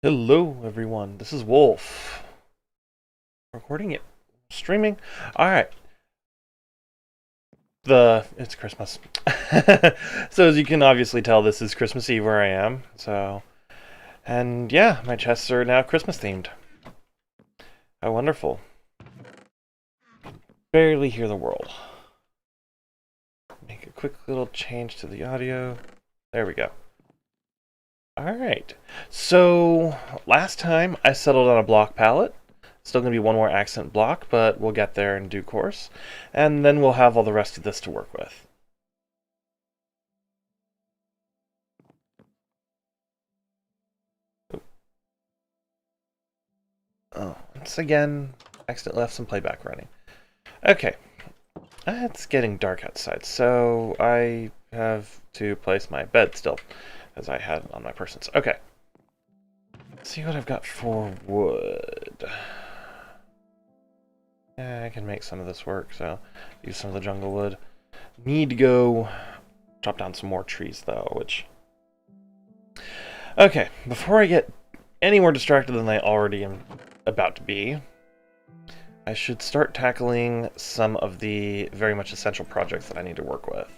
Hello, everyone. This is Wolf. Recording it. Streaming. Alright. It's Christmas. So as you can obviously tell, this is Christmas Eve where I am. And yeah, my chests are now Christmas themed. How wonderful. Barely hear the world. Make a quick little change to the audio. There we go. Alright. So last time I settled on a block palette. Still going to be one more accent block, but we'll get there in due course. And then we'll have all the rest of this to work with. Oh, once again, accidentally left some playback running. Okay. It's getting dark outside, so I have to place my bed still, as I had on my persons. Okay. Let's see what I've got for wood. Yeah, I can make some of this work, so use some of the jungle wood. Need to go chop down some more trees, though, which... Okay, before I get any more distracted than I already am about to be, I should start tackling some of the very much essential projects that I need to work with.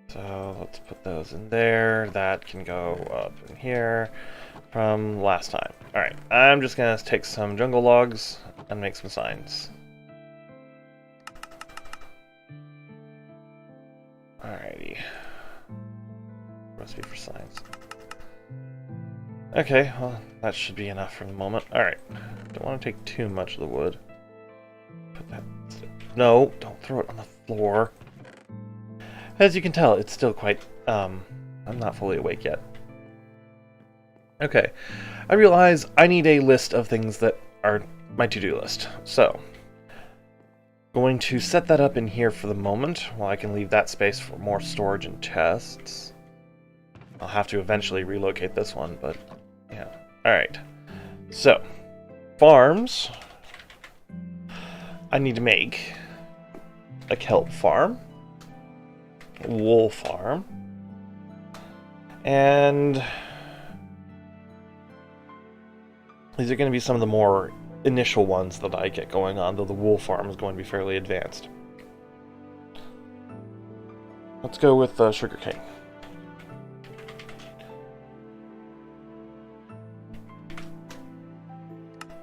So let's put those in there. That can go up in here from last time. Alright, I'm just going to take some jungle logs and make some signs. Alrighty. Recipe for signs. Okay, well, that should be enough for the moment. Alright. Don't want to take too much of the wood. Put that... No, don't throw it on the floor. As you can tell, it's still quite... I'm not fully awake yet. Okay. I realize I need a list of things that are my to-do list. So, going to set that up in here for the moment, while I can leave that space for more storage and chests. I'll have to eventually relocate this one, but yeah. Alright. So, farms. I need to make a kelp farm, a wool farm, and these are going to be some of the more initial ones that I get going on, though the wool farm is going to be fairly advanced. Let's go with sugarcane.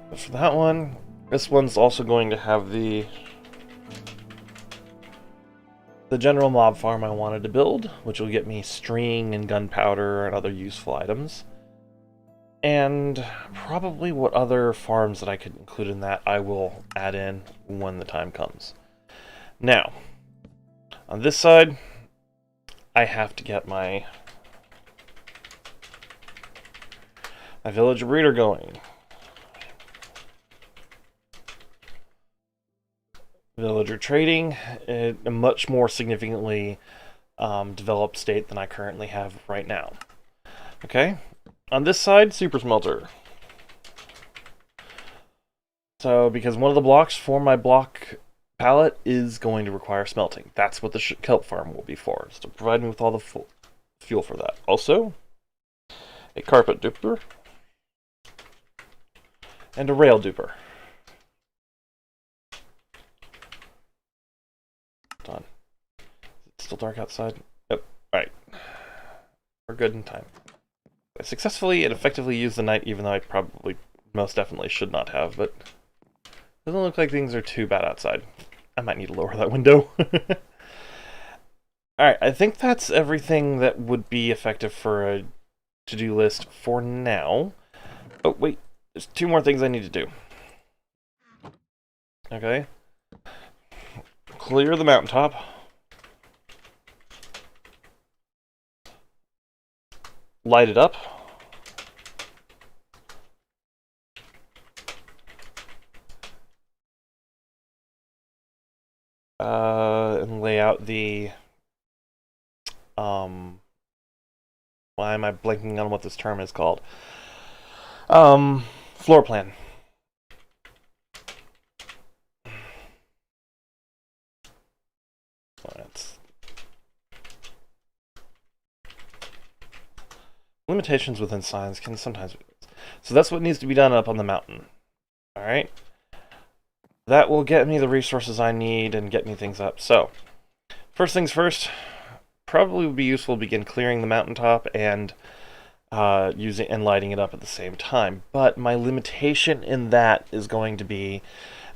But for that one, this one's also going to have the general mob farm I wanted to build, which will get me string and gunpowder and other useful items. And probably what other farms that I could include in that I will add in when the time comes. Now, on this side, I have to get my villager breeder going. Villager trading, in a much more significantly developed state than I currently have right now. Okay, on this side, super smelter. So, because one of the blocks for my block palette is going to require smelting. That's what the kelp farm will be for, is to provide me with all the fuel for that. Also, a carpet duper and a rail duper. Done. Is it still dark outside? Yep. Alright. We're good in time. I successfully and effectively used the night, even though I probably most definitely should not have, but doesn't look like things are too bad outside. I might need to lower that window. Alright, I think that's everything that would be effective for a to-do list for now. Oh, wait. There's two more things I need to do. Okay. Clear the mountaintop. Light it up. And lay out the... Why am I blanking on what this term is called? Floor plan. Limitations within signs can sometimes be So that's what needs to be done up on the mountain. Alright? That will get me the resources I need and get me things up. So, first things first, probably would be useful to begin clearing the mountaintop and using and lighting it up at the same time. But my limitation in that is going to be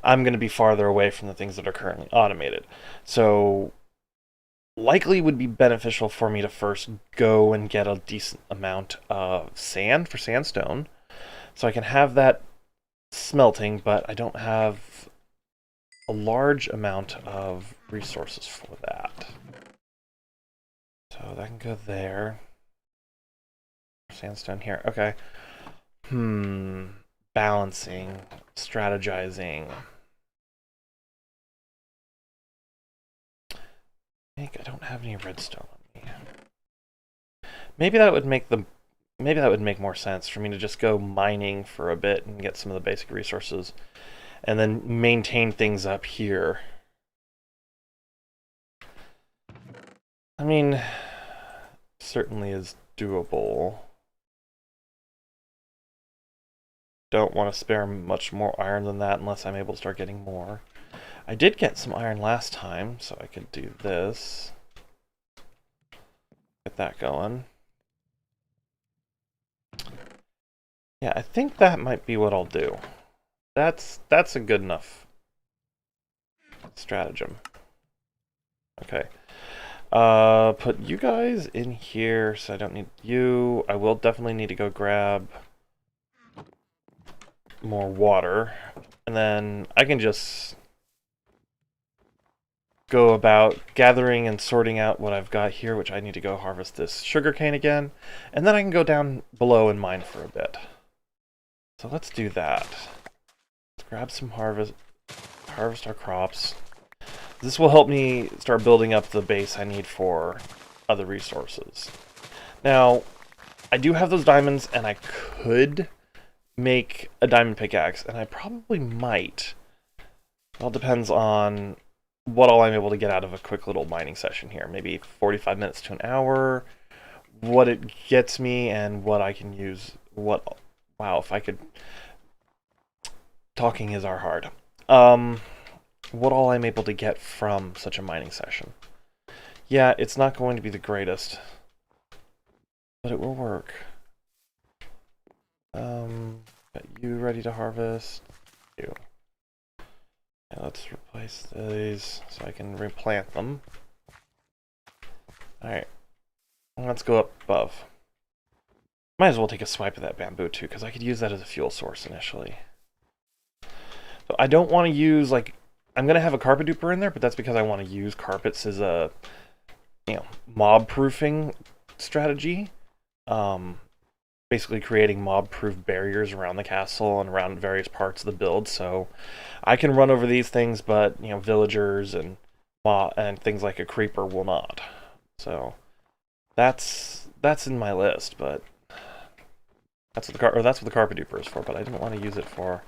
I'm going to be farther away from the things that are currently automated. So likely would be beneficial for me to first go and get a decent amount of sand for sandstone so I can have that smelting, but I don't have a large amount of resources for that. So that can go there. Sandstone here. Okay. Balancing, strategizing. I don't have any redstone on me. Maybe that would make more sense for me to just go mining for a bit and get some of the basic resources and then maintain things up here. I mean, certainly is doable. Don't want to spare much more iron than that unless I'm able to start getting more. I did get some iron last time, so I could do this. Get that going. Yeah, I think that might be what I'll do. That's a good enough stratagem. Okay. Put you guys in here, so I don't need you. I will definitely need to go grab more water. And then I can just go about gathering and sorting out what I've got here, which I need to go harvest this sugarcane again. And then I can go down below and mine for a bit. So let's do that. Let's grab some harvest our crops. This will help me start building up the base I need for other resources. Now, I do have those diamonds, and I could make a diamond pickaxe, and I probably might. It all depends on what all I'm able to get out of a quick little mining session here. Maybe 45 minutes to an hour, what it gets me, and what I can use. Wow, if I could... Talking is our hard. What all I'm able to get from such a mining session. Yeah, it's not going to be the greatest, but it will work. Got you ready to harvest. You. Now let's replace these so I can replant them. Alright. Let's go up above. Might as well take a swipe of that bamboo too, because I could use that as a fuel source initially. But I don't want to use, like, I'm going to have a carpet duper in there, but that's because I want to use carpets as a, mob proofing strategy. Basically creating mob-proof barriers around the castle and around various parts of the build, so I can run over these things, but villagers and things like a creeper will not. So that's in my list, but that's what the carpet duper is for. But I didn't want to use it for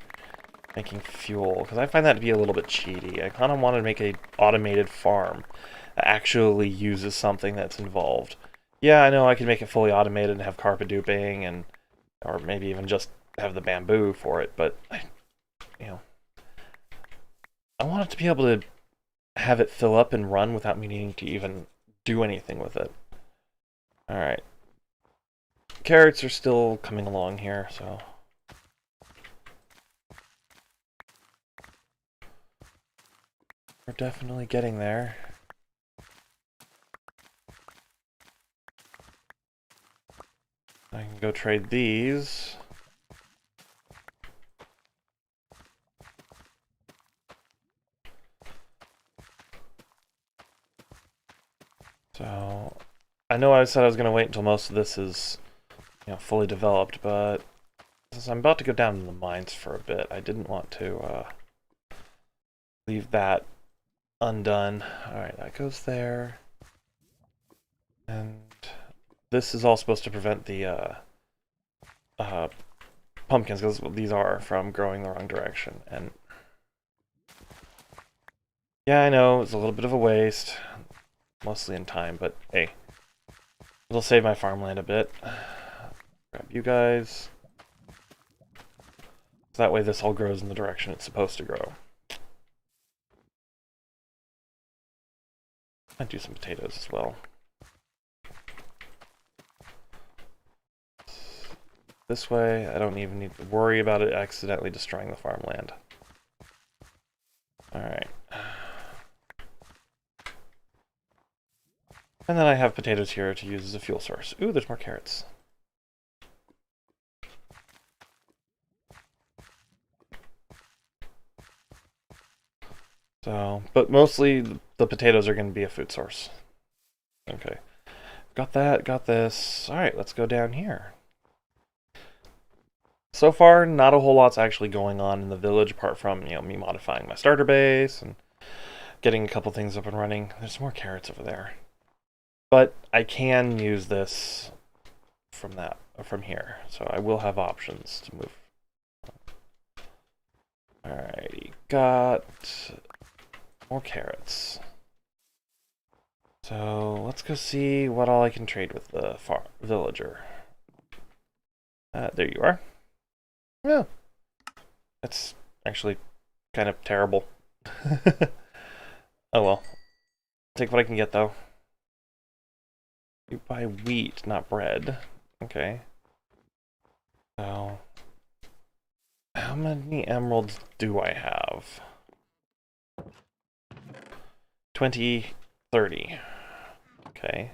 making fuel because I find that to be a little bit cheaty. I kind of want to make an automated farm that actually uses something that's involved. Yeah, I know I can make it fully automated and have carpet duping, or maybe even just have the bamboo for it, but I want it to be able to have it fill up and run without me needing to even do anything with it. Alright. Carrots are still coming along here, so... We're definitely getting there. I can go trade these. So, I know I said I was going to wait until most of this is, fully developed, but since I'm about to go down to the mines for a bit, I didn't want to leave that undone. Alright, that goes there. And this is all supposed to prevent the pumpkins, because these are from growing the wrong direction. And yeah, I know it's a little bit of a waste, mostly in time, but hey, it'll save my farmland a bit. Grab you guys. that way this all grows in the direction it's supposed to grow. I'd do some potatoes as well. This way, I don't even need to worry about it accidentally destroying the farmland. Alright. And then I have potatoes here to use as a fuel source. Ooh, there's more carrots. So, but mostly the potatoes are going to be a food source. Okay. Got that, got this. Alright, let's go down here. So far, not a whole lot's actually going on in the village, apart from, you know, me modifying my starter base and getting a couple things up and running. There's more carrots over there. But I can use this from here, so I will have options to move. Alrighty, got more carrots. So let's go see what all I can trade with the villager. There you are. Yeah, that's actually kind of terrible. Oh well. Take what I can get though. You buy wheat, not bread. Okay. So, how many emeralds do I have? 20, 30. Okay.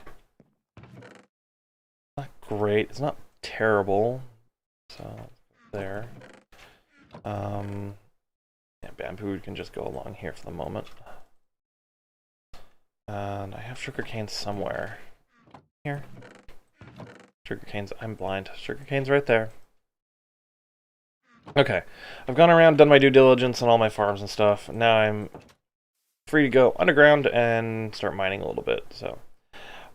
Not great. It's not terrible. So, there. Yeah, bamboo can just go along here for the moment. And I have sugarcane somewhere. Here. Sugarcane's, I'm blind. Sugarcane's right there. Okay. I've gone around, done my due diligence on all my farms and stuff. Now I'm free to go underground and start mining a little bit. So,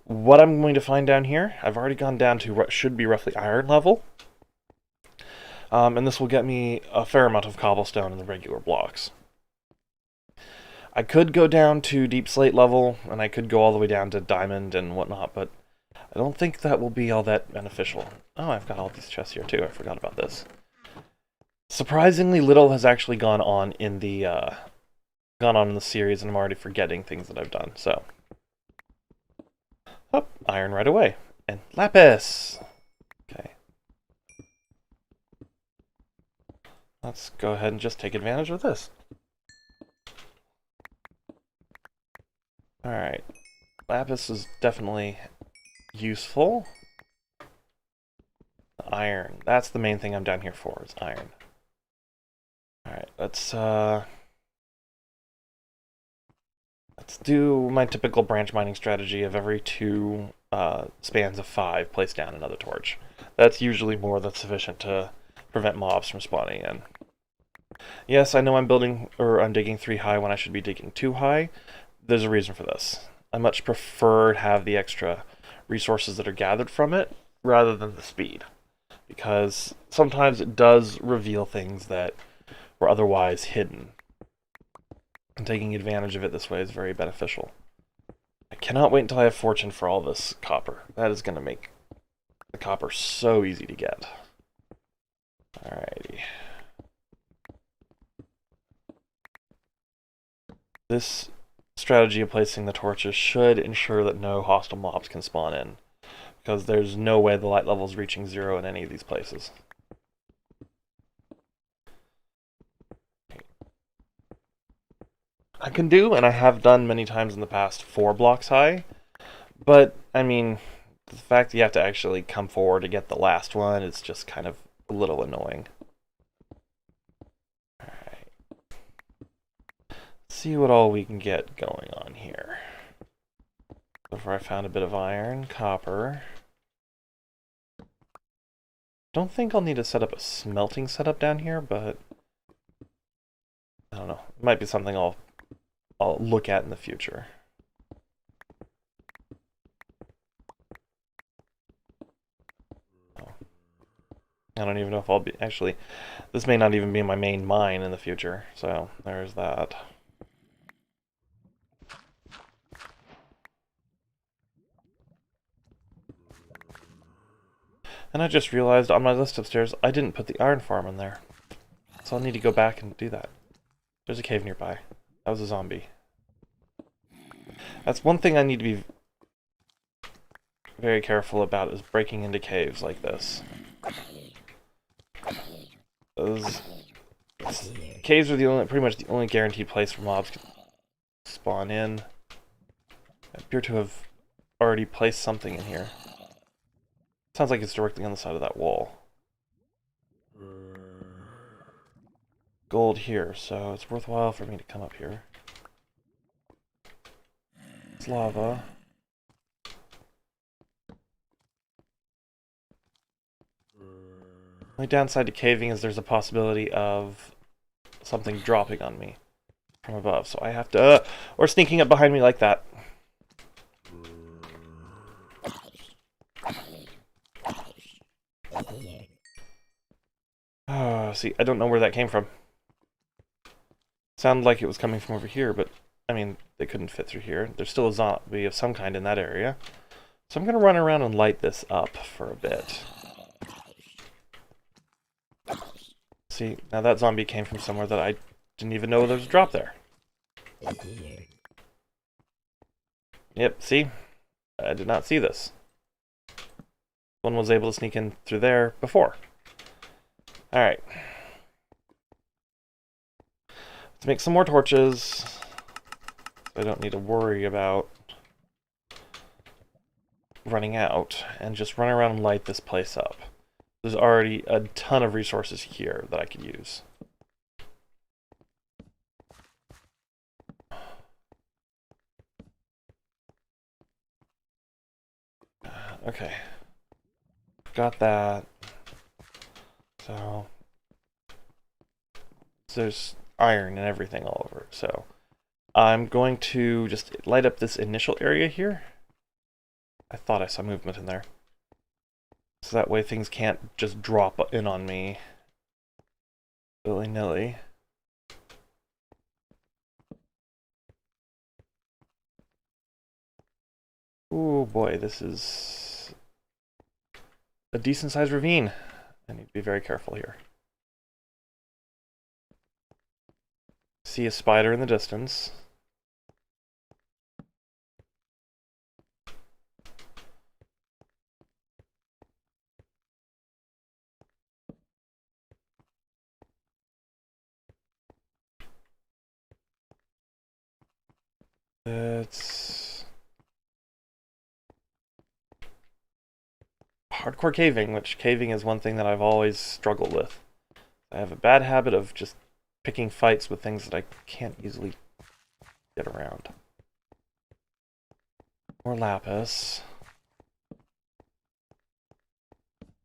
what I'm going to find down here, I've already gone down to what should be roughly iron level. And this will get me a fair amount of cobblestone in the regular blocks. I could go down to deep slate level, and I could go all the way down to diamond and whatnot, but I don't think that will be all that beneficial. Oh, I've got all these chests here too. I forgot about this. Surprisingly little has actually gone on in the series, and I'm already forgetting things that I've done. So, oh, iron right away, and lapis. Okay, let's go ahead and just take advantage of this. All right, lapis is definitely useful. Iron. That's the main thing I'm down here for, is iron. Alright, let's do my typical branch mining strategy of every 2 spans of 5, place down another torch. That's usually more than sufficient to prevent mobs from spawning in. Yes, I know I'm digging 3 high when I should be digging 2 high. There's a reason for this. I much prefer to have the extra resources that are gathered from it rather than the speed, because sometimes it does reveal things that were otherwise hidden, and taking advantage of it this way is very beneficial. I cannot wait until I have fortune for all this copper. That is going to make the copper so easy to get. Alrighty. This strategy of placing the torches should ensure that no hostile mobs can spawn in, because there's no way the light level is reaching 0 in any of these places. I can do, and I have done many times in the past, 4 blocks high, but, I mean, the fact that you have to actually come forward to get the last one is just kind of a little annoying. Alright. See what all we can get going on here. So far I found a bit of iron, copper. Don't think I'll need to set up a smelting setup down here, but I don't know. It might be something I'll look at in the future. I don't even know if I'll be... Actually, this may not even be my main mine in the future, so there's that. And I just realized on my list upstairs, I didn't put the iron farm in there. So I'll need to go back and do that. There's a cave nearby. That was a zombie. That's one thing I need to be very careful about, is breaking into caves like this. Those caves are pretty much the only guaranteed place where mobs can spawn in. I appear to have already placed something in here. Sounds like it's directly on the side of that wall. Gold here, so it's worthwhile for me to come up here. It's lava. The only downside to caving is there's a possibility of something dropping on me from above, so I have to, or sneaking up behind me like that. Oh, see, I don't know where that came from. Sounded like it was coming from over here, but, I mean, they couldn't fit through here. There's still a zombie of some kind in that area. So I'm going to run around and light this up for a bit. See, now that zombie came from somewhere that I didn't even know there was a drop there. Yep, see? I did not see this. One was able to sneak in through there before. Alright. Let's make some more torches. So I don't need to worry about running out. And just run around and light this place up. There's already a ton of resources here that I could use. Okay. Got that. So there's iron and everything all over. So I'm going to just light up this initial area here. I thought I saw movement in there. So that way things can't just drop in on me willy-nilly. Oh boy, this is a decent-sized ravine. I need to be very careful here. See a spider in the distance. It's hardcore caving, which caving is one thing that I've always struggled with. I have a bad habit of just picking fights with things that I can't easily get around. More lapis.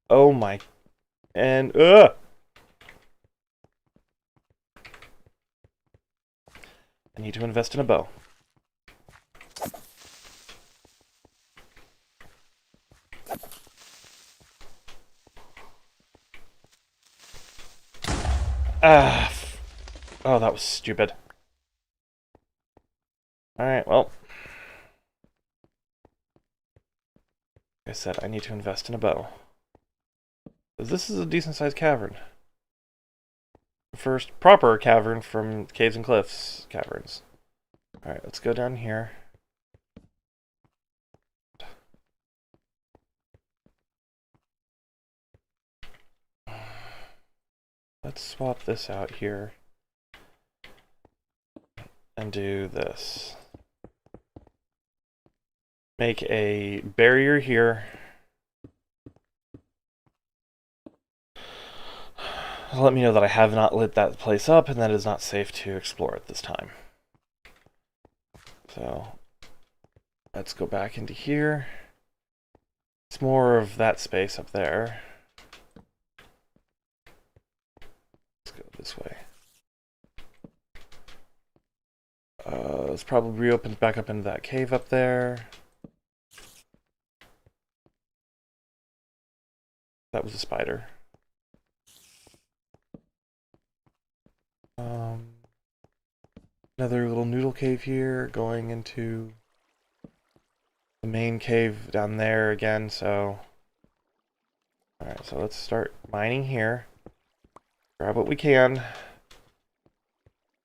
Oh my... And... I need to invest in a bow. Ah... Oh, that was stupid. Alright, well. Like I said, I need to invest in a bow. This is a decent-sized cavern. The first proper cavern from Caves and Cliffs caverns. Alright, let's go down here. Let's swap this out here. And do this. Make a barrier here. Let me know that I have not lit that place up and that it is not safe to explore at this time. So, let's go back into here. It's more of that space up there. Let's go this way. Let's probably reopen back up into that cave up there. That was a spider. Another little noodle cave here, going into the main cave down there again, so... Alright, so let's start mining here. grab what we can,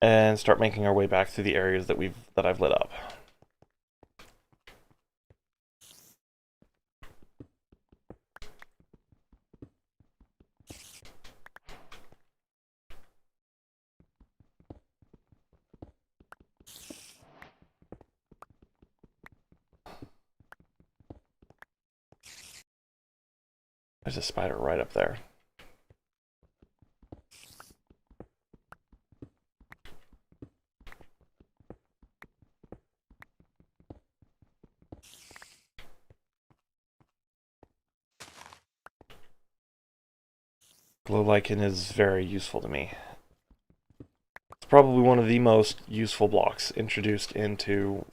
and start making our way back through the areas that I've lit up. There's a spider right up there. Glow lichen is very useful to me. It's probably one of the most useful blocks introduced into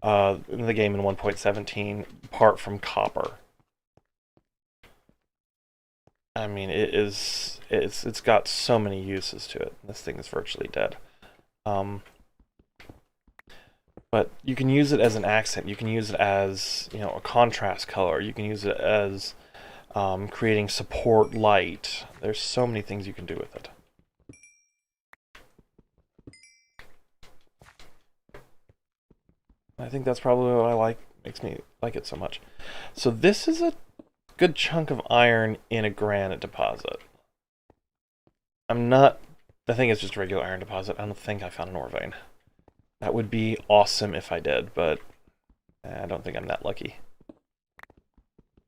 in the game in 1.17, apart from copper. I mean, it's got so many uses to it. This thing is virtually dead. But you can use it as an accent. You can use it as, a contrast color. You can use it as creating support light. There's so many things you can do with it. I think that's probably what makes me like it so much. So this is a good chunk of iron in a granite deposit. I think it's just a regular iron deposit. I don't think I found an ore vein. That would be awesome if I did, but I don't think I'm that lucky.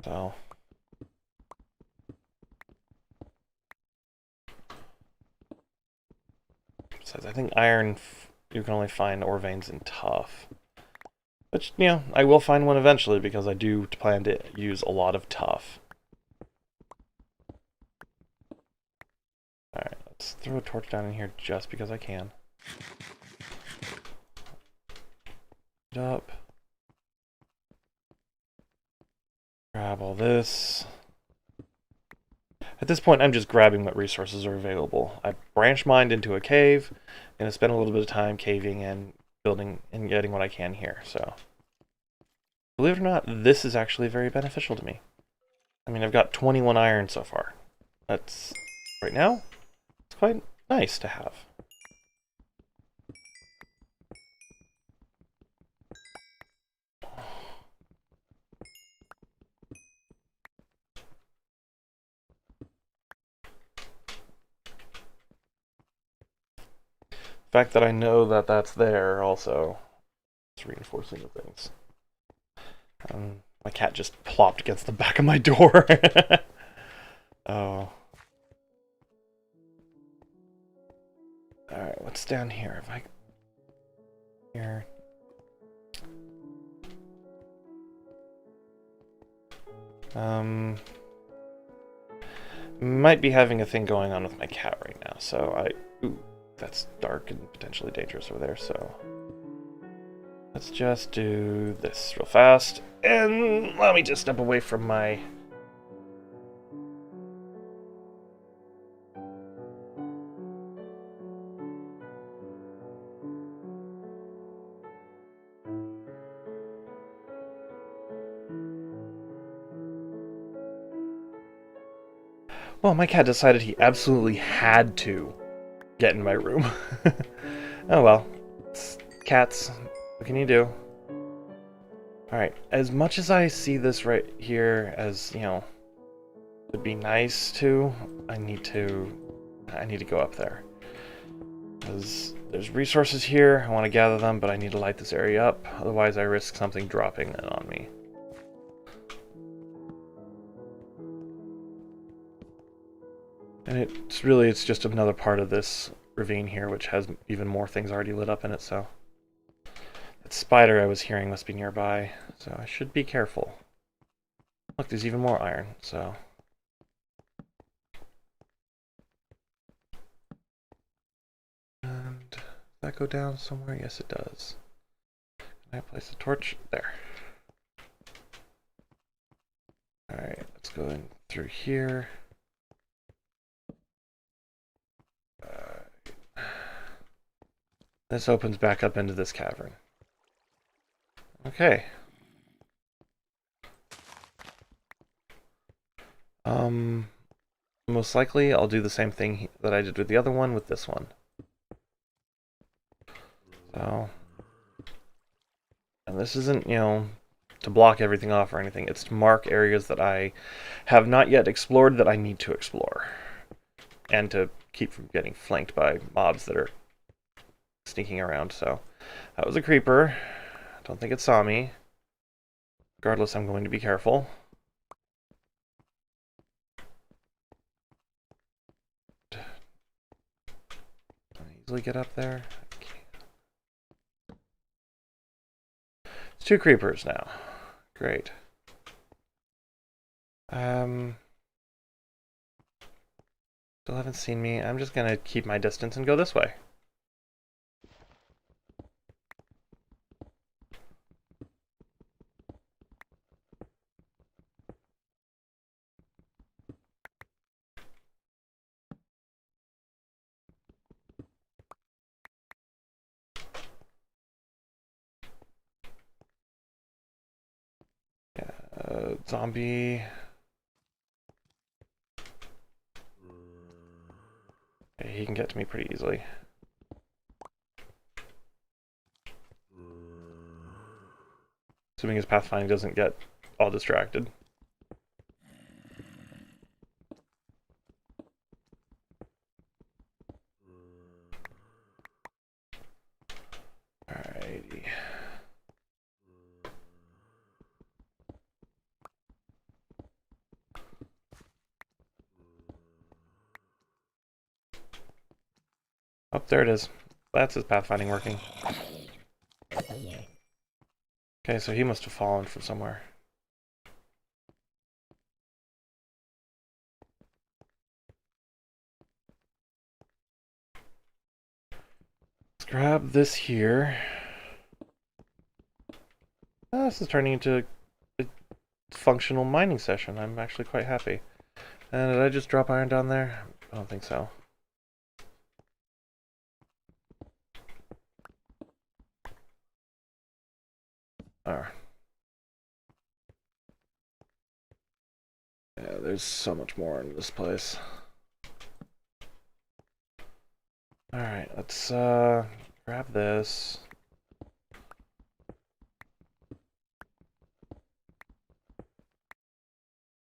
So besides, I think iron, you can only find ore veins in tough. Which, I will find one eventually because I do plan to use a lot of tough. Alright, let's throw a torch down in here just because I can. Up. Grab all this. At this point, I'm just grabbing what resources are available. I branch mined into a cave, and spend a little bit of time caving and building and getting what I can here. So, believe it or not, this is actually very beneficial to me. I mean, I've got 21 iron so far. That's, right now, it's quite nice to have. The fact that I know that that's there also is reinforcing the things. My cat just plopped against the back of my door. Oh. Alright, what's down here? Here. Might be having a thing going on with my cat right now, so ooh, that's dark and potentially dangerous over there, so let's just do this real fast, and let me just step away from my... Well, my cat decided he absolutely had to get in my room. Oh well. It's cats. What can you do? Alright, as much as I see this right here as, would be nice to, I need to go up there. Because there's resources here, I want to gather them, but I need to light this area up, otherwise I risk something dropping it on me. And it's just another part of this ravine here, which has even more things already lit up in it, so... That spider I was hearing must be nearby, so I should be careful. Look, there's even more iron, so... And does that go down somewhere? Yes, it does. Can I place a torch? There. Alright, let's go in through here. This opens back up into this cavern. Okay. Most likely, I'll do the same thing that I did with the other one with this one. So, and this isn't, you know, to block everything off or anything. It's to mark areas that I have not yet explored that I need to explore. And to keep from getting flanked by mobs that are sneaking around. So, that was a creeper. I don't think it saw me. Regardless, I'm going to be careful. Can I easily get up there? It's 2 creepers now. Great. Still haven't seen me. I'm just gonna keep my distance and go this way. Yeah, zombie. Okay, he can get to me pretty easily. Assuming his pathfinding doesn't get all distracted. Alrighty. Oh, there it is. That's his pathfinding working. Okay, so he must have fallen from somewhere. Let's grab this here. Oh, this is turning into a functional mining session. I'm actually quite happy. And did I just drop iron down there? I don't think so. Alright. Yeah, there's so much more in this place. Alright, let's grab this.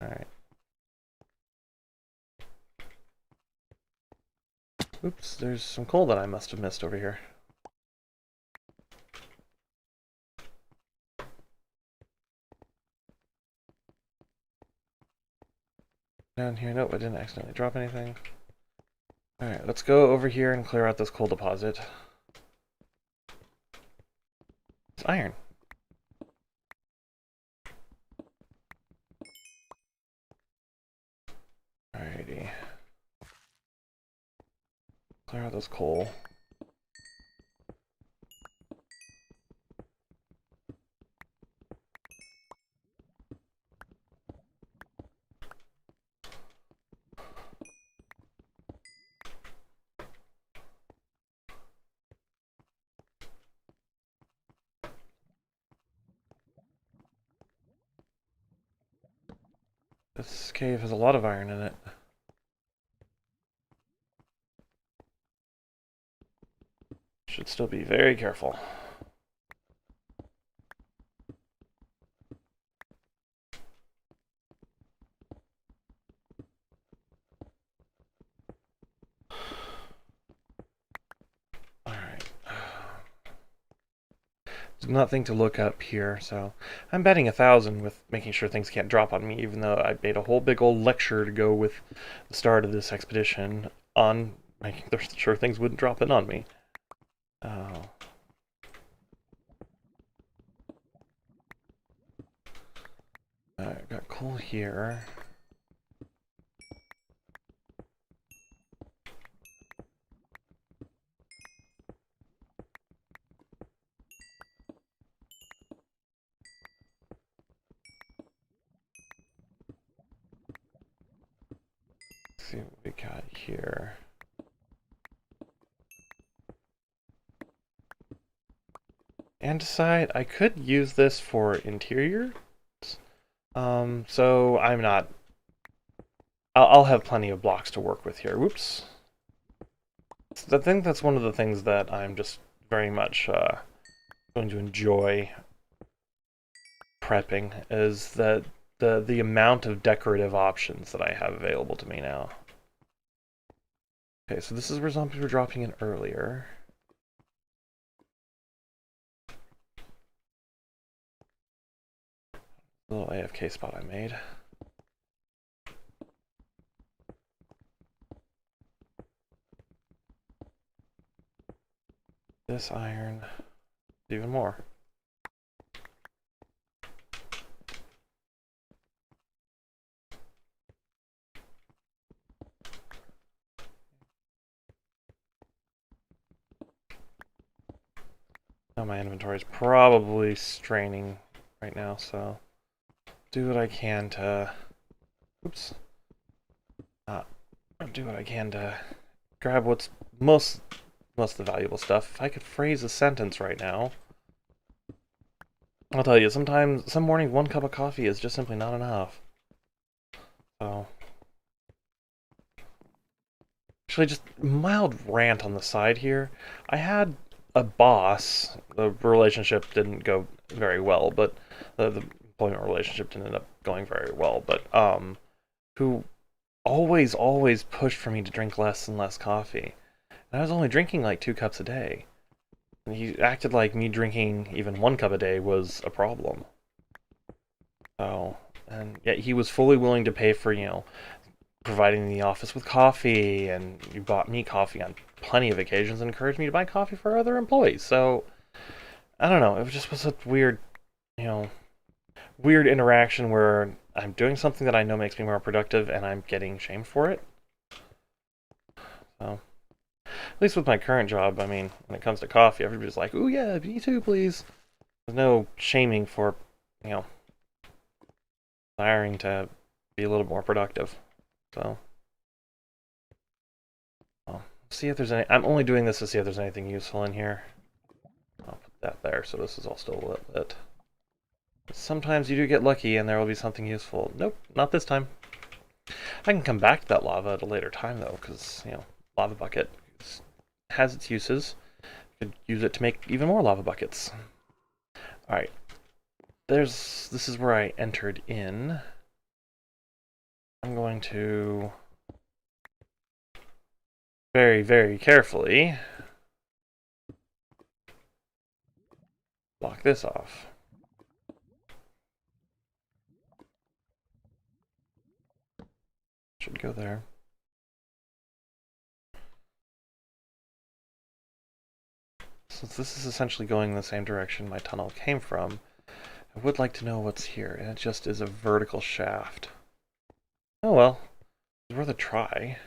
Alright. Oops, there's some coal that I must have missed over here. Down here, nope, I didn't accidentally drop anything. Alright, let's go over here and clear out this coal deposit. It's iron. Alrighty. Clear out this coal. This cave has a lot of iron in it. Should still be very careful. Alright. Did not think to look up here, so I'm betting 1,000 with making sure things can't drop on me, even though I made a whole big old lecture to go with the start of this expedition on making sure things wouldn't drop in on me. Oh. Alright, got coal here. Let's see what we got here. Andesite, I could use this for interior. So I'm not I'll have plenty of blocks to work with here. Whoops. I think that's one of the things that I'm just very much going to enjoy prepping, is that the amount of decorative options that I have available to me now. Okay, so this is where zombies were dropping in earlier. Little AFK spot I made. This iron, even more. Now my inventory is probably straining right now, so do what I can to... Oops. Do what I can to grab what's most of the valuable stuff. If I could phrase a sentence right now, I'll tell you, sometimes, some mornings, 1 cup of coffee is just simply not enough. So... Actually, just mild rant on the side here. I had a boss. The relationship didn't go very well, but the employment relationship didn't end up going very well. But who always pushed for me to drink less and less coffee, and I was only drinking like 2 cups a day. And he acted like me drinking even 1 cup a day was a problem. So, and yet he was fully willing to pay for, providing the office with coffee, and you bought me coffee on plenty of occasions and encouraged me to buy coffee for other employees. So, I don't know, it just was a weird, weird interaction where I'm doing something that I know makes me more productive and I'm getting shamed for it. So, at least with my current job, I mean, when it comes to coffee, everybody's like, "Ooh yeah, me too, please." There's no shaming for, desiring to be a little more productive. So, well, see if there's any. I'm only doing this to see if there's anything useful in here. I'll put that there, so this is all still lit. Sometimes you do get lucky and there will be something useful. Nope, not this time. I can come back to that lava at a later time, though, because, lava bucket has its uses. You could use it to make even more lava buckets. Alright. This is where I entered in. I'm going to very carefully block this off. Should go there. Since this is essentially going the same direction my tunnel came from, I would like to know what's here, and it just is a vertical shaft. Oh well, it's worth a try.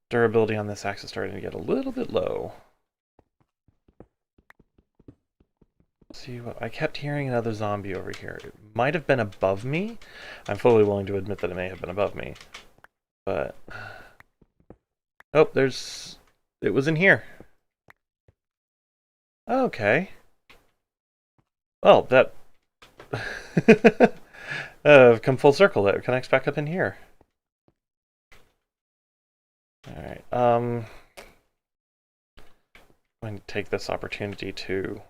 Durability on this axe is starting to get a little bit low. See what I kept hearing another zombie over here. It might have been above me. I'm fully willing to admit that it may have been above me. But oh, it was in here. Okay. Well, that come full circle. It connects back up in here. Alright, I'm going to take this opportunity to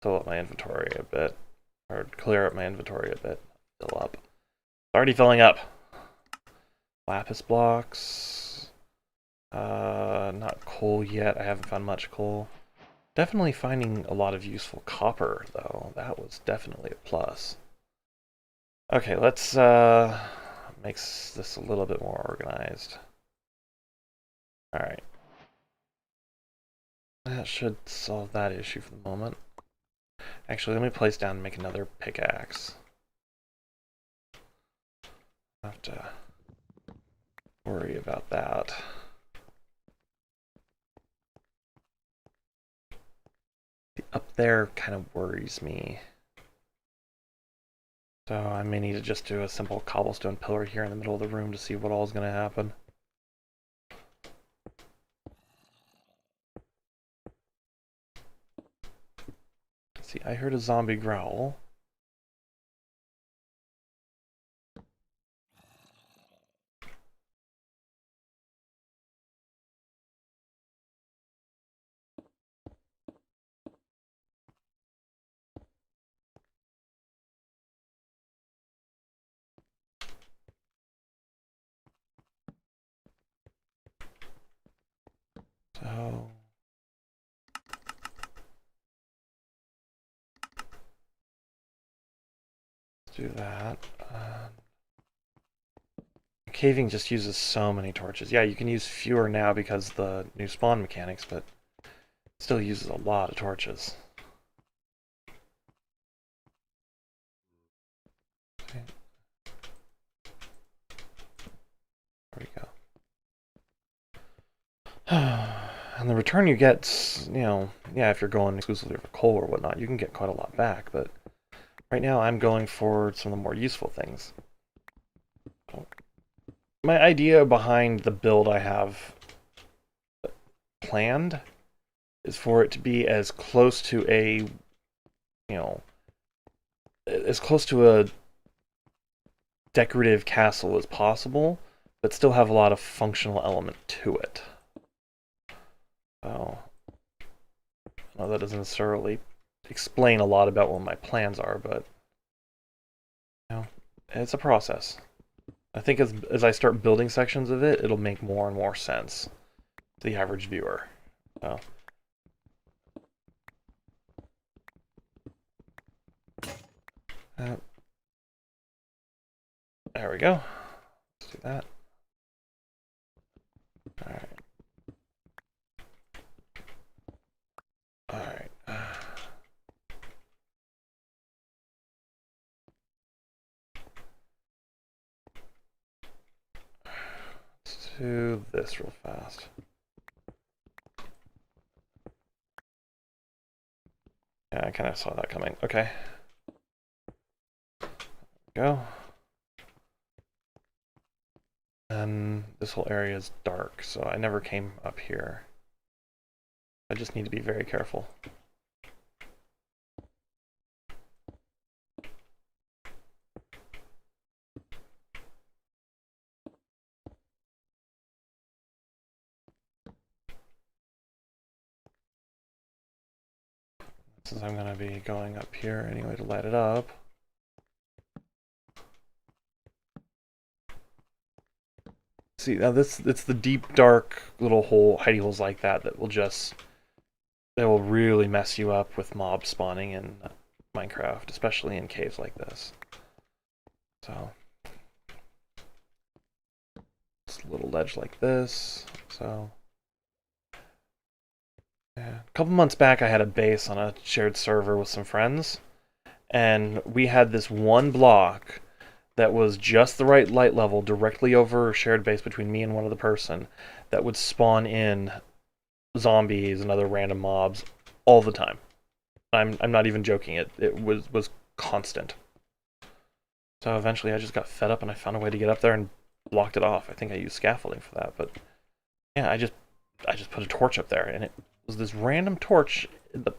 fill up my inventory a bit, or clear up my inventory a bit. Fill up. It's already filling up. Lapis blocks. Not coal yet. I haven't found much coal. Definitely finding a lot of useful copper, though. That was definitely a plus. Okay, let's make this a little bit more organized. Alright. That should solve that issue for the moment. Actually, let me place down and make another pickaxe. I have to worry about that. The up there kind of worries me. So I may need to just do a simple cobblestone pillar here in the middle of the room to see what all is going to happen. See, I heard a zombie growl. So let's do that. Caving just uses so many torches. Yeah, you can use fewer now because of the new spawn mechanics, but it still uses a lot of torches. Okay. There we go. And the return you get, you know, yeah, if you're going exclusively for coal or whatnot, you can get quite a lot back, but right now I'm going for some of the more useful things. My idea behind the build I have planned is for it to be as close to a, you know, as close to a decorative castle as possible, but still have a lot of functional element to it. So, well, that doesn't necessarily explain a lot about what my plans are, but you know, it's a process. I think as I start building sections of it, it'll make more and more sense to the average viewer. So, there we go. Let's do that. Alright. Alright. Let's do this real fast. Yeah, I kind of saw that coming. Okay. Go. And this whole area is dark, so I never came up here. I just need to be very careful. Since I'm going to be going up here anyway to light it up. See, now it's the deep, dark little hidey holes like that will just, they will really mess you up with mob spawning in Minecraft, especially in caves like this. So, it's a little ledge like this. So, yeah. A couple months back, I had a base on a shared server with some friends, and we had this one block that was just the right light level directly over a shared base between me and one other person that would spawn in zombies and other random mobs all the time. I'm not even joking. It was constant. So eventually I just got fed up and I found a way to get up there and blocked it off. I think I used scaffolding for that, but yeah, I just put a torch up there, and it was this random torch in the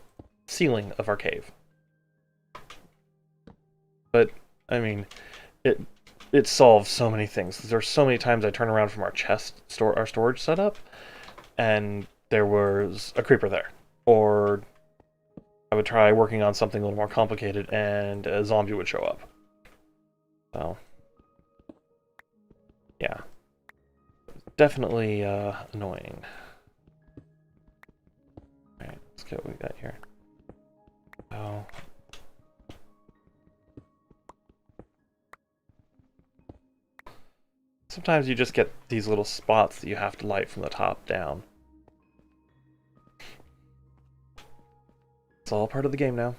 ceiling of our cave. But I mean, it solves so many things. There's so many times I turn around from our storage setup, and there was a creeper there, or I would try working on something a little more complicated, and a zombie would show up. So, yeah, definitely annoying. All right, let's get what we got here. Oh. Sometimes you just get these little spots that you have to light from the top down. It's all part of the game now.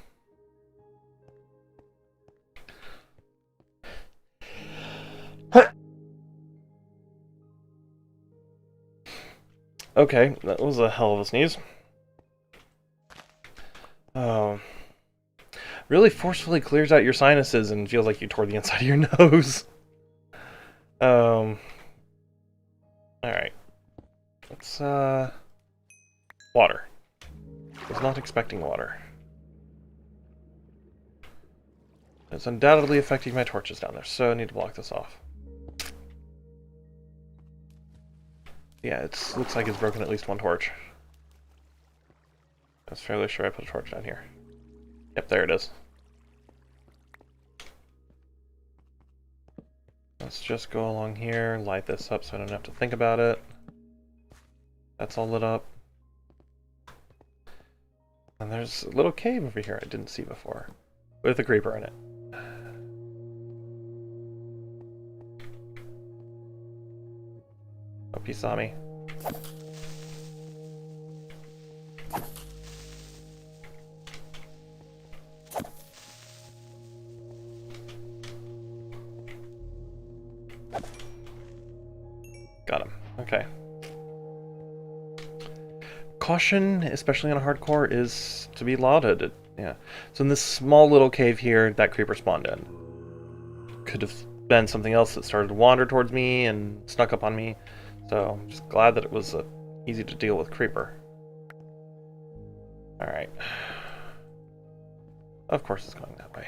Okay, that was a hell of a sneeze. Oh. Really forcefully clears out your sinuses and feels like you tore the inside of your nose. Alright. Let's, water. Was not expecting water. It's undoubtedly affecting my torches down there, so I need to block this off. Yeah, it looks like it's broken at least one torch. I was fairly sure I put a torch down here. Yep, there it is. Let's just go along here, light this up so I don't have to think about it. That's all lit up. And there's a little cave over here I didn't see before, with a creeper in it. Hope he saw me. Got him. Okay. Caution, especially on a hardcore, is to be lauded. Yeah. So in this small little cave here, that creeper spawned in. Could have been something else that started to wander towards me and snuck up on me. So I'm just glad that it was easy to deal with creeper. Alright. Of course it's going that way.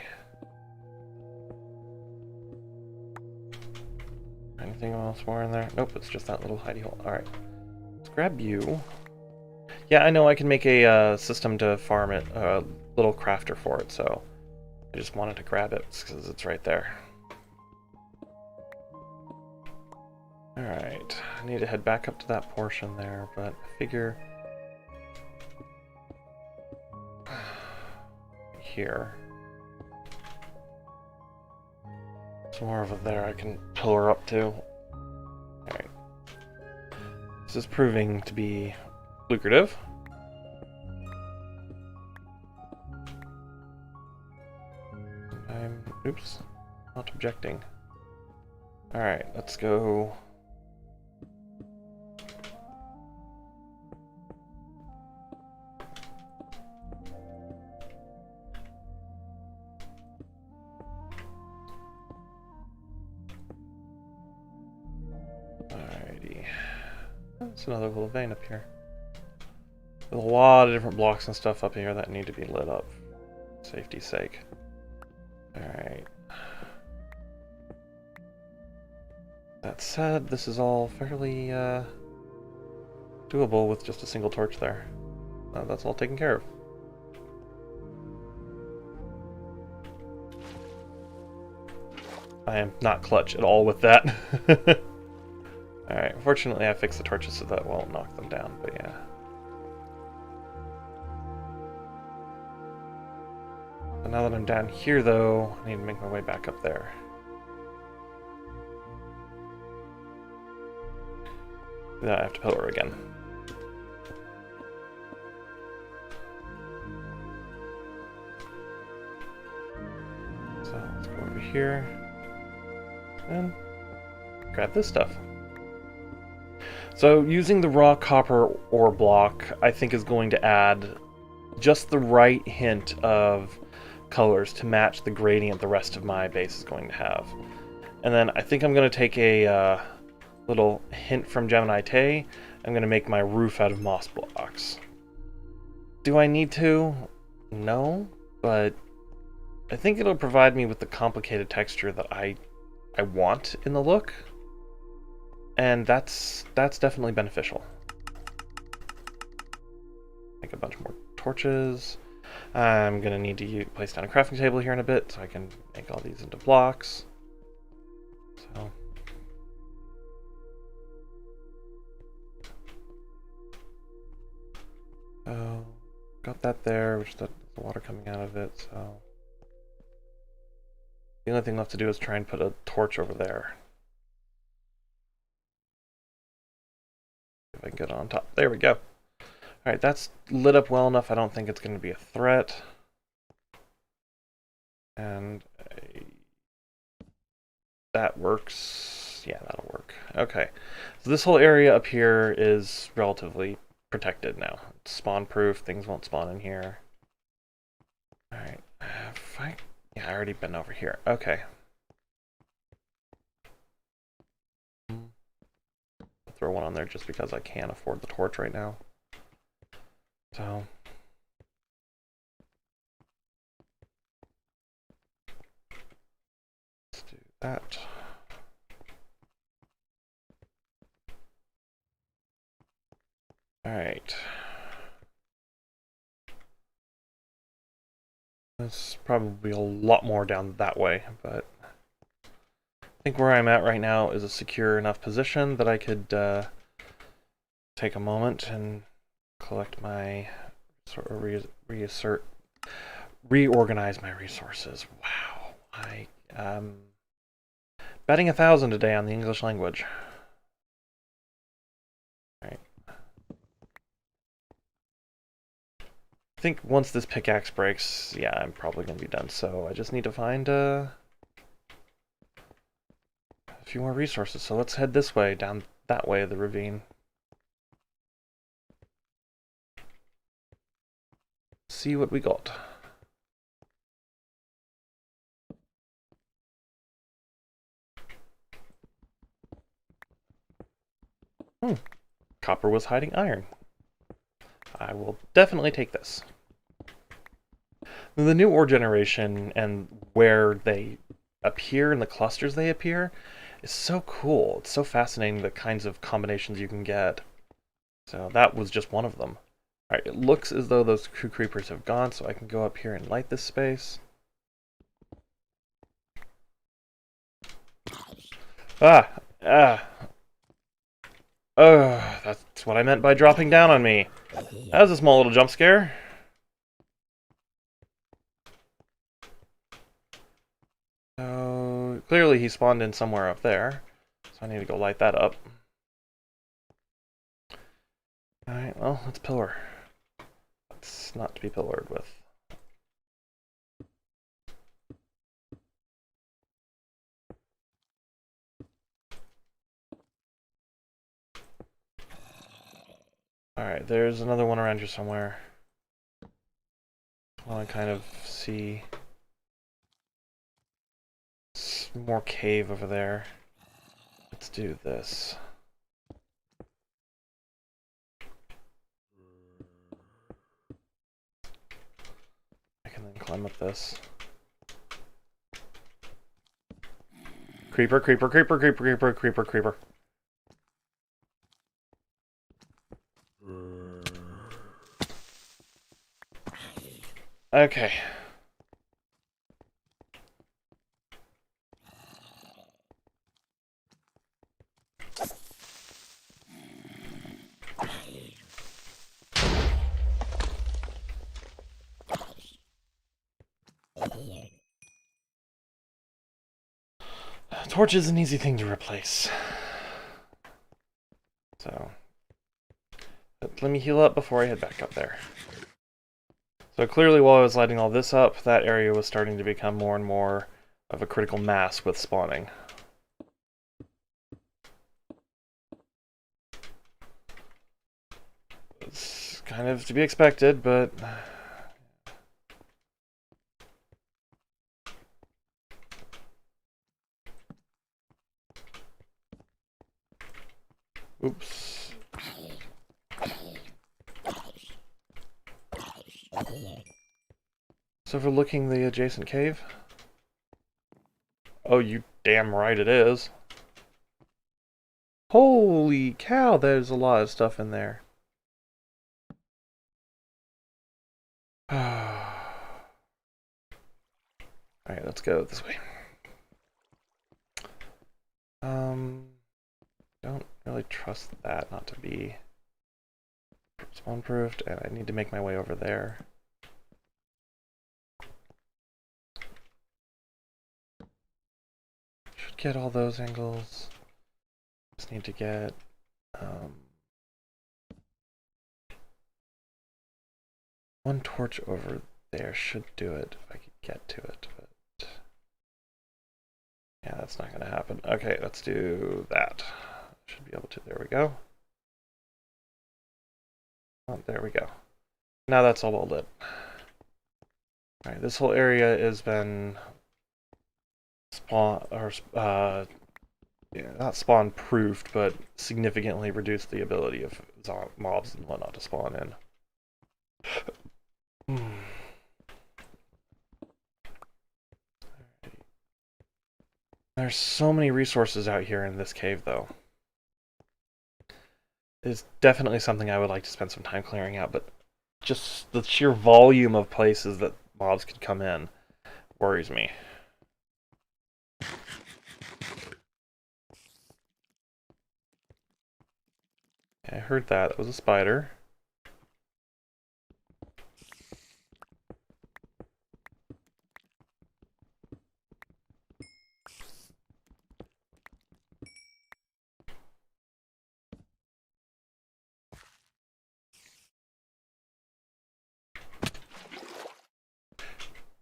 Anything else more in there? Nope, it's just that little hidey hole. Alright. Let's grab you. Yeah, I know I can make a system to farm it, a little crafter for it, so I just wanted to grab it because it's right there. Alright, I need to head back up to that portion there, but I figure here. Some more over there I can pillar up to. Alright. This is proving to be lucrative. Oops, not objecting. Alright, let's go. Alrighty. There's another little vein up here. There's a lot of different blocks and stuff up here that need to be lit up, for safety's sake. Alright. That said, this is all fairly doable with just a single torch there. That's all taken care of. I am not clutch at all with that. Alright, fortunately I fixed the torches so that won't knock them down, but yeah. So now that I'm down here though, I need to make my way back up there. I have to pillar again. So let's go over here and grab this stuff. So using the raw copper ore block, I think is going to add just the right hint of colors to match the gradient the rest of my base is going to have. And then I think I'm going to take a little hint from Gemini Tay. I'm going to make my roof out of moss blocks. Do I need to? No, but I think it'll provide me with the complicated texture that I want in the look, and that's definitely beneficial. Make a bunch more torches. I'm going to need to place down a crafting table here in a bit so I can make all these into blocks. So got that there, which the water coming out of it, so the only thing left to do is try and put a torch over there. If I can get it on top. There we go. Alright, that's lit up well enough. I don't think it's going to be a threat. And that works. Yeah, that'll work. Okay. So this whole area up here is relatively protected now. It's spawn proof. Things won't spawn in here. Alright. Yeah, I already been over here. Okay. I'll throw one on there just because I can't afford the torch right now. So let's do that. All right. There's probably a lot more down that way, but I think where I'm at right now is a secure enough position that I could take a moment and collect my sort of reorganize my resources. Wow. Betting 1,000 today on the English language. Alright. I think once this pickaxe breaks, yeah, I'm probably going to be done. So I just need to find a few more resources. So let's head this way, down that way of the ravine. See what we got. Copper was hiding iron. I will definitely take this. The new ore generation and where they appear and the clusters they appear is so cool. It's so fascinating the kinds of combinations you can get. So that was just one of them. Alright, it looks as though those two creepers have gone, so I can go up here and light this space. That's what I meant by dropping down on me. That was a small little jump scare. So, clearly he spawned in somewhere up there. So I need to go light that up. Alright, well, let's pillar. It's not to be pillared with. Alright, there's another one around here somewhere. I want to kind of see more cave over there. Let's do this. I can then climb up this. Creeper, creeper, creeper, creeper, creeper, creeper, creeper. Okay. Torch is an easy thing to replace. So, let me heal up before I head back up there. So clearly while I was lighting all this up, that area was starting to become more and more of a critical mass with spawning. It's kind of to be expected, but... Oops. It's overlooking the adjacent cave? Oh, you damn right it is. Holy cow, there's a lot of stuff in there. Alright, let's go this way. Don't really trust that not to be spawn-proofed, and I need to make my way over there. Should get all those angles. Just need to get one torch over there should do it if I could get to it, but yeah, that's not gonna happen. Okay, let's do that. Should be able to. There we go. Oh, there we go. Now that's all well lit. Alright, this whole area has been spawn or yeah, not spawn proofed, but significantly reduced the ability of mobs and whatnot to spawn in. There's so many resources out here in this cave, though. It's definitely something I would like to spend some time clearing out, but just the sheer volume of places that mobs could come in worries me. I heard that. It was a spider.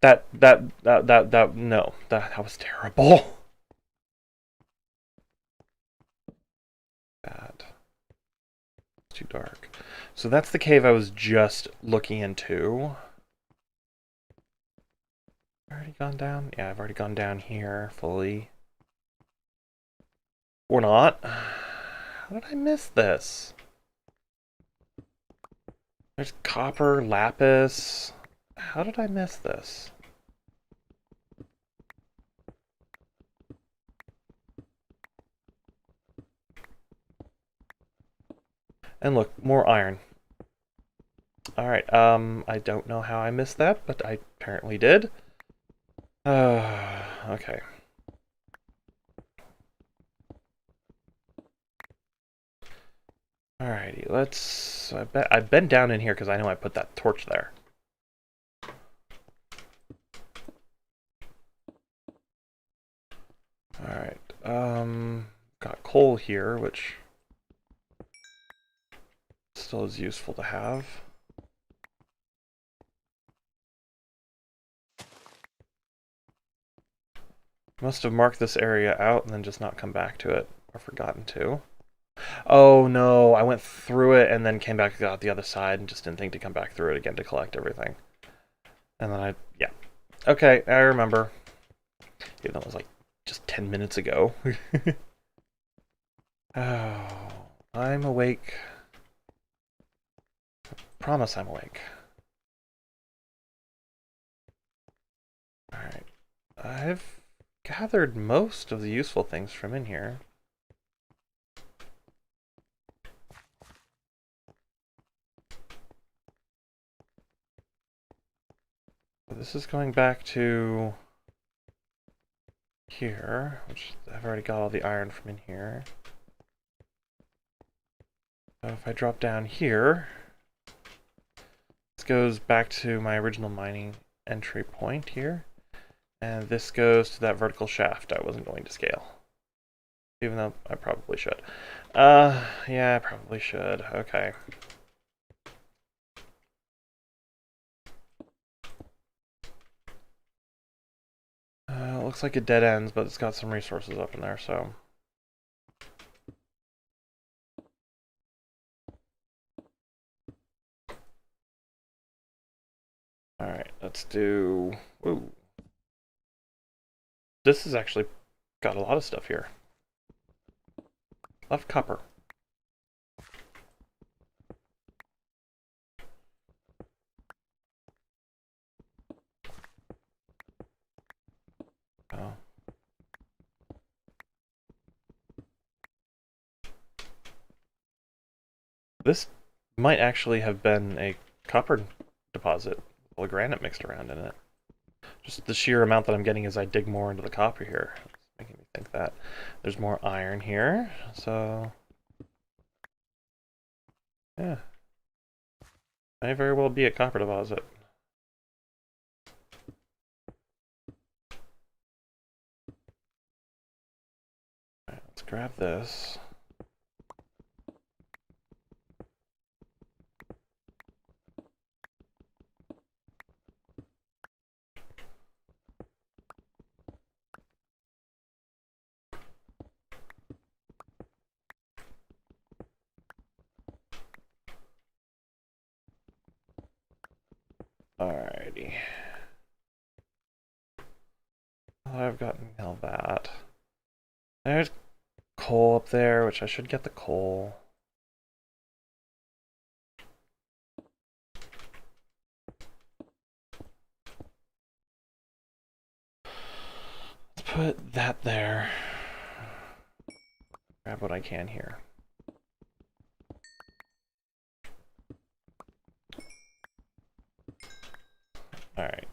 No, that was terrible. Bad. It's too dark. So that's the cave I was just looking into. I've already gone down? Yeah, I've already gone down here fully. Or not. How did I miss this? There's copper, lapis. How did I miss this? And look, more iron. Alright, I don't know how I missed that, but I apparently did. Okay. Alrighty, let's... I've been down in here because I know I put that torch there. Alright, got coal here, which still is useful to have. Must have marked this area out and then just not come back to it, or forgotten to. Oh no, I went through it and then came back out the other side and just didn't think to come back through it again to collect everything. And then yeah. Okay, I remember. Even though it was like just 10 minutes ago. Oh, I'm awake. I promise I'm awake. Alright. I've gathered most of the useful things from in here. This is going back to here, which I've already got all the iron from in here. So if I drop down here, this goes back to my original mining entry point here. And this goes to that vertical shaft I wasn't going to scale. Even though I probably should. Yeah, I probably should. Okay. Looks like it dead ends, but it's got some resources up in there, so... Alright, let's do... Ooh. This has actually got a lot of stuff here. Left copper. Oh. This might actually have been a copper deposit with granite mixed around in it. Just the sheer amount that I'm getting as I dig more into the copper here. It's making me think that. There's more iron here, so... Yeah. May very well be a copper deposit. Alright, let's grab this. Alrighty. I've gotten all that. There's coal up there, which I should get the coal. Let's put that there. Grab what I can here. Alright.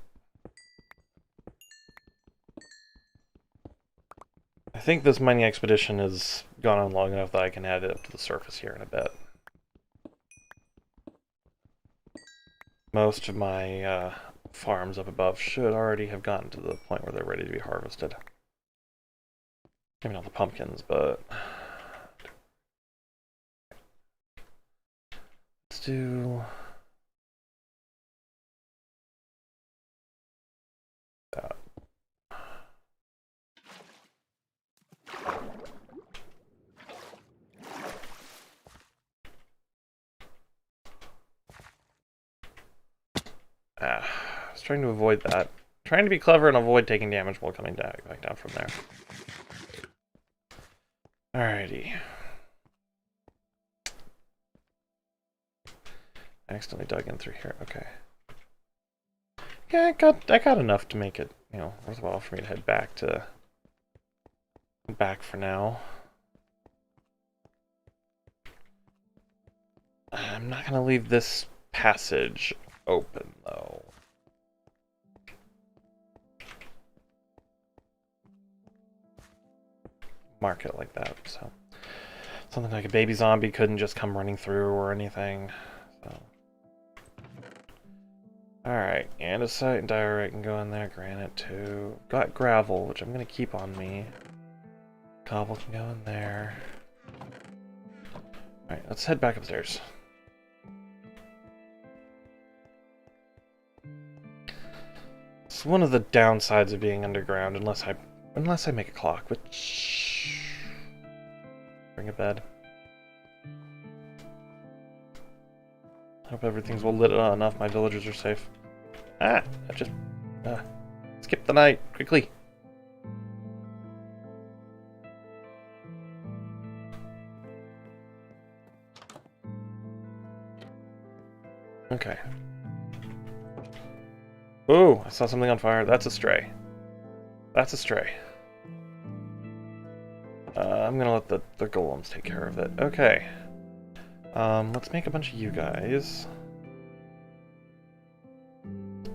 I think this mining expedition has gone on long enough that I can add it up to the surface here in a bit. Most of my farms up above should already have gotten to the point where they're ready to be harvested. Maybe not the pumpkins, but... Let's do... trying to avoid that. Trying to be clever and avoid taking damage while coming back down from there. Alrighty. I accidentally dug in through here. Okay. Yeah, I got enough to make it, you know, worthwhile for me to head back for now. I'm not gonna leave this passage open though. Mark it like that, so something like a baby zombie couldn't just come running through or anything. So. Alright, andesite and diorite can go in there, granite too. Got gravel, which I'm gonna keep on me. Cobble can go in there. Alright, let's head back upstairs. It's one of the downsides of being underground, unless I make a clock, which... Bring a bed. Hope everything's well lit enough, my villagers are safe. Ah! I just... skip the night, quickly! Okay. Oh, I saw something on fire. That's a stray. That's a stray. I'm gonna let the golems take care of it. Okay. Let's make a bunch of you guys.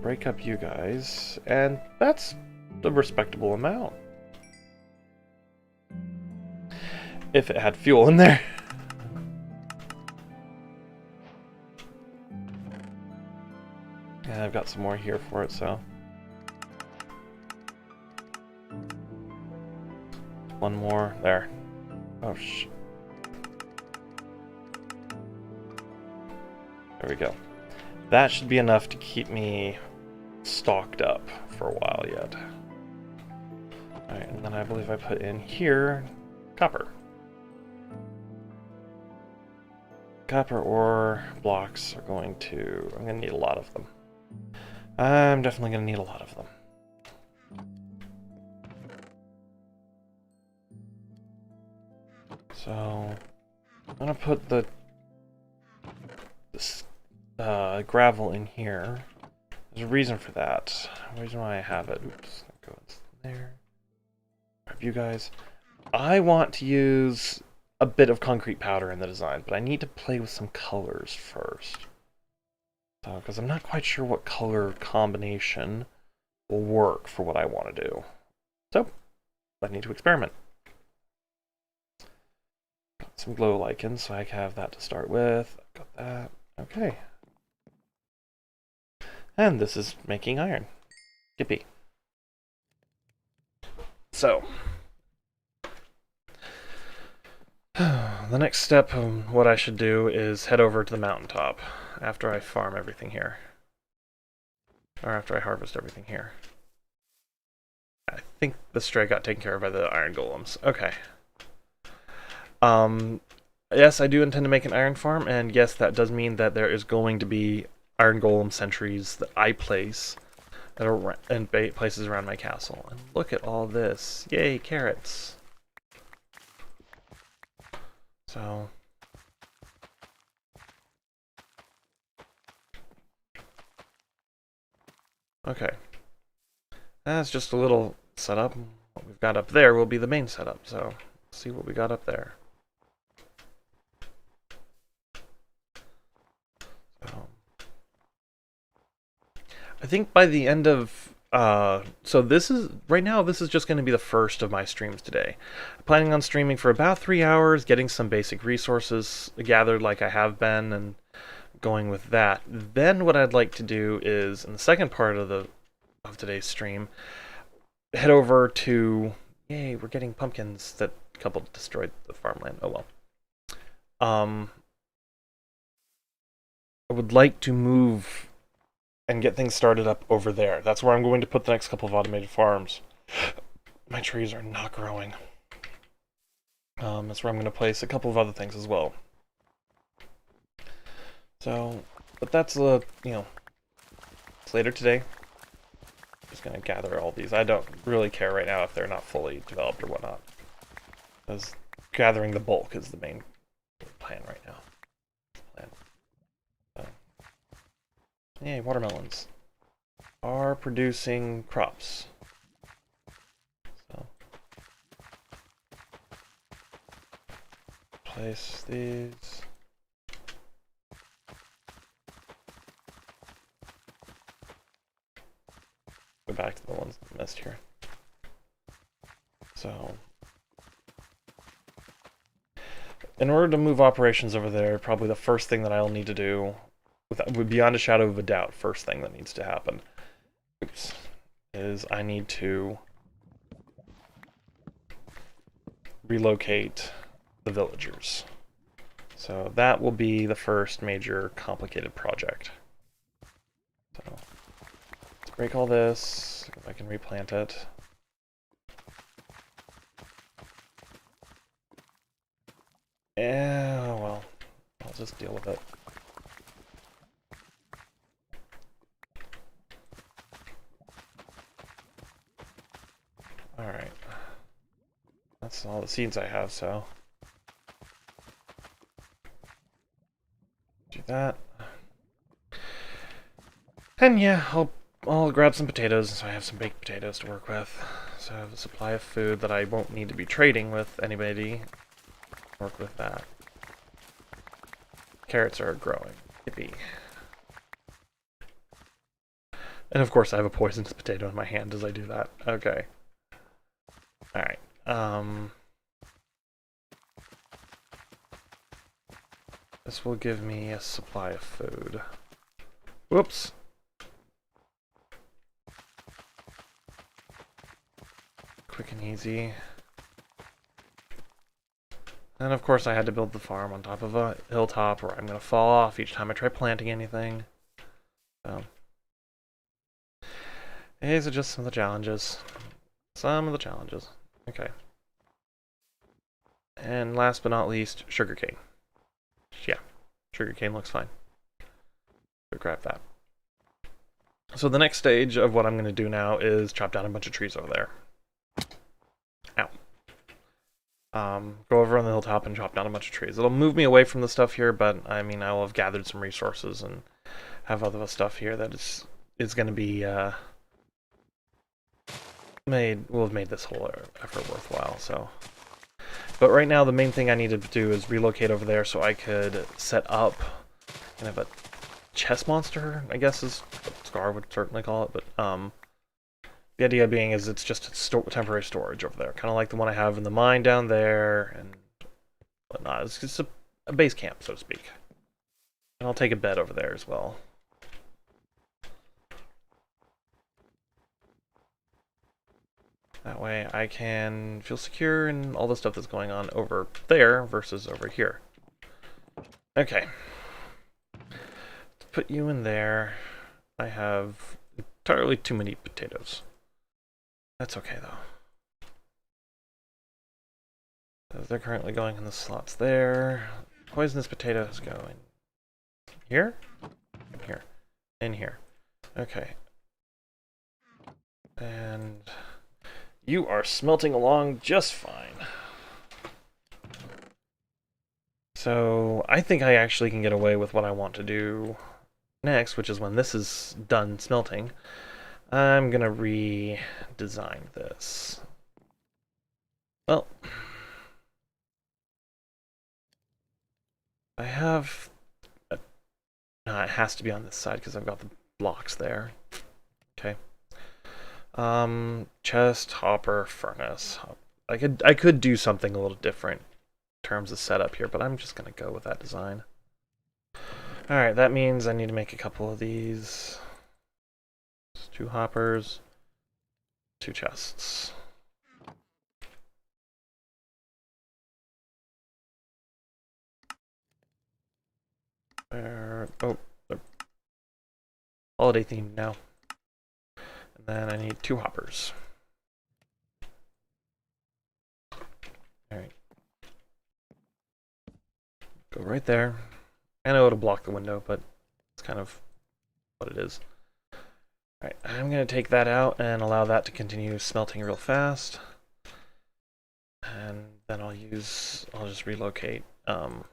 Break up you guys. And that's a respectable amount. If it had fuel in there. Yeah, I've got some more here for it, so. One more. There. Oh, shit. There we go. That should be enough to keep me stocked up for a while yet. Alright, and then I believe I put in here copper. Copper ore blocks are going to... I'm going to need a lot of them. I'm definitely going to need a lot of them. So, I'm going to put this gravel in here. There's a reason for that. A reason why I have it. Oops, go in there. Grab you guys. I want to use a bit of concrete powder in the design, but I need to play with some colors first. So, because I'm not quite sure what color combination will work for what I want to do. So, I need to experiment. Got some glow lichens, so I have that to start with. Got that. Okay. And this is making iron. Yippee. So, the next step of what I should do is head over to the mountaintop after I farm everything here. Or after I harvest everything here. I think the stray got taken care of by the iron golems. Okay. Yes, I do intend to make an iron farm, and yes, that does mean that there is going to be iron golem sentries that I place in places around my castle. And look at all this. Yay, carrots. So... Okay. That's just a little setup. What we've got up there will be the main setup, so let's see what we got up there. So, I think by the end of so this is right now this is just going to be the first of my streams today. I'm planning on streaming for about 3 hours, getting some basic resources gathered like I have been, and going with that. Then what I'd like to do is, in the second part of today's stream, head over to... Yay, we're getting pumpkins that a couple destroyed the farmland. Oh well. I would like to move and get things started up over there. That's where I'm going to put the next couple of automated farms. My trees are not growing. That's where I'm going to place a couple of other things as well. So, but that's, you know, it's later today. Just gonna gather all these. I don't really care right now if they're not fully developed or whatnot. Because gathering the bulk is the main plan right now. So. Yay, watermelons are producing crops. So place these. Go back to the ones that missed here. So, in order to move operations over there, probably the first thing that I'll need to do, beyond a shadow of a doubt, first thing that needs to happen, is I need to relocate the villagers. So that will be the first major complicated project. So let's break all this, if I can replant it. Yeah, well, I'll just deal with it. Alright. That's all the seeds I have, so... do that. And yeah, I'll grab some potatoes, so I have some baked potatoes to work with. So I have a supply of food that I won't need to be trading with anybody. Work with that. Carrots are growing. Yippee. And of course I have a poisonous potato in my hand as I do that. Okay. Alright. This will give me a supply of food. Whoops. Quick and easy. And of course I had to build the farm on top of a hilltop where I'm going to fall off each time I try planting anything. So, these are just some of the challenges. Some of the challenges. Okay. And last but not least, sugarcane. Yeah, sugarcane looks fine. So grab that. So the next stage of what I'm going to do now is chop down a bunch of trees over there. Ow. Go over on the hilltop and chop down a bunch of trees. It'll move me away from the stuff here, but I mean, I will have gathered some resources and have other stuff here that is going to be will have made this whole effort worthwhile. So, but right now the main thing I need to do is relocate over there so I could set up kind of a chest monster, I guess is what Scar would certainly call it, but the idea being is it's just temporary storage over there, kind of like the one I have in the mine down there and whatnot. It's just a base camp, so to speak. And I'll take a bed over there as well. That way I can feel secure in all the stuff that's going on over there versus over here. Okay. Let's put you in there. I have entirely too many potatoes. That's okay, though. They're currently going in the slots there. Poisonous potatoes go in here, here, in here. Okay. And you are smelting along just fine. So I think I actually can get away with what I want to do next, which is when this is done smelting. I'm gonna redesign this. Well, I have no, it has to be on this side because I've got the blocks there. Okay. Chest, hopper, furnace. I could do something a little different in terms of setup here, but I'm just gonna go with that design. Alright, that means I need to make a couple of these. 2 hoppers, 2 chests. Oh, holiday themed now. And then I need 2 hoppers. Alright. Go right there. I know it'll block the window, but it's kind of what it is. Alright, I'm going to take that out and allow that to continue smelting real fast. And then I'll just relocate. It's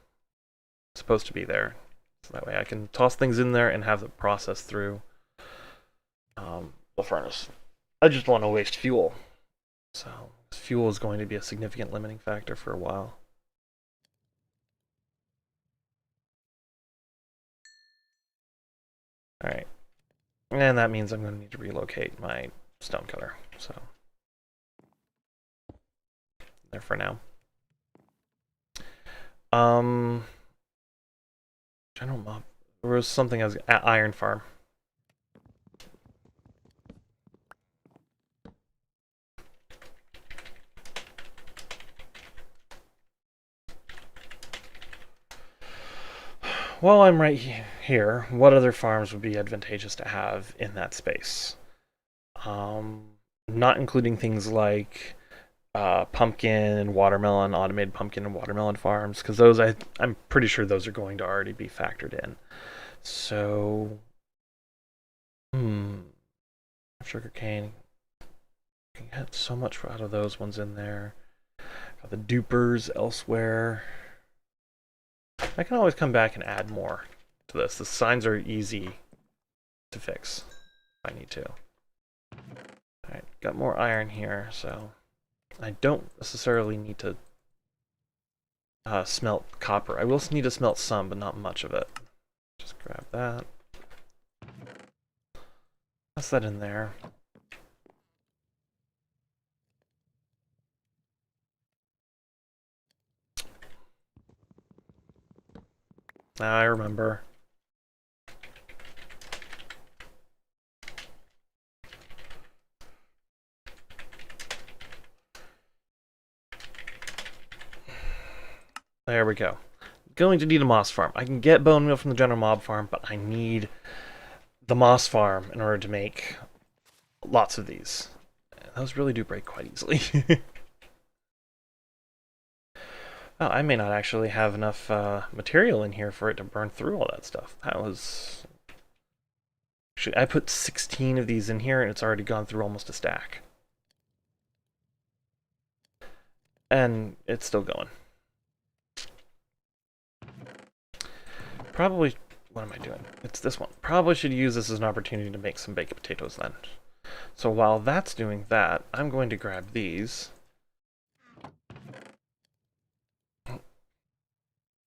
supposed to be there. So that way I can toss things in there and have it process through the furnace. I just don't want to waste fuel. So fuel is going to be a significant limiting factor for a while. Alright. And that means I'm going to need to relocate my stonecutter. So there for now. General mob. There was something as iron farm. While I'm right here, what other farms would be advantageous to have in that space? Not including things like pumpkin and watermelon, automated pumpkin and watermelon farms, because those I'm pretty sure those are going to already be factored in. So, sugarcane. You can get so much out of those ones in there. Got the dupers elsewhere. I can always come back and add more to this. The signs are easy to fix if I need to. Alright, got more iron here, so I don't necessarily need to smelt copper. I will need to smelt some, but not much of it. Just grab that. Toss that in there. Now I remember. There we go. Going to need a moss farm. I can get bone meal from the general mob farm, but I need the moss farm in order to make lots of these. Those really do break quite easily. Oh, I may not actually have enough material in here for it to burn through all that stuff. That was... Actually, I put 16 of these in here, and it's already gone through almost a stack. And it's still going. Probably... What am I doing? It's this one. Probably should use this as an opportunity to make some baked potatoes then. So while that's doing that, I'm going to grab these.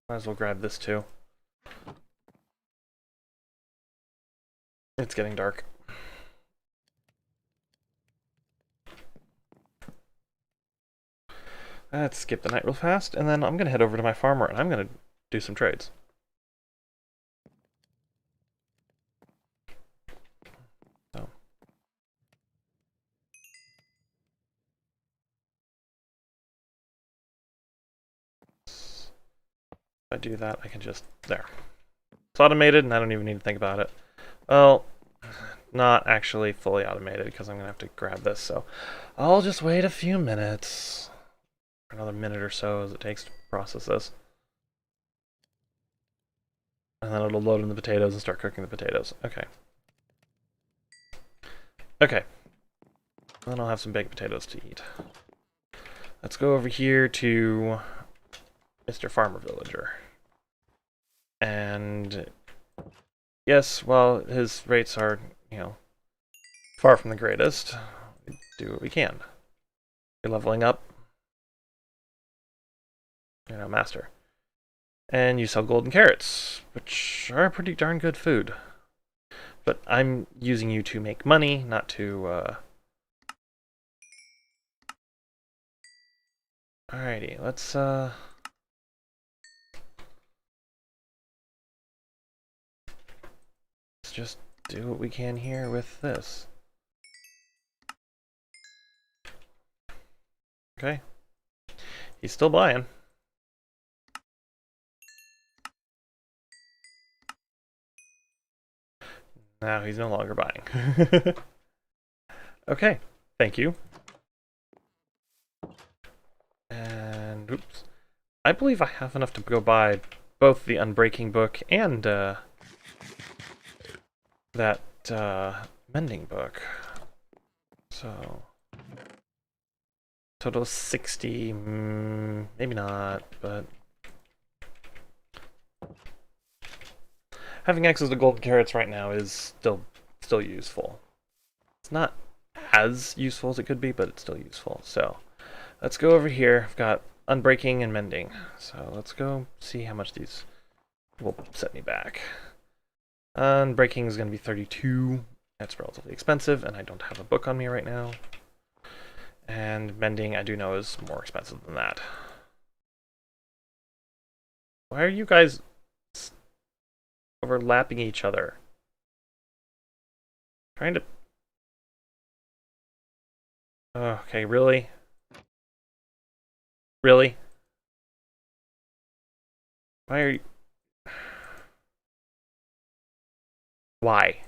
Might as well grab this too. It's getting dark. Let's skip the night real fast, and then I'm going to head over to my farmer, and I'm going to do some trades. So. If I do that, I can just... There. It's automated, and I don't even need to think about it. Well, not actually fully automated, because I'm going to have to grab this, so I'll just wait a few minutes. Another minute or so as it takes to process this. And then it'll load in the potatoes and start cooking the potatoes. Okay. Okay. Then I'll have some baked potatoes to eat. Let's go over here to Mr. Farmer Villager. And yes, while his rates are, you know, far from the greatest, we do what we can. You're leveling up. You're now master. And you sell golden carrots, which are pretty darn good food. But I'm using you to make money, not to, Alrighty, let's just do what we can here with this. Okay. He's still buying. Now he's no longer buying. Okay, thank you. And oops. I believe I have enough to go buy both the Unbreaking book and that Mending book. So total 60, maybe not, but having access to golden carrots right now is still useful. It's not as useful as it could be, but it's still useful. So let's go over here. I've got unbreaking and mending. So let's go see how much these will set me back. Unbreaking is going to be 32. That's relatively expensive, and I don't have a book on me right now. And mending, I do know, is more expensive than that. Why are you guys overlapping each other? Trying to... Oh, okay, really? Really? Why are you... Why?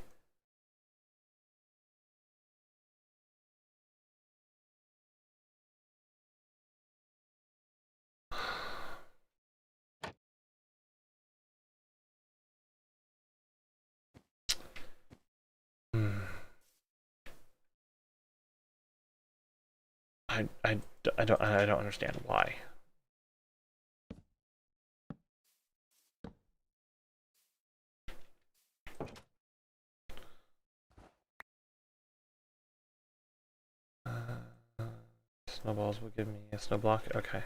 I don't understand why. Snowballs will give me a snow block. Okay.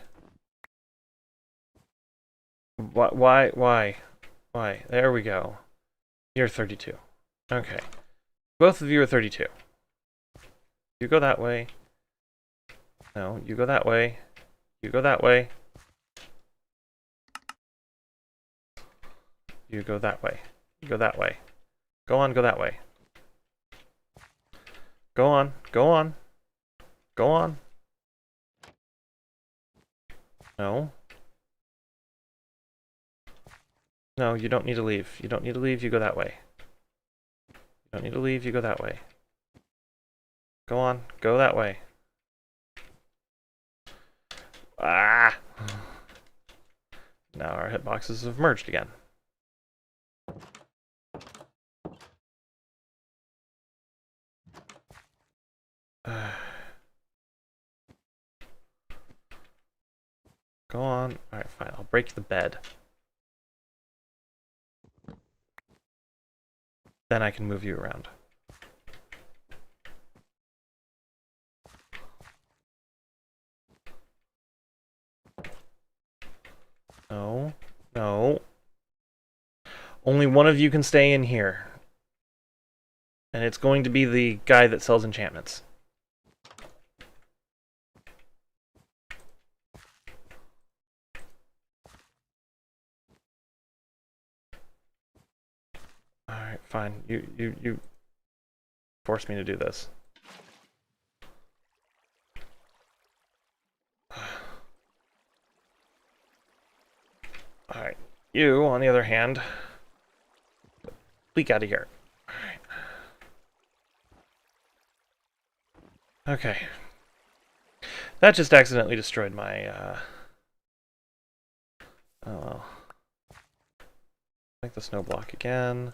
Why? There we go. You're 32. Okay. Both of you are 32. You go that way. No, you go that way. You go that way. You go that way. You go that way. Go on, go that way. Go on, go on. Go on. No. No, you don't need to leave. You don't need to leave, you go that way. You don't need to leave, you go that way. Go on, go that way. Ah! Now our hitboxes have merged again. Go on. Alright, fine. I'll break the bed. Then I can move you around. No. No. Only one of you can stay in here. And it's going to be the guy that sells enchantments. Alright, fine. You forced me to do this. Alright. You, on the other hand, leak out of here. Alright. Okay. That just accidentally destroyed my, oh well. Make the snow block again.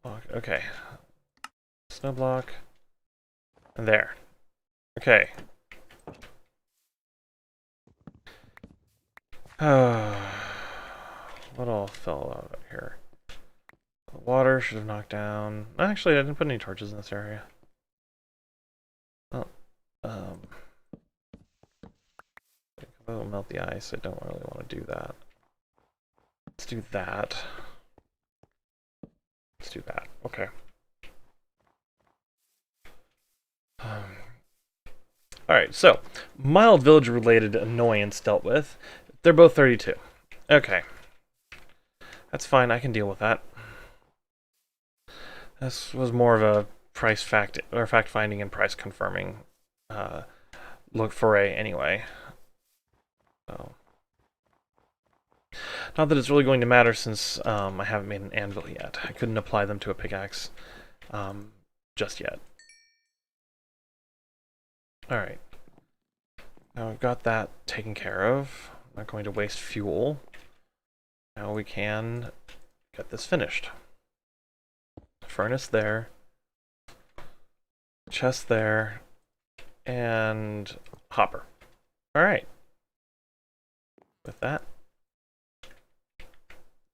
Block. Okay. Snow block. And there. Okay. What all fell out of here? The water should have knocked down. Actually, I didn't put any torches in this area. Well, it'll melt the ice. I don't really want to do that. Let's do that. Let's do that. Okay. Alright, so mild village related annoyance dealt with. They're both 32. Okay. That's fine, I can deal with that. This was more of a price fact finding and price confirming look foray anyway. So not that it's really going to matter since I haven't made an anvil yet. I couldn't apply them to a pickaxe just yet. Alright. Now we've got that taken care of. I'm not going to waste fuel. Now we can get this finished. furnace there, chest there, and hopper. Alright. With that,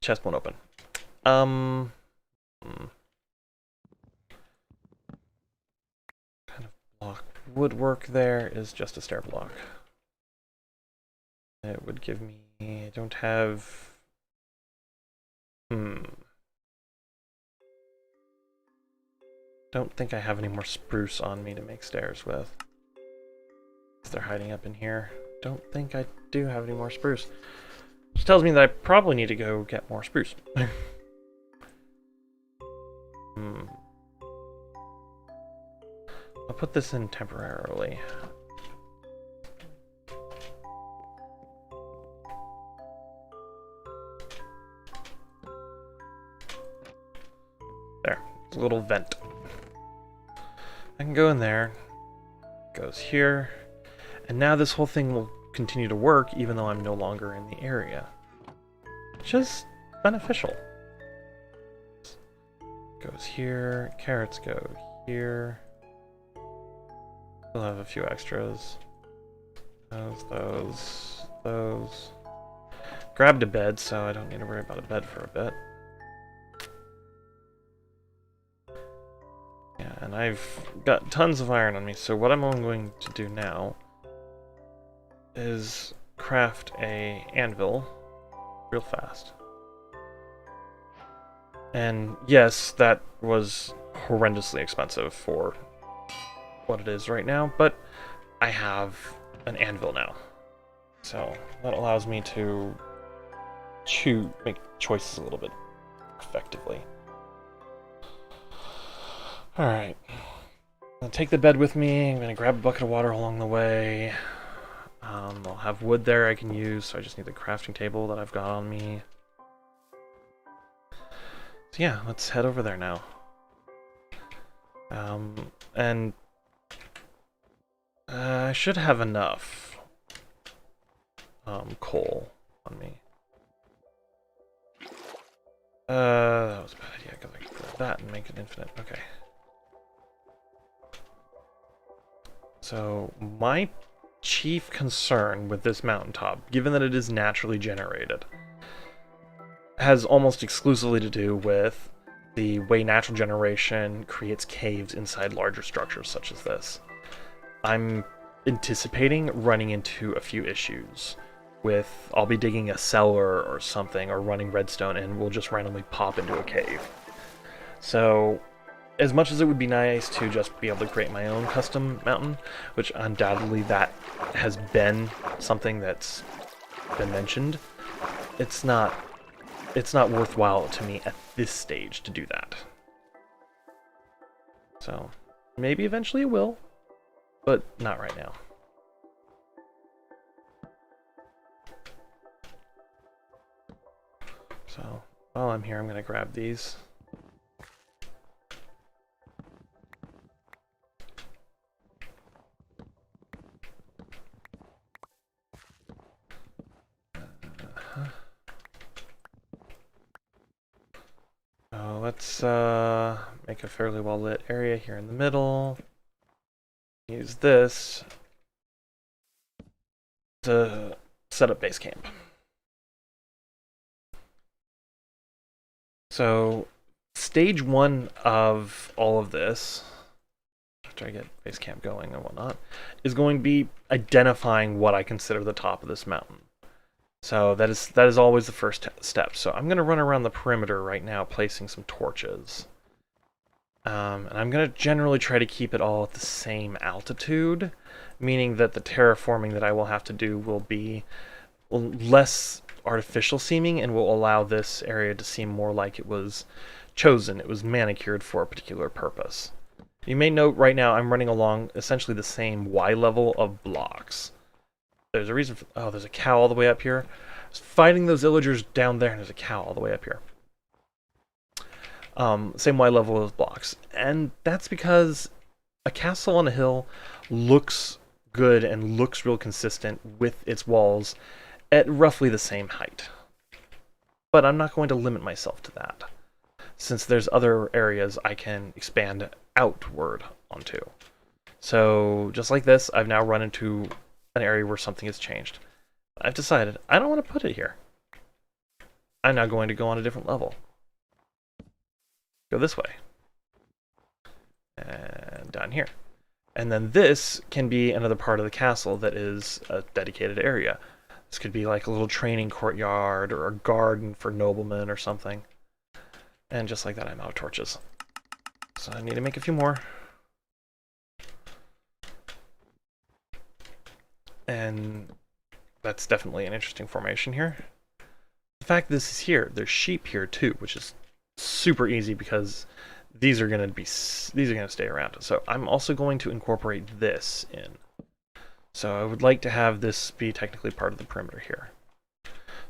chest won't open. Kind of block woodwork there is just a stair block. It would give me... I don't have... Don't think I have any more spruce on me to make stairs with. They're hiding up in here. Don't think I do have any more spruce. Which tells me that I probably need to go get more spruce. I'll put this in temporarily. There, it's a little vent. I can go in there. Goes here. And now this whole thing will continue to work even though I'm no longer in the area. Which is beneficial. Goes here. Carrots go here. We'll have a few extras. Those. Grabbed a bed, so I don't need to worry about a bed for a bit. Yeah, and I've got tons of iron on me, so what I'm only going to do now is craft a anvil real fast. And yes, that was horrendously expensive for what it is right now, but I have an anvil now. So that allows me to make choices a little bit effectively. Alright. I'm gonna take the bed with me, I'm gonna grab a bucket of water along the way. I'll have wood there I can use, so I just need the crafting table that I've got on me. So yeah, let's head over there now. And I should have enough coal on me. That was a bad idea, because I can grab that and make it infinite. Okay. So, my chief concern with this mountaintop, given that it is naturally generated, has almost exclusively to do with the way natural generation creates caves inside larger structures such as this. I'm anticipating running into a few issues with, I'll be digging a cellar or something, or running redstone, and we'll just randomly pop into a cave. So, as much as it would be nice to just be able to create my own custom mountain, which undoubtedly that has been something that's been mentioned, it's not worthwhile to me at this stage to do that. So, maybe eventually it will, but not right now. So, while I'm here, I'm going to grab these. Let's make a fairly well-lit area here in the middle. Use this to set up base camp. So, stage one of all of this, after I get base camp going and whatnot, is going to be identifying what I consider the top of this mountain. So that is always the first step. So I'm going to run around the perimeter right now, placing some torches. And I'm going to generally try to keep it all at the same altitude, meaning that the terraforming that I will have to do will be less artificial seeming and will allow this area to seem more like it was chosen. It was manicured for a particular purpose. You may note right now I'm running along essentially the same Y level of blocks. There's a reason for... Oh, there's a cow all the way up here. I was fighting those villagers down there, and there's a cow all the way up here. Same Y level as blocks. And that's because a castle on a hill looks good and looks real consistent with its walls at roughly the same height. But I'm not going to limit myself to that. since there's other areas I can expand outward onto. So just like this, I've now run into an area where something has changed. I've decided I don't want to put it here. I'm now going to go on a different level. Go this way. And down here. And then this can be another part of the castle that is a dedicated area. This could be like a little training courtyard or a garden for noblemen or something. And just like that, I'm out of torches. So I need to make a few more. And that's definitely an interesting formation here. The fact this is here, there's sheep here too, which is super easy because these are going to stay around. So I'm also going to incorporate this in. So I would like to have this be technically part of the perimeter here.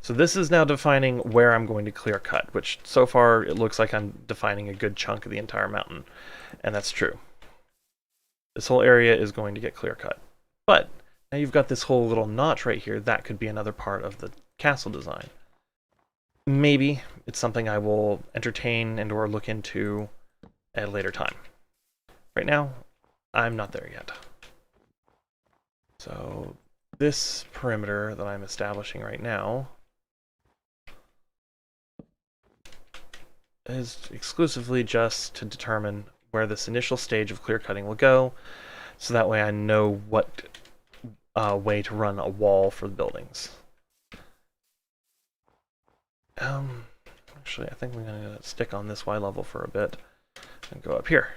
So this is now defining where I'm going to clear cut, which so far it looks like I'm defining a good chunk of the entire mountain. And that's true. This whole area is going to get clear cut. But now you've got this whole little notch right here. That could be another part of the castle design. Maybe it's something I will entertain and or look into at a later time. Right now, I'm not there yet. So this perimeter that I'm establishing right now is exclusively just to determine where this initial stage of clear cutting will go, so that way I know what way to run a wall for the buildings. Actually, I think we're going to stick on this Y level for a bit and go up here.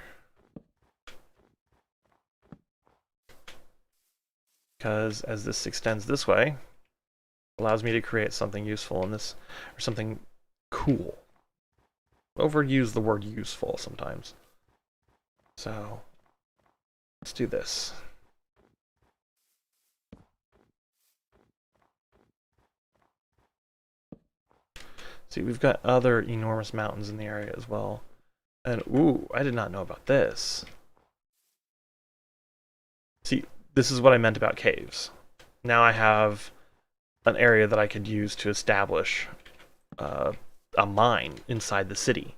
Because as this extends this way, it allows me to create something useful in this, or something cool. Overuse the word useful sometimes. So let's do this. See, we've got other enormous mountains in the area as well. And ooh, I did not know about this. See, this is what I meant about caves. Now I have an area that I could use to establish a mine inside the city,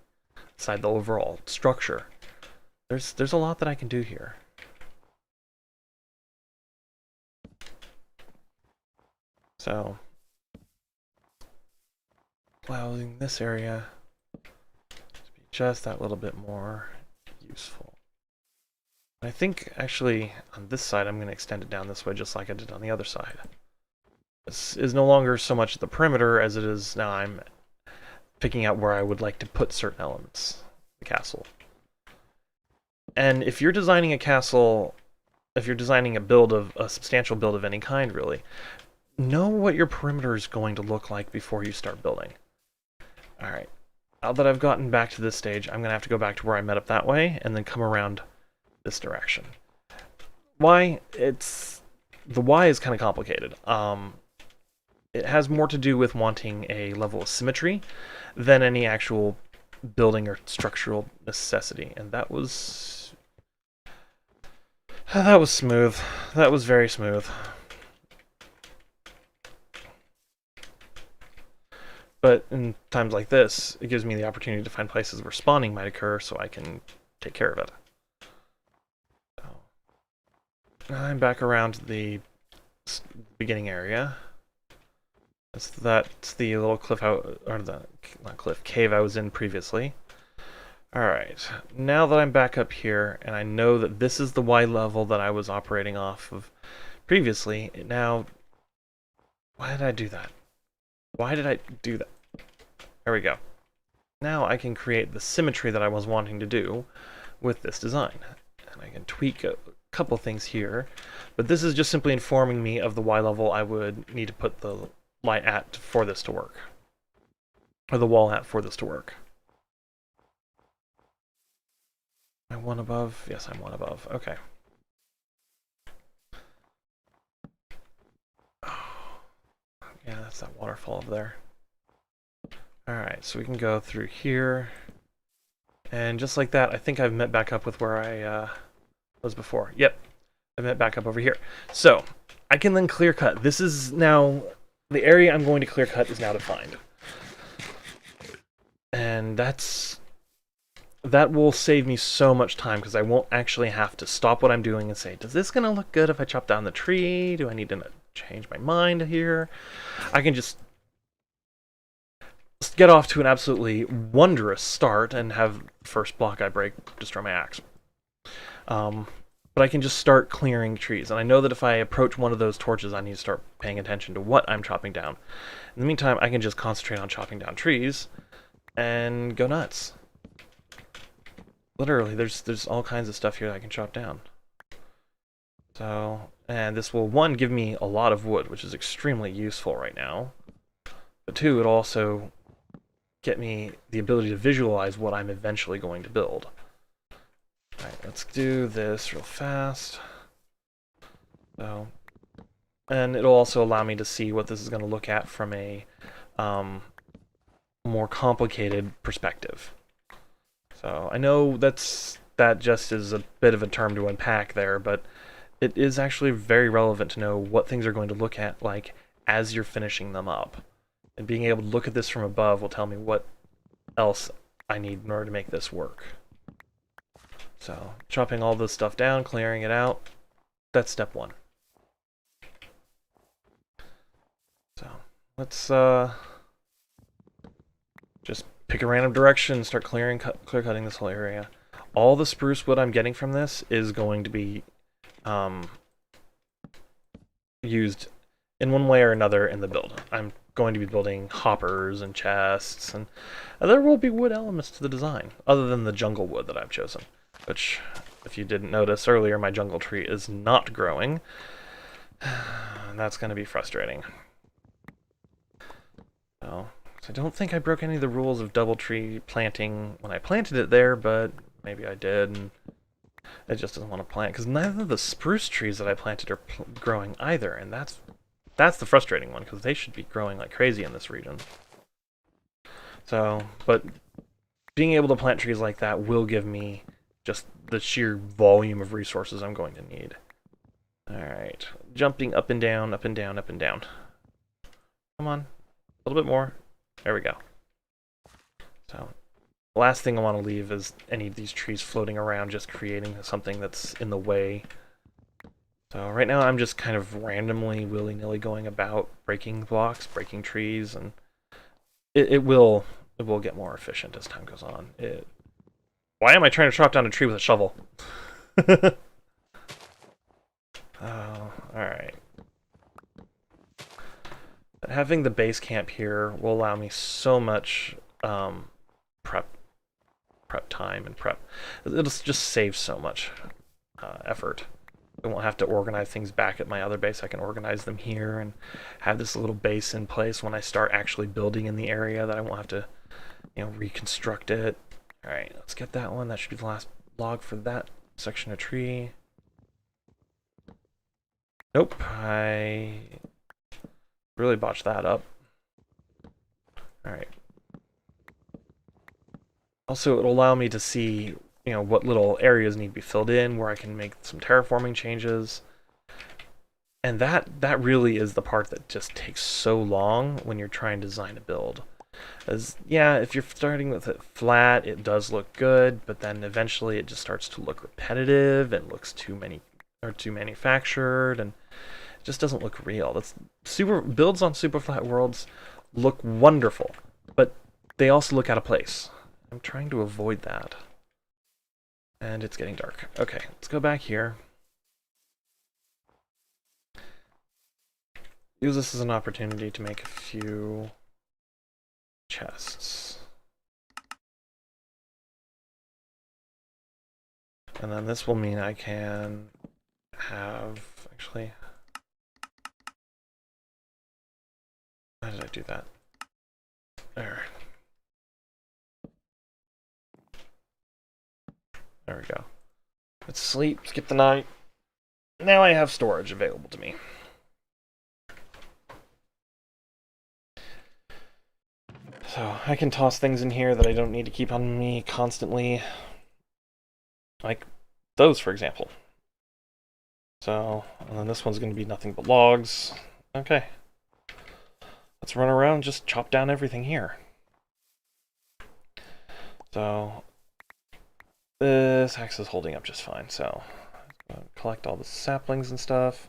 inside the overall structure. There's a lot that I can do here. So, allowing this area to be just that little bit more useful. I think, actually, on this side, I'm going to extend it down this way just like I did on the other side. This is no longer so much the perimeter as it is now I'm picking out where I would like to put certain elements of the castle. And if you're designing a castle, if you're designing a substantial build of any kind, really, know what your perimeter is going to look like before you start building. Alright, now that I've gotten back to this stage, I'm going to have to go back to where I met up that way, and then come around this direction. Why? The why is kind of complicated. It has more to do with wanting a level of symmetry than any actual building or structural necessity, and that was smooth. That was very smooth. But in times like this, it gives me the opportunity to find places where spawning might occur so I can take care of it. So, I'm back around the beginning area. That's the little cliff cave I was in previously. Alright, now that I'm back up here, and I know that this is the Y level that I was operating off of previously, now, why did I do that? Why did I do that? There we go. Now I can create the symmetry that I was wanting to do with this design. And I can tweak a couple things here, but this is just simply informing me of the Y level I would need to put the light at for this to work. Or the wall at for this to work. Am I one above? Yes, I'm one above. Okay. Yeah, that's that waterfall over there. Alright, so we can go through here. And just like that, I think I've met back up with where I was before. Yep, I met back up over here. So, I can then clear cut. This is now, the area I'm going to clear cut is now defined. And that's that will save me so much time because I won't actually have to stop what I'm doing and say, does this going to look good if I chop down the tree? Do I need to change my mind here? I can just get off to an absolutely wondrous start and have the first block I break destroy my axe. But I can just start clearing trees. And I know that if I approach one of those torches, I need to start paying attention to what I'm chopping down. In the meantime, I can just concentrate on chopping down trees and go nuts. Literally, there's all kinds of stuff here that I can chop down. So, and this will, one, give me a lot of wood, which is extremely useful right now. But two, it'll also get me the ability to visualize what I'm eventually going to build. Alright, let's do this real fast. So, and it'll also allow me to see what this is going to look at from a more complicated perspective. So I know that just is a bit of a term to unpack there, but it is actually very relevant to know what things are going to look at like as you're finishing them up. And being able to look at this from above will tell me what else I need in order to make this work. So, chopping all this stuff down, clearing it out, that's step one. So, let's just pick a random direction, start clear cutting this whole area. All the spruce wood I'm getting from this is going to be used in one way or another in the build. I'm going to be building hoppers and chests, and there will be wood elements to the design, other than the jungle wood that I've chosen. Which, if you didn't notice earlier, my jungle tree is not growing. And that's going to be frustrating. So I don't think I broke any of the rules of double tree planting when I planted it there, but maybe I did, and it just doesn't want to plant. Because neither of the spruce trees that I planted are growing either, and that's the frustrating one, because they should be growing like crazy in this region. So, but being able to plant trees like that will give me just the sheer volume of resources I'm going to need. Alright, jumping up and down, up and down, up and down. Come on, a little bit more. There we go. So, the last thing I want to leave is any of these trees floating around, just creating something that's in the way. So right now I'm just kind of randomly, willy-nilly going about breaking blocks, breaking trees, and it will get more efficient as time goes on. Why am I trying to chop down a tree with a shovel? Oh, alright. Having the base camp here will allow me so much prep time and prep. It'll just save so much effort. I won't have to organize things back at my other base. I can organize them here and have this little base in place when I start actually building in the area, that I won't have to, reconstruct it. Alright, let's get that one. That should be the last log for that section of tree. Nope, I really botched that up. Alright. Also, it'll allow me to see, what little areas need to be filled in, where I can make some terraforming changes. And that really is the part that just takes so long when you're trying to design a build. As, yeah, if you're starting with it flat, it does look good, but then eventually it just starts to look repetitive and looks too manufactured, and it just doesn't look real. Builds on super flat worlds look wonderful, but they also look out of place. I'm trying to avoid that. And it's getting dark. Okay, let's go back here. Use this as an opportunity to make a few chests. And then this will mean I can have, actually, how did I do that? There. There we go. Let's sleep, skip the night. Now I have storage available to me. So I can toss things in here that I don't need to keep on me constantly. Like those, for example. So, and then this one's going to be nothing but logs. Okay. Let's run around and just chop down everything here. So, this axe is holding up just fine, so collect all the saplings and stuff.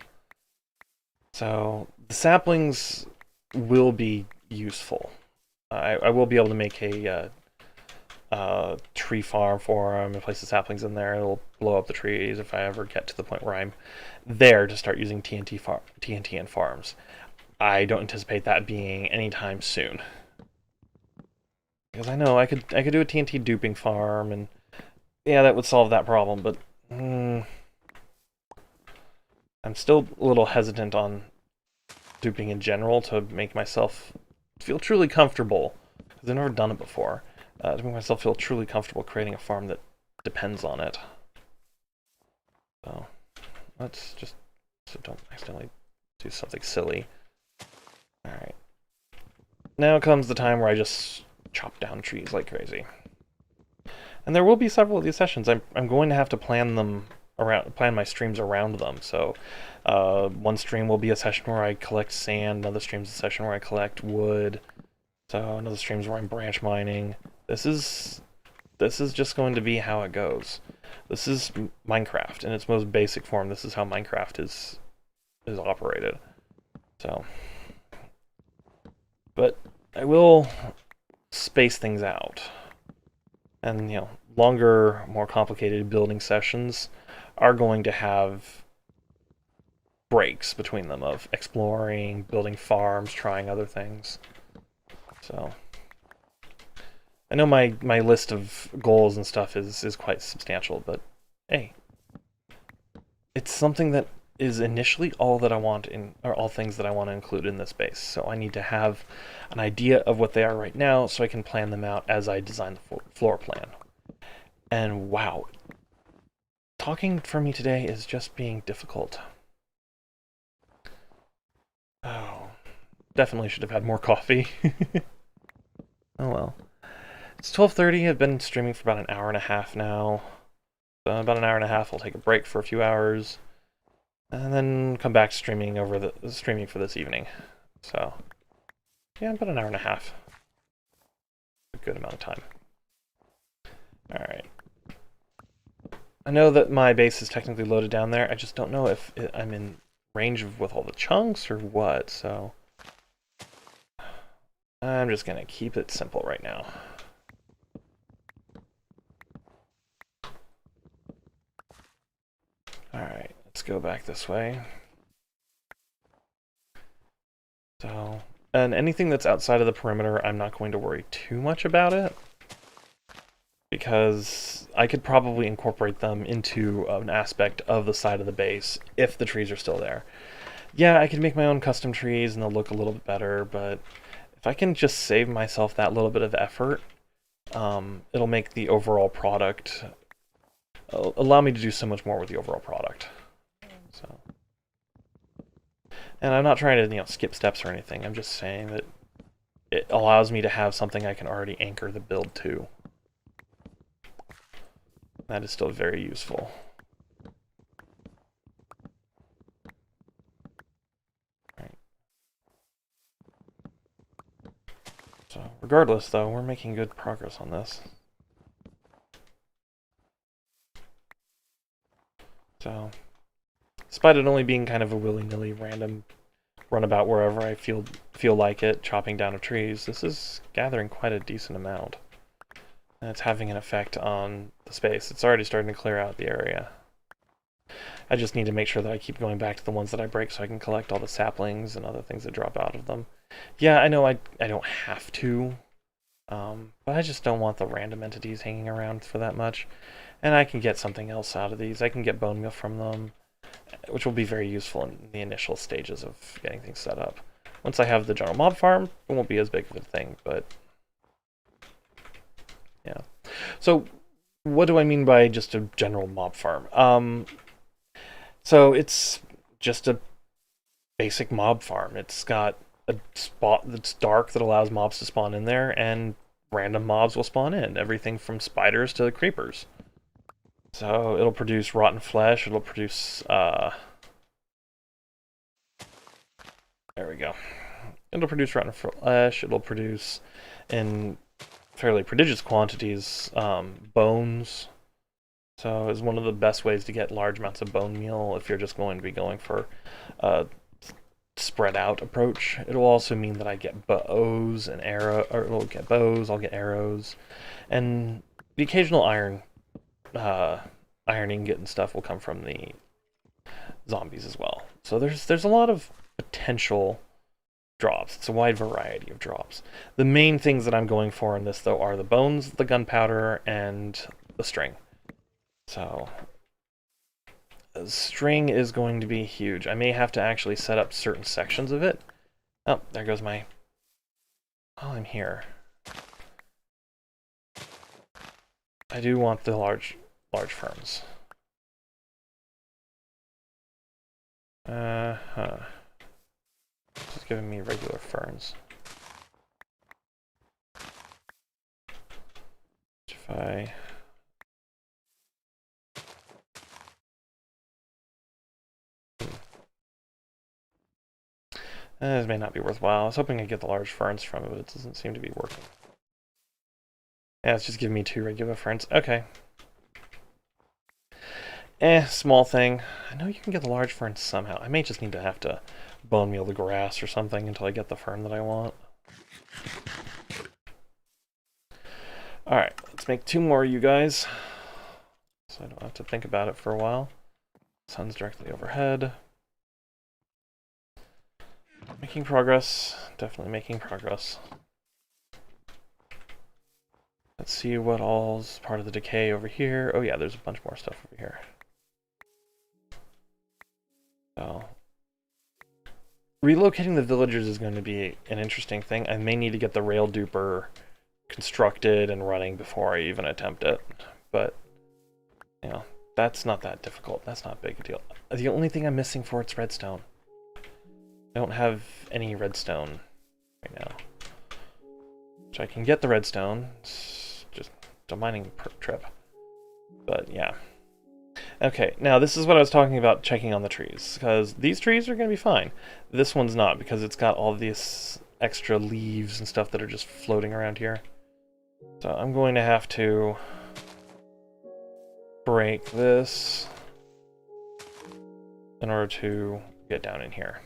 So the saplings will be useful. I will be able to make a tree farm for them and place the saplings in there. It'll blow up the trees if I ever get to the point where I'm there to start using TNT in farms. I don't anticipate that being anytime soon. Because I know I could do a TNT duping farm, and yeah, that would solve that problem, but I'm still a little hesitant on duping in general to make myself feel truly comfortable, because I've never done it before, to make myself feel truly comfortable creating a farm that depends on it. So, let's just, so don't accidentally do something silly. Alright. Now comes the time where I just chop down trees like crazy. And there will be several of these sessions. I'm going to have to plan my streams around them. So one stream will be a session where I collect sand, another stream's a session where I collect wood. So another stream's where I'm branch mining. This is just going to be how it goes. This is Minecraft in its most basic form. This is how Minecraft is operated. So, but I will space things out. And, you know, longer, more complicated building sessions are going to have breaks between them of exploring, building farms, trying other things. So, I know my list of goals and stuff is quite substantial, but hey, it's something that is initially all that I want or all things that I want to include in this base. So I need to have an idea of what they are right now so I can plan them out as I design the floor plan. And wow, talking for me today is just being difficult. Oh, definitely should have had more coffee. Oh well. It's 12:30. I've been streaming for about an hour and a half now. So about an hour and a half, I'll take a break for a few hours, and then come back streaming for this evening. So yeah, about an hour and a half. A good amount of time. All right. I know that my base is technically loaded down there. I just don't know if I'm in range with all the chunks or what. So I'm just gonna keep it simple right now. Alright, let's go back this way. So, and anything that's outside of the perimeter, I'm not going to worry too much about it, because I could probably incorporate them into an aspect of the side of the base if the trees are still there. Yeah, I could make my own custom trees and they'll look a little bit better, but if I can just save myself that little bit of effort, it'll make the overall product, allow me to do so much more with the overall product. So, and I'm not trying to, skip steps or anything. I'm just saying that it allows me to have something I can already anchor the build to. That is still very useful. Right. So, regardless, though, we're making good progress on this. So, despite it only being kind of a willy-nilly random runabout wherever I feel like it, chopping down of trees, this is gathering quite a decent amount. And it's having an effect on the space. It's already starting to clear out the area. I just need to make sure that I keep going back to the ones that I break so I can collect all the saplings and other things that drop out of them. Yeah, I know I don't have to, but I just don't want the random entities hanging around for that much. And I can get something else out of these. I can get bone meal from them, which will be very useful in the initial stages of getting things set up. Once I have the general mob farm, it won't be as big of a thing, but yeah. So what do I mean by just a general mob farm? So it's just a basic mob farm. It's got a spot that's dark that allows mobs to spawn in there, and random mobs will spawn in. Everything from spiders to creepers. So it'll produce rotten flesh, it'll produce, there we go. It'll produce rotten flesh, it'll produce, in fairly prodigious quantities, bones, So it's one of the best ways to get large amounts of bone meal if you're just going to be going for a spread out approach. It'll also mean that I get bows and arrows, or I'll get bows, I'll get arrows, and the occasional ironing getting stuff will come from the zombies as well. So there's a lot of potential drops. It's a wide variety of drops. The main things that I'm going for in this, though, are the bones, the gunpowder, and the string. So string is going to be huge. I may have to actually set up certain sections of it. Oh, there goes my... Oh, I'm here. I do want the large ferns. Just giving me regular ferns. If I... This may not be worthwhile. I was hoping to get the large ferns from it, but it doesn't seem to be working. Yeah, it's just giving me 2 regular ferns. Okay. Small thing. I know you can get the large ferns somehow. I may just need to have to bone meal the grass or something until I get the fern that I want. Alright, let's make 2 more of you guys. So I don't have to think about it for a while. Sun's directly overhead. Making progress. Definitely making progress. Let's see what all's part of the decay over here. Oh yeah, there's a bunch more stuff over here. So, relocating the villagers is going to be an interesting thing. I may need to get the rail duper constructed and running before I even attempt it. But, you know, that's not that difficult. That's not a big deal. The only thing I'm missing for it's redstone. I don't have any redstone right now. Which I can get the redstone. It's just a mining trip. But yeah. Okay, now this is what I was talking about checking on the trees. Because these trees are going to be fine. This one's not because it's got all these extra leaves and stuff that are just floating around here. So I'm going to have to break this in order to get down in here.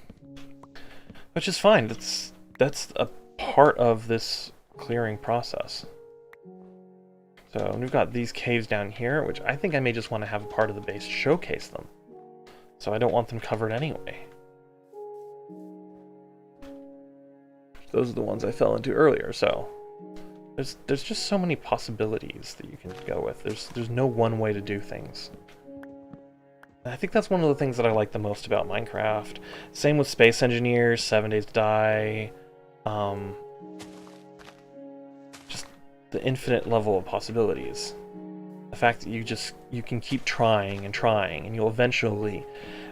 Which is fine. That's a part of this clearing process. So we've got these caves down here, which I think I may just want to have a part of the base showcase them. So I don't want them covered anyway. Those are the ones I fell into earlier, so there's just so many possibilities that you can go with. There's no one way to do things. And I think that's one of the things that I like the most about Minecraft. Same with Space Engineers, 7 Days to Die. Just the infinite level of possibilities. The fact that you can keep trying and trying, and you'll eventually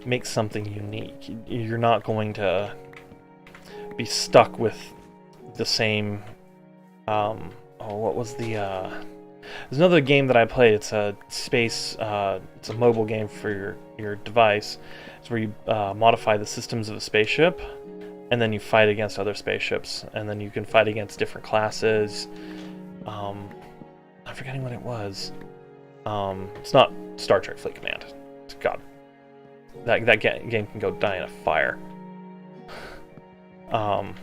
make something unique. You're not going to be stuck with the same... what was the... There's another game that I play. It's a space... it's a mobile game for your device. It's where you modify the systems of a spaceship, and then you fight against other spaceships, and then you can fight against different classes. I'm forgetting what it was. It's not Star Trek Fleet Command. God, that game can go die in a fire. But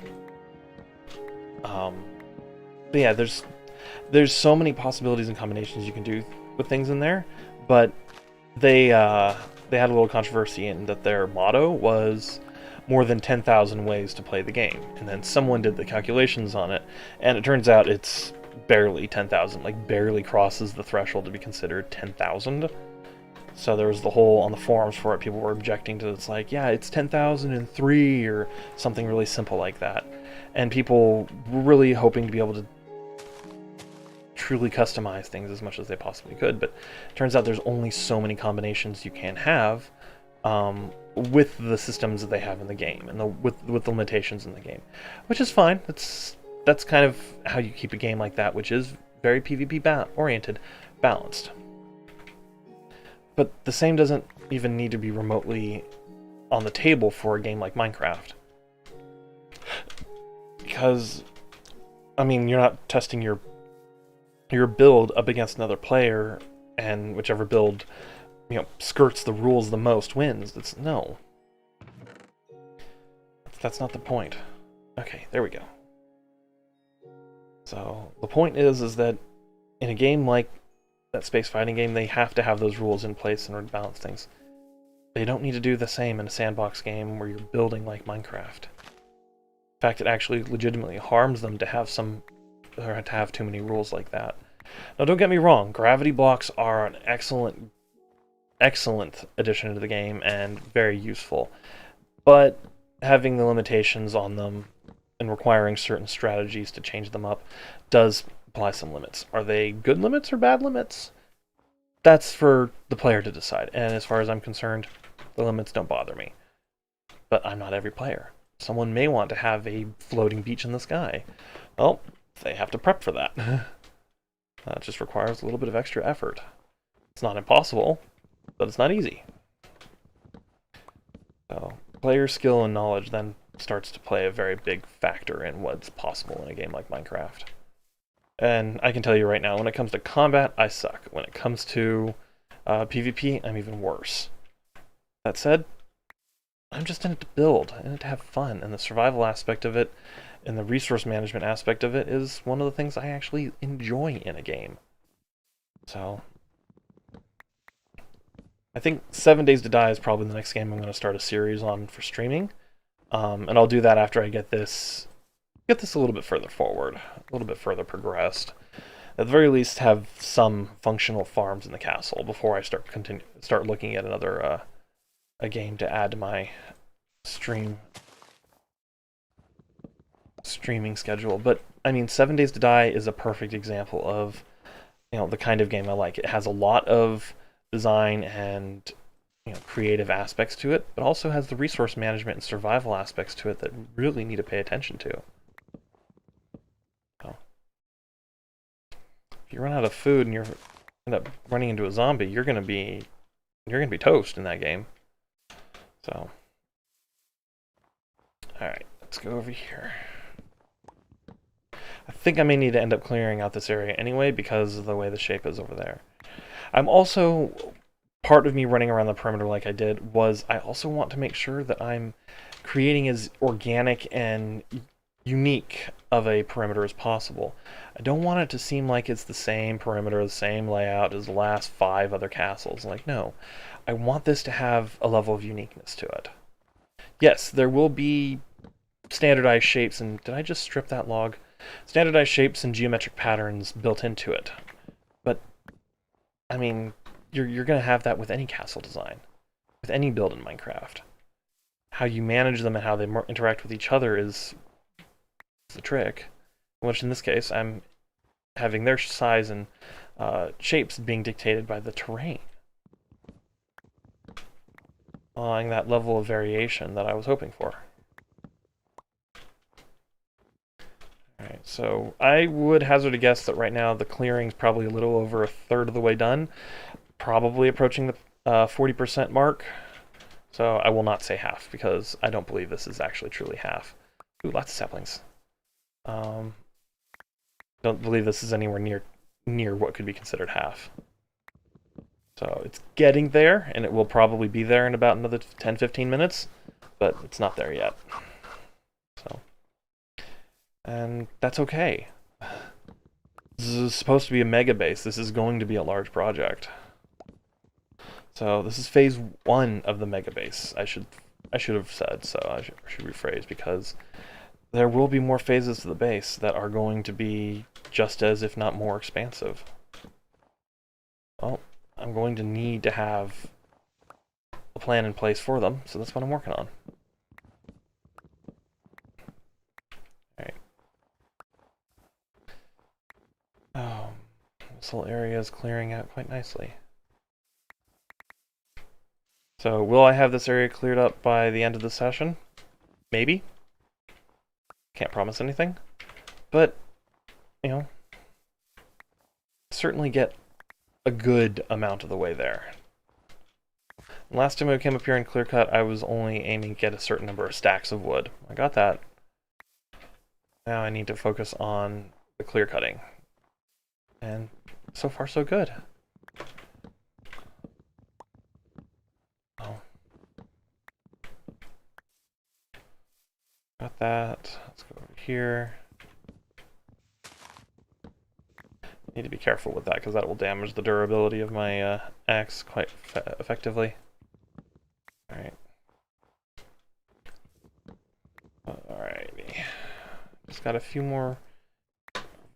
yeah, there's so many possibilities and combinations you can do with things in there, but they had a little controversy in that their motto was more than 10,000 ways to play the game, and then someone did the calculations on it, and it turns out it's barely 10,000, like barely crosses the threshold to be considered 10,000. So there was the whole, on the forums for it, people were objecting to it's like, yeah, it's 10,003 or something really simple like that. And people were really hoping to be able to truly customize things as much as they possibly could, but it turns out there's only so many combinations you can have with the systems that they have in the game, and with the limitations in the game, which is fine. That's kind of how you keep a game like that, which is very PvP oriented, balanced. But the same doesn't even need to be remotely on the table for a game like Minecraft. Because, I mean, you're not testing your build up against another player and whichever build, skirts the rules the most wins. No. That's not the point. Okay, there we go. So, the point is that in a game like that space fighting game, they have to have those rules in place in order to balance things. They don't need to do the same in a sandbox game where you're building like Minecraft. In fact, it actually legitimately harms them to have too many rules like that. Now, don't get me wrong, gravity blocks are an excellent addition to the game and very useful. But having the limitations on them and requiring certain strategies to change them up does apply some limits. Are they good limits or bad limits? That's for the player to decide. And as far as I'm concerned, the limits don't bother me. But I'm not every player. Someone may want to have a floating beach in the sky. Well, they have to prep for that. That just requires a little bit of extra effort. It's not impossible, but it's not easy. So, player skill and knowledge then starts to play a very big factor in what's possible in a game like Minecraft. And I can tell you right now, when it comes to combat, I suck. When it comes to PvP, I'm even worse. That said, I'm just in it to build, in it to have fun, and the survival aspect of it and the resource management aspect of it is one of the things I actually enjoy in a game. So, I think 7 Days to Die is probably the next game I'm going to start a series on for streaming. And I'll do that after I get this a little bit further forward, a little bit further progressed. At the very least, have some functional farms in the castle before I start looking at another a game to add to my streaming schedule. But I mean, 7 Days to Die is a perfect example of the kind of game I like. It has a lot of design and creative aspects to it, but also has the resource management and survival aspects to it that really need to pay attention to. So, if you run out of food and you end up running into a zombie, you're gonna be toast in that game. So, all right, let's go over here. I think I may need to end up clearing out this area anyway because of the way the shape is over there. I'm also, part of me running around the perimeter like I did was I also want to make sure that I'm creating as organic and unique of a perimeter as possible. I don't want it to seem like it's the same perimeter, the same layout as the last 5 other castles. Like, no. I want this to have a level of uniqueness to it. Yes, there will be standardized shapes, and did I just strip that log? Standardized shapes and geometric patterns built into it. But, I mean, you're going to have that with any castle design, with any build in Minecraft. How you manage them and how they interact with each other is the trick, which in this case, I'm having their size and shapes being dictated by the terrain. Allowing that level of variation that I was hoping for. Alright, so I would hazard a guess that right now the clearing's probably a little over 1/3 of the way done. Probably approaching the 40% mark. So I will not say half, because I don't believe this is actually truly half. Ooh, lots of saplings. Don't believe this is anywhere near what could be considered half. So it's getting there, and it will probably be there in about another 10-15 minutes, but it's not there yet. So, and that's okay. This is supposed to be a mega base. This is going to be a large project. So this is phase 1 of the mega base. I should have said, so I should rephrase, because there will be more phases to the base that are going to be just as, if not more, expansive. Well, I'm going to need to have a plan in place for them, so that's what I'm working on. Alright. Oh, this whole area is clearing out quite nicely. So, will I have this area cleared up by the end of the session? Maybe. Can't promise anything. But, certainly get a good amount of the way there. Last time I came up here and clear cut, I was only aiming to get a certain number of stacks of wood. I got that. Now I need to focus on the clear cutting. And so far so good. Got that. Let's go over here. Need to be careful with that because that will damage the durability of my axe quite effectively. Alright. Alrighty. Just got a few more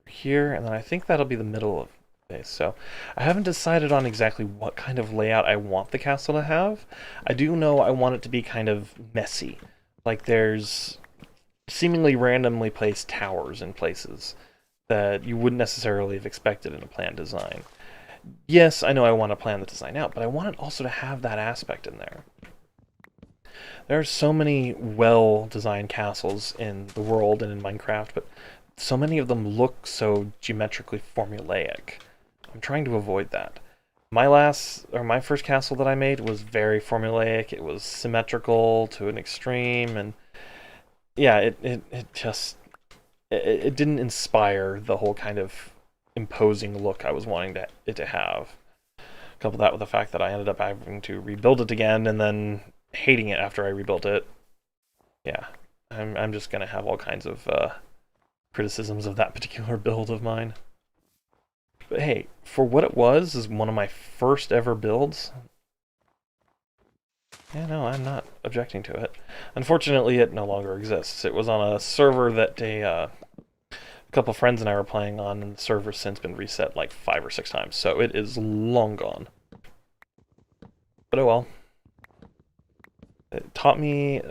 here, and then I think that'll be the middle of the base. So I haven't decided on exactly what kind of layout I want the castle to have. I do know I want it to be kind of messy. Like there's seemingly randomly placed towers in places that you wouldn't necessarily have expected in a planned design. Yes, I know I want to plan the design out, but I want it also to have that aspect in there. There are so many well-designed castles in the world and in Minecraft, but so many of them look so geometrically formulaic. I'm trying to avoid that. My first castle that I made was very formulaic. It was symmetrical to an extreme, and yeah, it just it didn't inspire the whole kind of imposing look I was wanting it to have. Couple that with the fact that I ended up having to rebuild it again and then hating it after I rebuilt it. Yeah, I'm just gonna have all kinds of criticisms of that particular build of mine. But hey, for what it was, is one of my first ever builds. Yeah, no, I'm not objecting to it. Unfortunately, it no longer exists. It was on a server that a couple friends and I were playing on, and the server's since been reset like 5 or 6 times, so it is long gone. But oh well. It taught me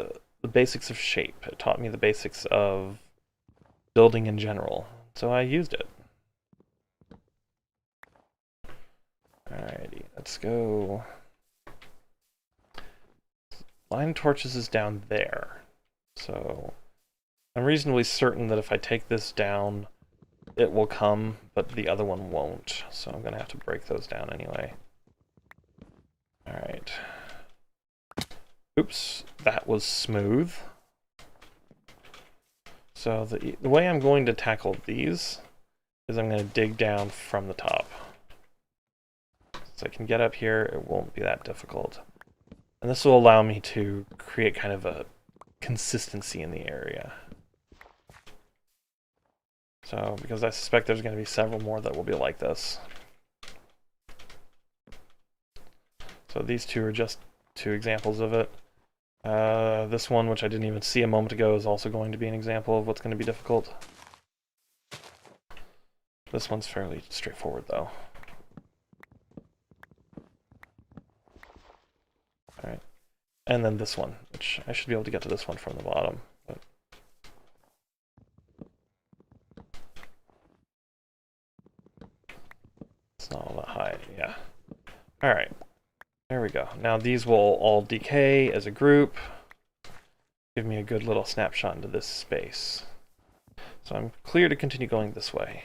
the basics of shape. It taught me the basics of building in general, so I used it. Alrighty, let's go. Line torches is down there, so I'm reasonably certain that if I take this down, it will come, but the other one won't, so I'm gonna have to break those down anyway. Alright. Oops, that was smooth. So the way I'm going to tackle these is I'm going to dig down from the top. So I can get up here, it won't be that difficult. And this will allow me to create kind of a consistency in the area. So, because I suspect there's going to be several more that will be like this. So these two are just 2 examples of it. This one, which I didn't even see a moment ago, is also going to be an example of what's going to be difficult. This one's fairly straightforward, though. Alright. And then this one, which I should be able to get to this one from the bottom. But it's not all that high, yeah. Alright. There we go. Now these will all decay as a group. Give me a good little snapshot into this space. So I'm clear to continue going this way.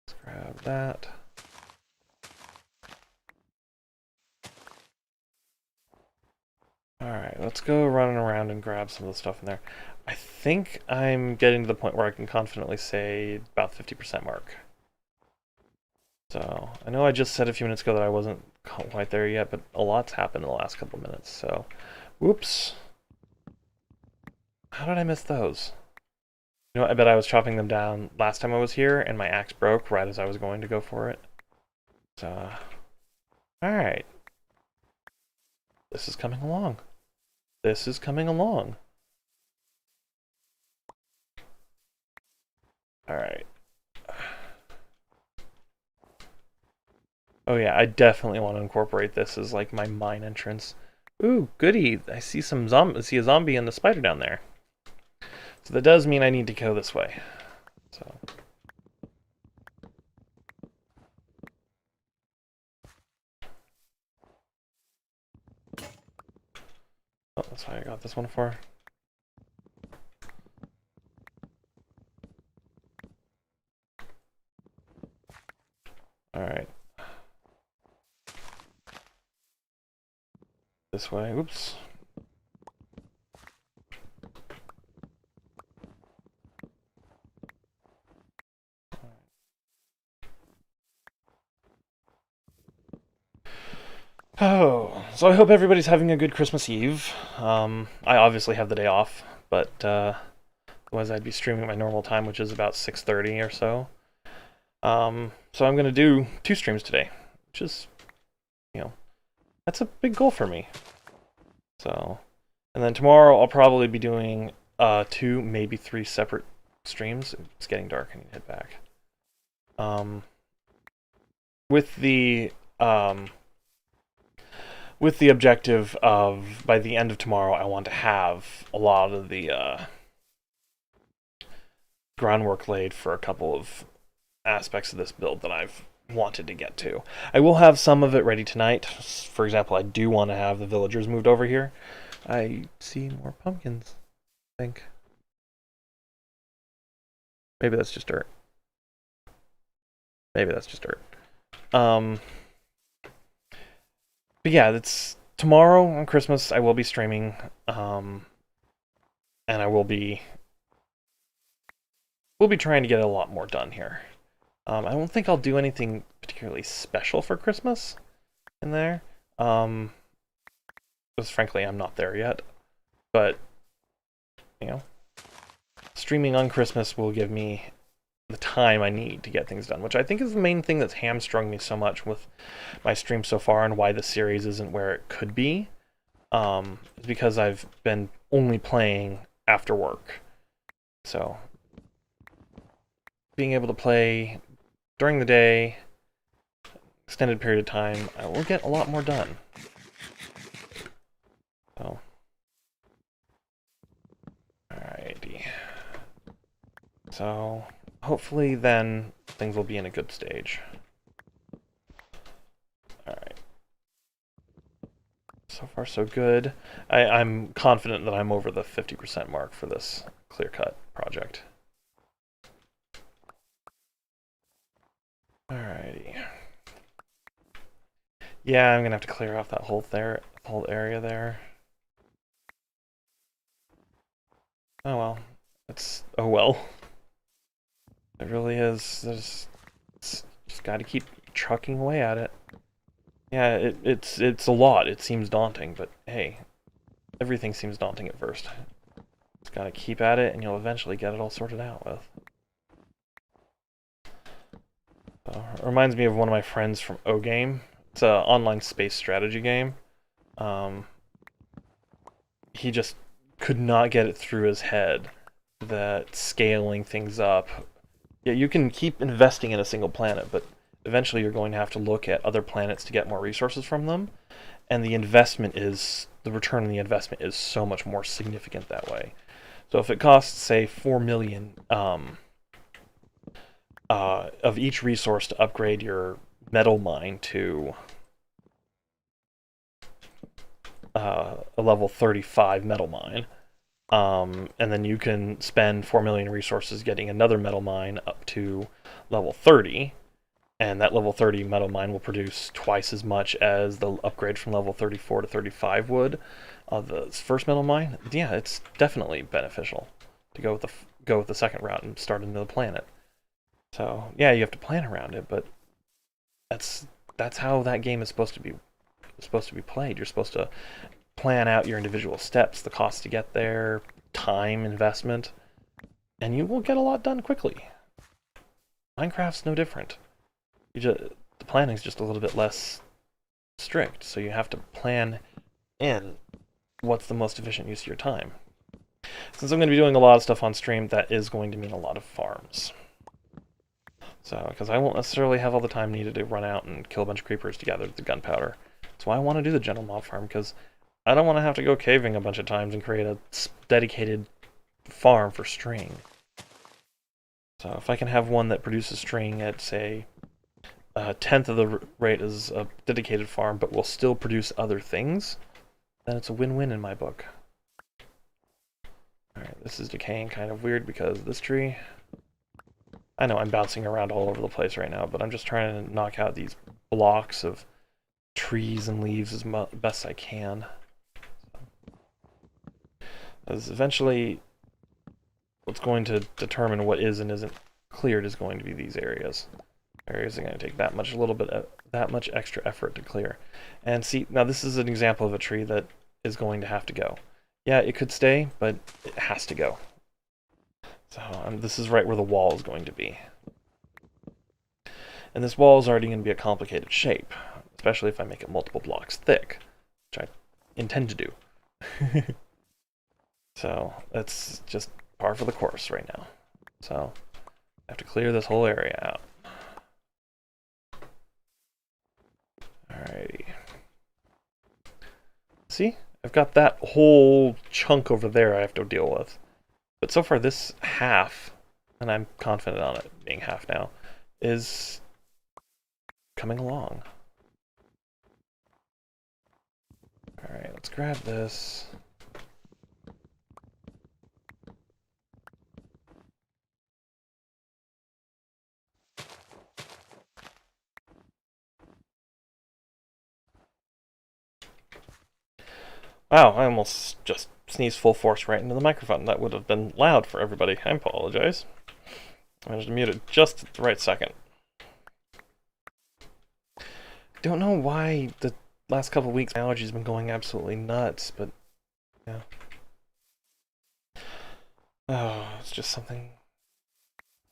Let's grab that. Alright, let's go running around and grab some of the stuff in there. I think I'm getting to the point where I can confidently say about 50% mark. So, I know I just said a few minutes ago that I wasn't quite there yet, but a lot's happened in the last couple of minutes, so... Whoops! How did I miss those? You know, I bet I was chopping them down last time I was here, and my axe broke right as I was going to go for it. So... Alright. This is coming along. This is coming along. Alright. Oh yeah, I definitely want to incorporate this as like my mine entrance. Ooh, goody! I see a zombie and the spider down there. So that does mean I need to go this way. So. Oh, that's why I got this one for. Alright. This way, oops. Oh, so I hope everybody's having a good Christmas Eve. I obviously have the day off, but otherwise I'd be streaming at my normal time, which is about 6:30 or so. So I'm gonna do 2 streams today, which is, you know, that's a big goal for me. So, and then tomorrow I'll probably be doing 2, maybe 3 separate streams. It's getting dark. I need to head back. With the objective of, by the end of tomorrow, I want to have a lot of the groundwork laid for a couple of aspects of this build that I've wanted to get to. I will have some of it ready tonight. For example, I do want to have the villagers moved over here. I see more pumpkins, I think. Maybe that's just dirt. Maybe that's just dirt. But yeah, it's tomorrow on Christmas. I will be streaming, and I will be trying to get a lot more done here. I don't think I'll do anything particularly special for Christmas in there, because frankly I'm not there yet. But you know, streaming on Christmas will give me the time I need to get things done, which I think is the main thing that's hamstrung me so much with my stream so far, and why the series isn't where it could be. Is because I've been only playing after work. So being able to play during the day, extended period of time, I will get a lot more done. So, alrighty. So, hopefully then things will be in a good stage. Alright. So far so good. I'm confident that I'm over the 50% mark for this clear-cut project. Alrighty. Yeah, I'm gonna have to clear off that whole area there. Oh well. Oh well. It really is. It's just gotta keep trucking away at it. Yeah, it's a lot. It seems daunting, but hey, everything seems daunting at first. Just gotta keep at it, and you'll eventually get it all sorted out with. It reminds me of one of my friends from O-Game. It's an online space strategy game. He just could not get it through his head that scaling things up... Yeah, you can keep investing in a single planet, but eventually you're going to have to look at other planets to get more resources from them, and the return on the investment is so much more significant that way. So if it costs, say, 4 million of each resource to upgrade your metal mine to a level 35 metal mine, and then you can spend 4 million resources getting another metal mine up to level 30, and that level 30 metal mine will produce twice as much as the upgrade from level 34 to 35 would of the first metal mine. Yeah, it's definitely beneficial to go with the second route and start another planet. So yeah, you have to plan around it, but that's how that game is supposed to be played. You're supposed to plan out your individual steps, the cost to get there, time investment, and you will get a lot done quickly. Minecraft's no different. The planning's just a little bit less strict, so you have to plan in what's the most efficient use of your time. Since I'm going to be doing a lot of stuff on stream, that is going to mean a lot of farms. So, because I won't necessarily have all the time needed to run out and kill a bunch of creepers to gather the gunpowder. That's why I want to do the general mob farm, because I don't want to have to go caving a bunch of times and create a dedicated farm for string. So if I can have one that produces string at, say, a tenth of the rate as a dedicated farm, but will still produce other things, then it's a win-win in my book. Alright, this is decaying kind of weird because of this tree. I know I'm bouncing around all over the place right now, but I'm just trying to knock out these blocks of trees and leaves as best I can. As eventually, what's going to determine what is and isn't cleared is going to be these areas. areas are going to take that much, that much extra effort to clear. And see, now this is an example of a tree that is going to have to go. Yeah, it could stay, but it has to go. So this is right where the wall is going to be. And this wall is already going to be a complicated shape, especially if I make it multiple blocks thick, which I intend to do. So that's just par for the course right now. So I have to clear this whole area out. Alrighty. See? I've got that whole chunk over there I have to deal with. But so far this half, and I'm confident on it being half now, is coming along. Alright, let's grab this. Wow, I almost just sneezed full force right into the microphone. That would have been loud for everybody. I apologize. I managed to mute it just at the right second. Don't know why the last couple of weeks my allergies have been going absolutely nuts, but yeah. Oh, it's just something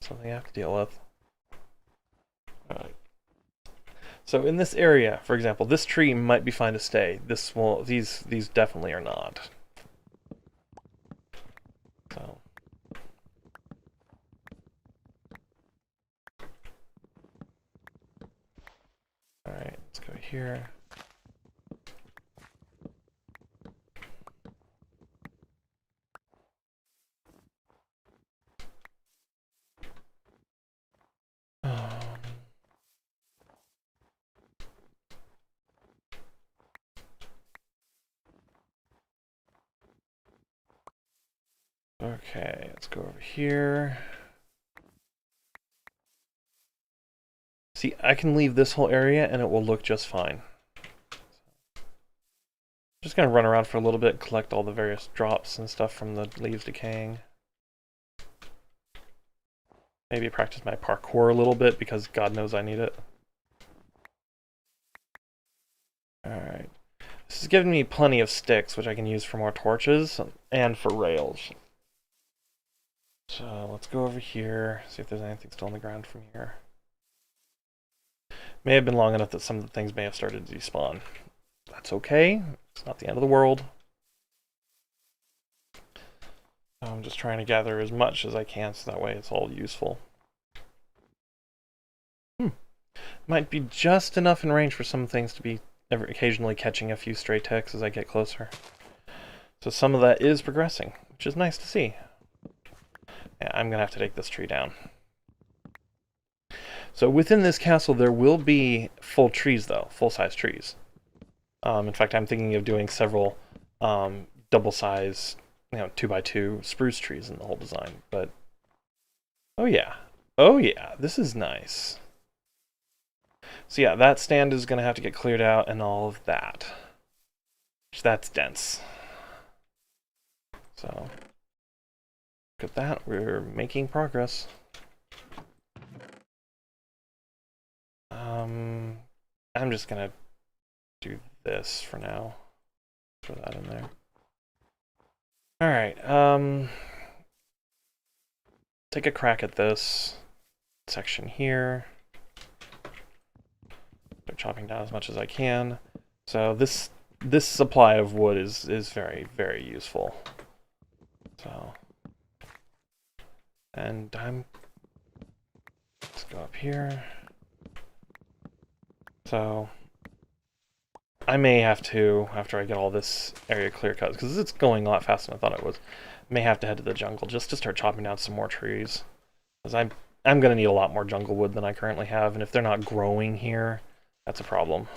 I have to deal with. Alright. So in this area, for example, this tree might be fine to stay. These definitely are not. So alright, let's go here. Okay, let's go over here. See, I can leave this whole area and it will look just fine. Just gonna run around for a little bit, collect all the various drops and stuff from the leaves decaying. Maybe practice my parkour a little bit because God knows I need it. Alright. This is giving me plenty of sticks, which I can use for more torches and for rails. So let's go over here, see if there's anything still on the ground from here. May have been long enough that some of the things may have started to despawn. That's okay. It's not the end of the world. I'm just trying to gather as much as I can so that way it's all useful. Might be just enough in range for some things to be occasionally catching a few stray ticks as I get closer. So some of that is progressing, which is nice to see. Yeah, I'm gonna have to take this tree down. So within this castle there will be full trees though, full-size trees. In fact, I'm thinking of doing several double-size, 2x2 spruce trees in the whole design. But oh yeah, this is nice. So yeah, that stand is going to have to get cleared out and all of that. That's dense. So look at that, we're making progress. I'm just gonna do this for now. Throw that in there. Alright, take a crack at this section here. Start chopping down as much as I can. So this supply of wood is very, very useful. So, and let's go up here. So I may have to, after I get all this area clear cut, because it's going a lot faster than I thought it was, may have to head to the jungle just to start chopping down some more trees. Because I'm going to need a lot more jungle wood than I currently have, and if they're not growing here, that's a problem.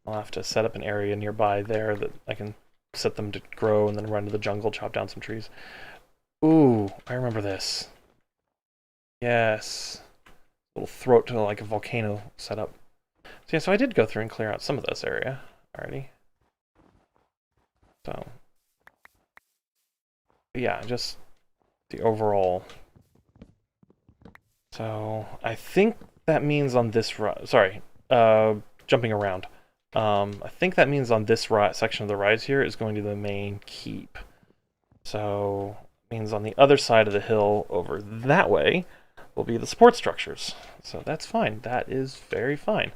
I'll have to set up an area nearby there that I can set them to grow and then run to the jungle, chop down some trees. Ooh, I remember this. Yes. Little throat to like a volcano setup. So yeah, so I did go through and clear out some of this area already. So yeah, just the overall So I think that means on this jumping around. I think that means on this section of the rise here is going to the main keep. So it means on the other side of the hill over that way will be the support structures. So that's fine. That is very fine.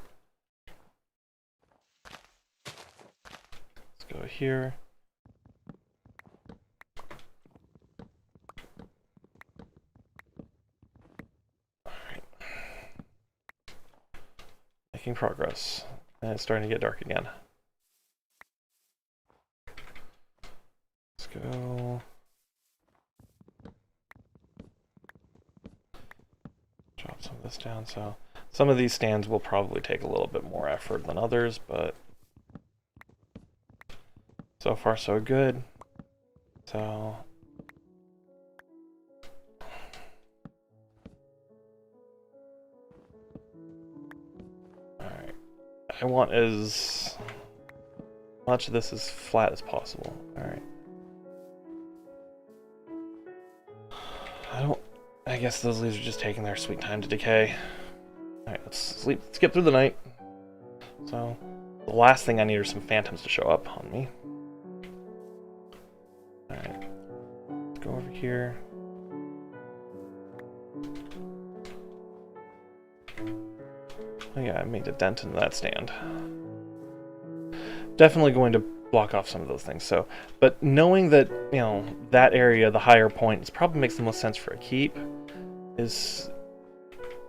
Let's go here. Alright. Making progress. And it's starting to get dark again. Let's go. Drop some of this down. So some of these stands will probably take a little bit more effort than others, but so far so good. So alright. I want as much of this as flat as possible. Alright. I guess those leaves are just taking their sweet time to decay. Alright, let's sleep. Let's get through the night. So, the last thing I need are some phantoms to show up on me. Alright. Let's go over here. Oh yeah, I made a dent in that stand. Definitely going to block off some of those things. So, but knowing that, you know, that area, the higher point, probably makes the most sense for a keep, is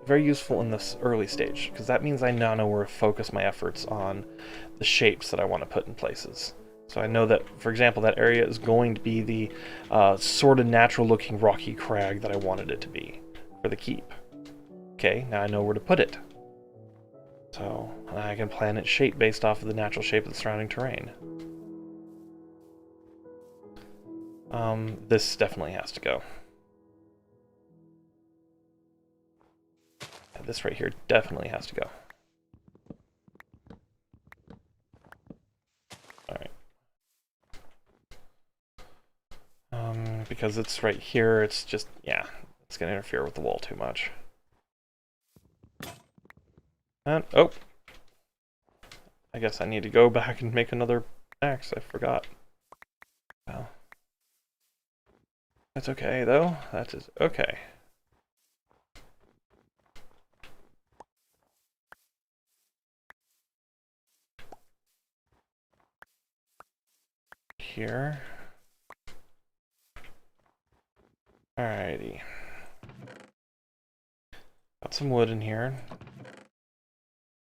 very useful in this early stage, because that means I now know where to focus my efforts on the shapes that I want to put in places. So I know that, for example, that area is going to be the sort of natural-looking rocky crag that I wanted it to be for the keep. Okay, now I know where to put it. So I can plan its shape based off of the natural shape of the surrounding terrain. This definitely has to go. This right here definitely has to go. Alright. Because it's right here, it's just, yeah, it's going to interfere with the wall too much. And, oh! I guess I need to go back and make another axe, I forgot. Well. That's okay, though. That is okay. Here. Alrighty. Got some wood in here.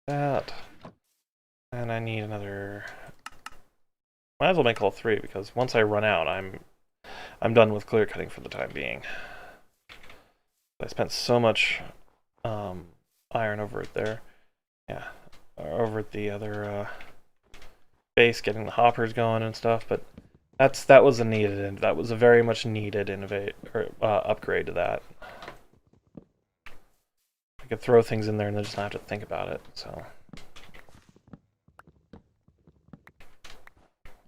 That. And I need another... Might as well make all three, because once I run out, I'm done with clear cutting for the time being. I spent so much iron over it there. Yeah, over at the other base, getting the hoppers going and stuff. But that was a very much needed upgrade to that. I could throw things in there and then just not have to think about it. So,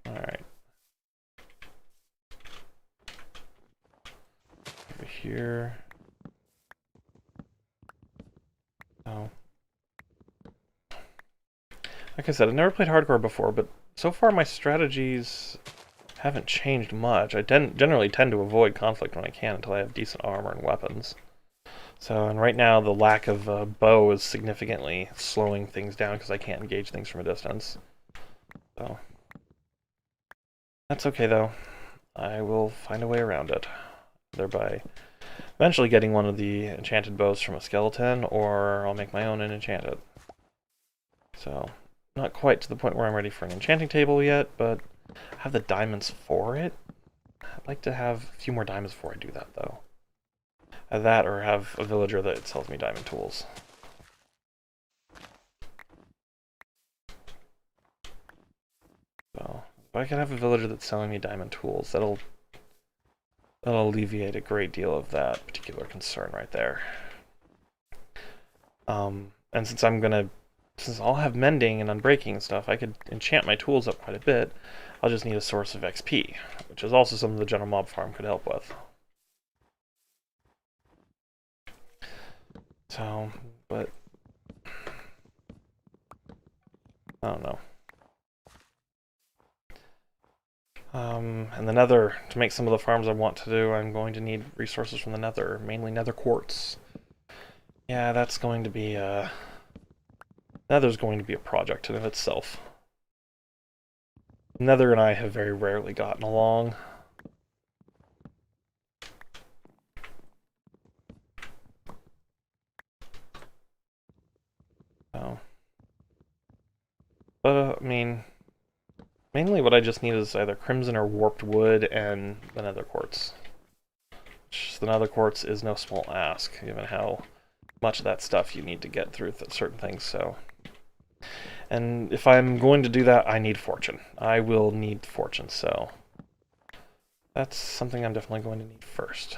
all right. Over here. Oh. Like I said, I've never played hardcore before, but so far my strategies haven't changed much. I generally tend to avoid conflict when I can until I have decent armor and weapons. So, and right now the lack of bow is significantly slowing things down because I can't engage things from a distance. So, that's okay though. I will find a way around it. Thereby eventually getting one of the enchanted bows from a skeleton, or I'll make my own and enchant it. So, not quite to the point where I'm ready for an enchanting table yet, but I have the diamonds for it. I'd like to have a few more diamonds before I do that, though. That, or have a villager that sells me diamond tools. So, if I can have a villager that's selling me diamond tools, that'll alleviate a great deal of that particular concern right there. And since I'll have mending and unbreaking and stuff, I could enchant my tools up quite a bit. I'll just need a source of XP, which is also something the general mob farm could help with. So, but I don't know. And the nether, to make some of the farms I want to do, I'm going to need resources from the nether, mainly nether quartz. Yeah, that's going to be nether's going to be a project in itself. Nether and I have very rarely gotten along. So, but I mean, mainly what I just need is either crimson or warped wood and the nether quartz. Which the nether quartz is no small ask, given how much of that stuff you need to get through certain things. So, and if I'm going to do that, I need fortune. I will need fortune. So that's something I'm definitely going to need first.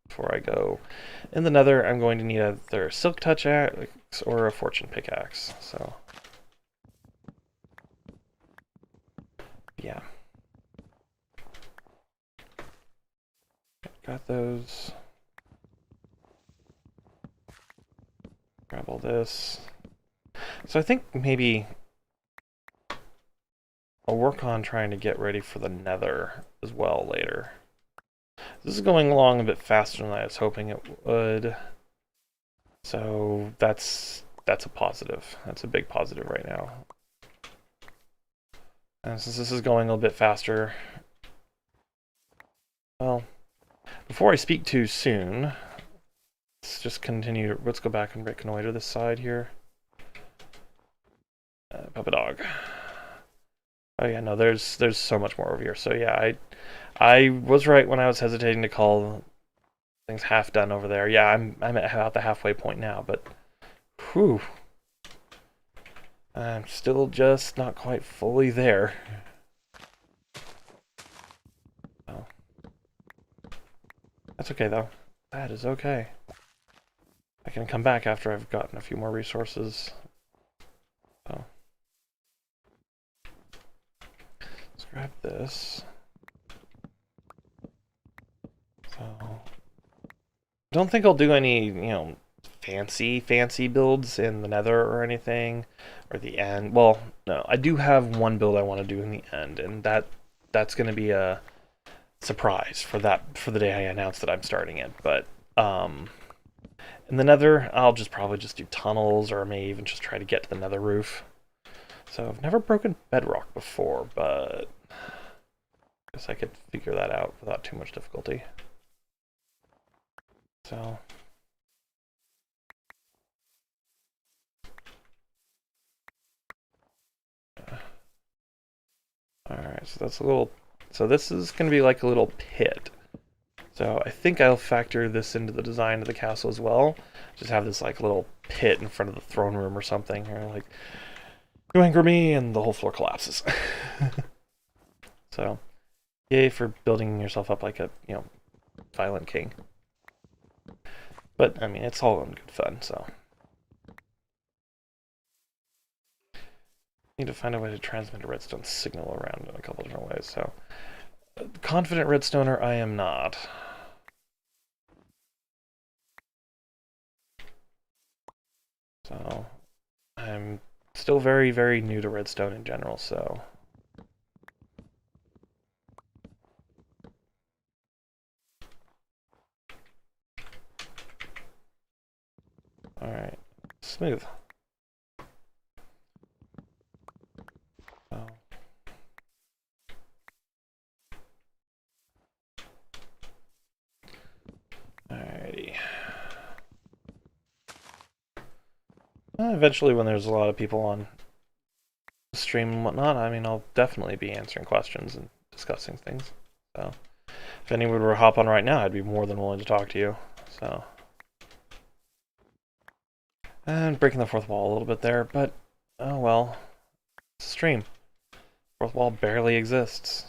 Before I go in the nether, I'm going to need either a silk touch axe or a fortune pickaxe. So yeah, got those. Grab all this. So I think maybe I'll work on trying to get ready for the nether as well later. This is going along a bit faster than I was hoping it would. So that's a positive. That's a big positive right now. And since this is going a little bit faster, well, before I speak too soon, let's just continue. Let's go back and reconnoiter this side here. Papa dog. Oh yeah, no, there's so much more over here. So yeah, I was right when I was hesitating to call things half done over there. Yeah, I'm at about the halfway point now, but whew, I'm still just not quite fully there. Oh, that's okay though. That is okay. I can come back after I've gotten a few more resources. So let's grab this. So don't think I'll do any, fancy builds in the nether or anything, or the end. Well, no, I do have one build I want to do in the end, and that's going to be a surprise for the day I announce that I'm starting it. But in the nether, I'll probably just do tunnels, or I may even just try to get to the nether roof. So I've never broken bedrock before, but I guess I could figure that out without too much difficulty. So alright, so that's a little... So this is going to be like a little pit. So I think I'll factor this into the design of the castle as well. Just have this like little pit in front of the throne room or something. Or like, you anger me, and the whole floor collapses. So, yay for building yourself up like a, violent king. But, I mean, it's all in good fun, so... Need to find a way to transmit a redstone signal around in a couple different ways, so... Confident redstoner, I am not. So, I'm still very, very new to redstone in general, so... Alright, smooth. So... Alrighty. Eventually, when there's a lot of people on the stream and whatnot, I mean, I'll definitely be answering questions and discussing things. So, if anyone were to hop on right now, I'd be more than willing to talk to you. So, and breaking the fourth wall a little bit there, but oh well. It's a stream. Fourth wall barely exists.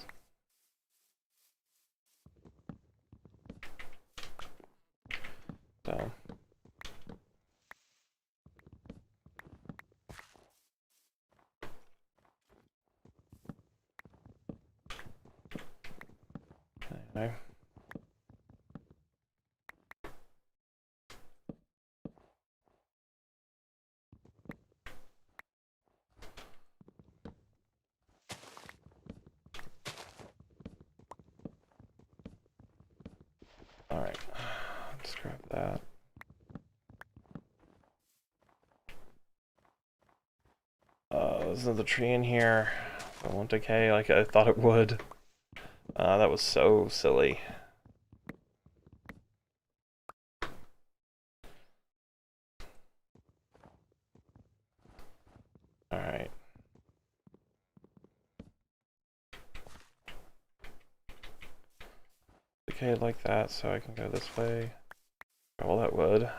So. Anyway. Alright, let's grab that. There's another tree in here. It won't decay like I thought it would. That was so silly. Alright. Decay like that, so I can go this way. All that wood.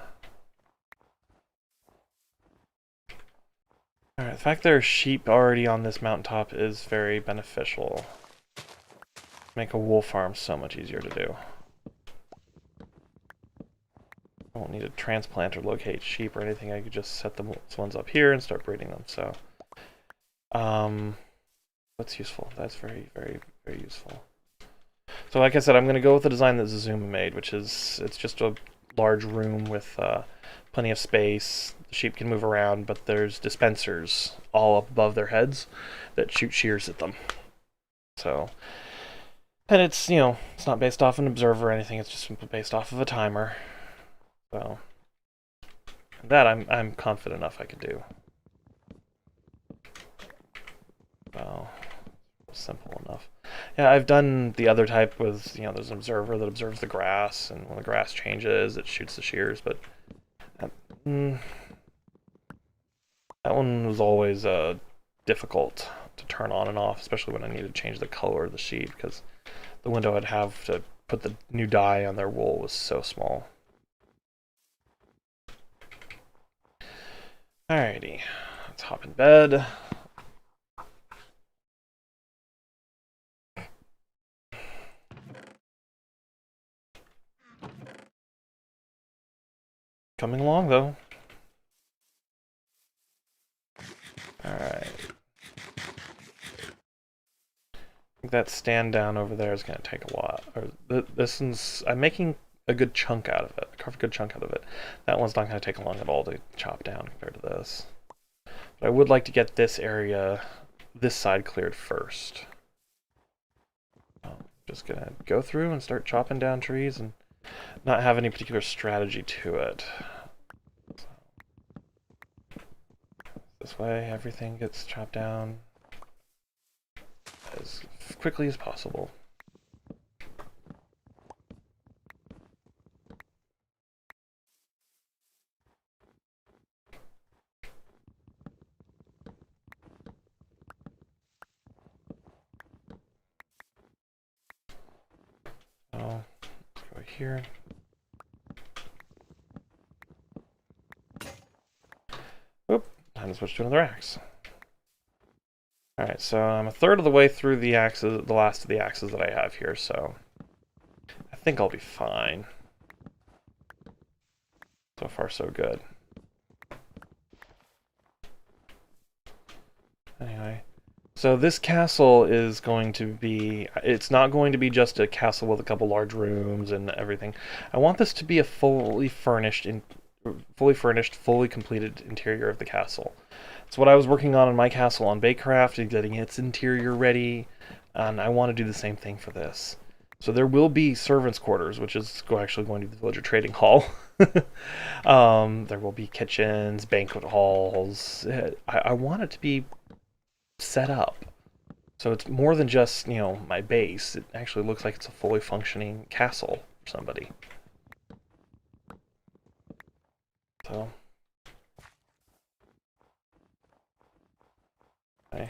Alright, the fact there are sheep already on this mountaintop is very beneficial. Make a wool farm so much easier to do. I won't need to transplant or locate sheep or anything. I could just set the ones up here and start breeding them. So, that's useful. That's very, very, very useful. So, like I said, I'm going to go with the design that Zazuma made, which is it's just a large room with plenty of space. The sheep can move around, but there's dispensers all up above their heads that shoot shears at them. So, and it's, you know, it's not based off an observer or anything. It's just simply based off of a timer. So that I'm confident enough I could do. So simple enough. Yeah, I've done the other type with, you know, there's an observer that observes the grass, and when the grass changes, it shoots the shears. But that one was always difficult to turn on and off, especially when I needed to change the color of the sheep, because the window I'd have to put the new dye on their wool was so small. Alrighty, let's hop in bed. Coming along, though. Alright. I think that stand down over there is going to take a while. This one's... I'm making a good chunk out of it. I carved a good chunk out of it. That one's not going to take long at all to chop down compared to this. But I would like to get this area, this side cleared first. I'm just going to go through and start chopping down trees and not have any particular strategy to it. This way, everything gets chopped down as quickly as possible. So, let's go here. Oop, time to switch to another axe. Alright, so I'm a third of the way through the axes, the last of the axes that I have here, so I think I'll be fine. So far, so good. Anyway, so this castle is going to be, it's not going to be just a castle with a couple large rooms and everything. I want this to be a fully furnished, fully completed interior of the castle. It's what I was working on in my castle on Bakecraft, and getting its interior ready, and I want to do the same thing for this. So there will be servants' quarters, which is actually going to be the villager trading hall. There will be kitchens, banquet halls. I want it to be set up. So it's more than just, you know, my base. It actually looks like it's a fully functioning castle for somebody. So... okay.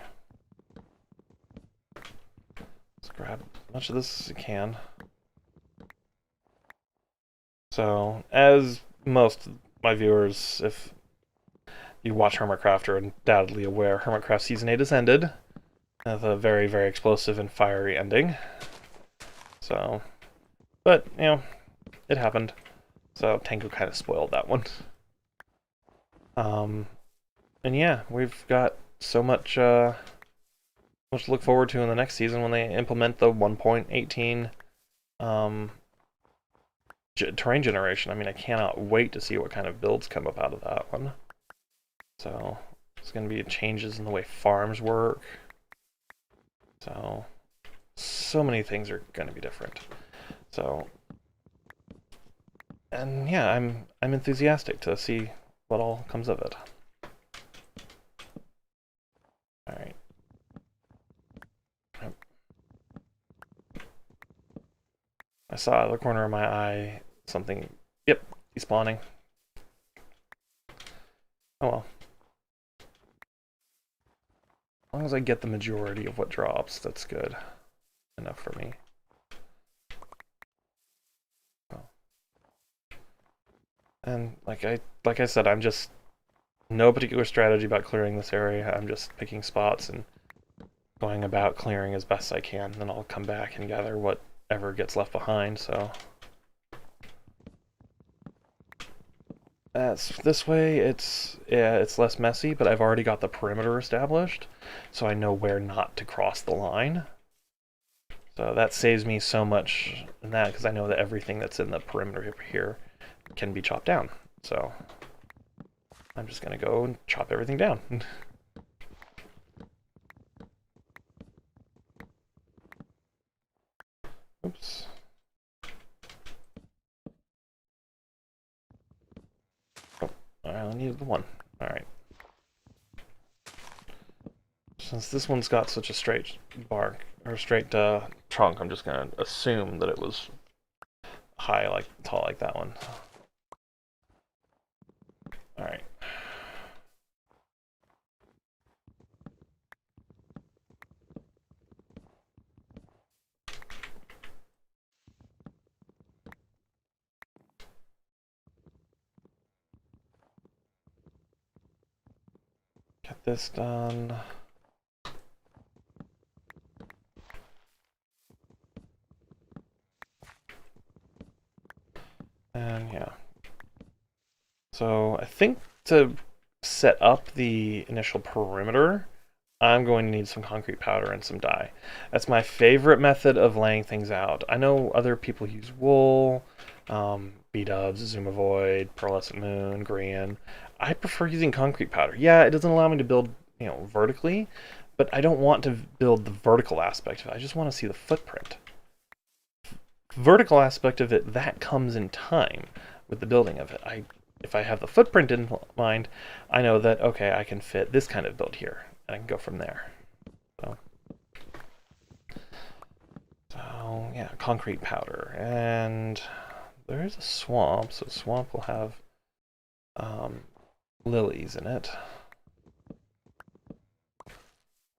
Let's grab as much of this as we can. So, as most of my viewers, if you watch Hermitcraft, are undoubtedly aware, Hermitcraft Season 8 has ended with a very, very explosive and fiery ending. So, but, you know, it happened. So, Tango kind of spoiled that one. And yeah, we've got so much, much to look forward to in the next season when they implement the 1.18 terrain generation. I mean, I cannot wait to see what kind of builds come up out of that one. So, there's going to be changes in the way farms work. So many things are going to be different. So, And yeah, I'm enthusiastic to see what all comes of it. All right. I saw out of the corner of my eye something. Yep, despawning. Oh well. As long as I get the majority of what drops, that's good enough for me. And like I said, I'm just no particular strategy about clearing this area. I'm just picking spots and going about clearing as best I can. Then I'll come back and gather whatever gets left behind. So that's this way. It's less messy, but I've already got the perimeter established, so I know where not to cross the line. So that saves me so much in that because I know that everything that's in the perimeter here can be chopped down. So I'm just gonna go and chop everything down. Oops. Oh, I only needed the one. Alright. Since this one's got such a straight bark, or straight trunk, I'm just gonna assume that it was high, like tall like that one. Alright. Get this done. And yeah. So I think to set up the initial perimeter, I'm going to need some concrete powder and some dye. That's my favorite method of laying things out. I know other people use wool, B-dubs, Zoomovoid, Pearlescent Moon, Gran. I prefer using concrete powder. Yeah, it doesn't allow me to build, vertically, but I don't want to build the vertical aspect of it. I just want to see the footprint. Vertical aspect of it, that comes in time with the building of it. If I have the footprint in mind, I know that, okay, I can fit this kind of build here, and I can go from there. So yeah, concrete powder. And there's a swamp, so swamp will have lilies in it.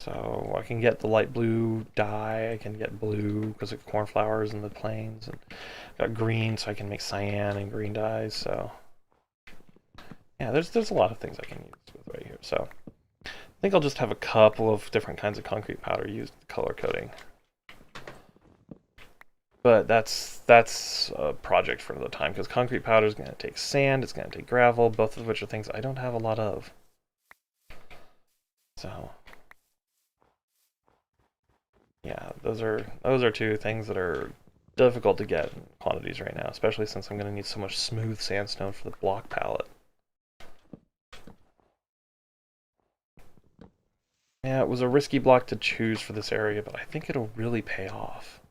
So I can get the light blue dye, I can get blue because of cornflowers in the plains, and got green so I can make cyan and green dyes, so yeah, there's a lot of things I can use with right here. So I think I'll just have a couple of different kinds of concrete powder used color coding. But that's a project for another time because concrete powder is going to take sand, it's going to take gravel, both of which are things I don't have a lot of. So yeah, those are two things that are difficult to get in quantities right now, especially since I'm going to need so much smooth sandstone for the block palette. Yeah, it was a risky block to choose for this area, but I think it'll really pay off.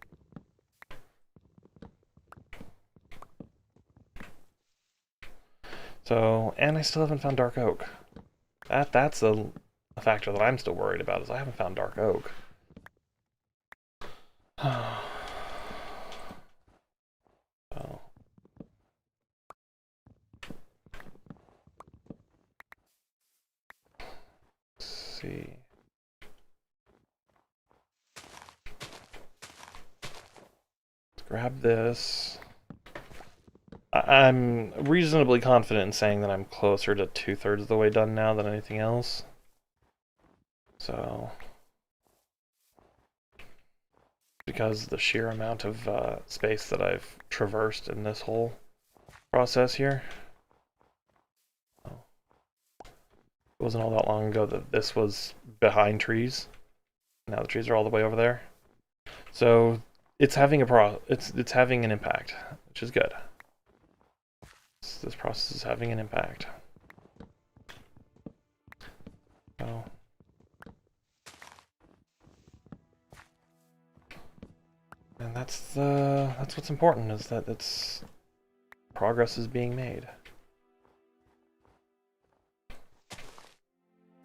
So, and I still haven't found dark oak. That's a factor that I'm still worried about, is I haven't found dark oak. Oh. Let's see. Let's grab this. I'm reasonably confident in saying that I'm closer to 2/3 of the way done now than anything else. So, because of the sheer amount of space that I've traversed in this whole process here. It wasn't all that long ago that this was behind trees. Now the trees are all the way over there. So it's having it's having an impact, which is good. This process is having an impact. So and that's what's important, is that it's progress is being made.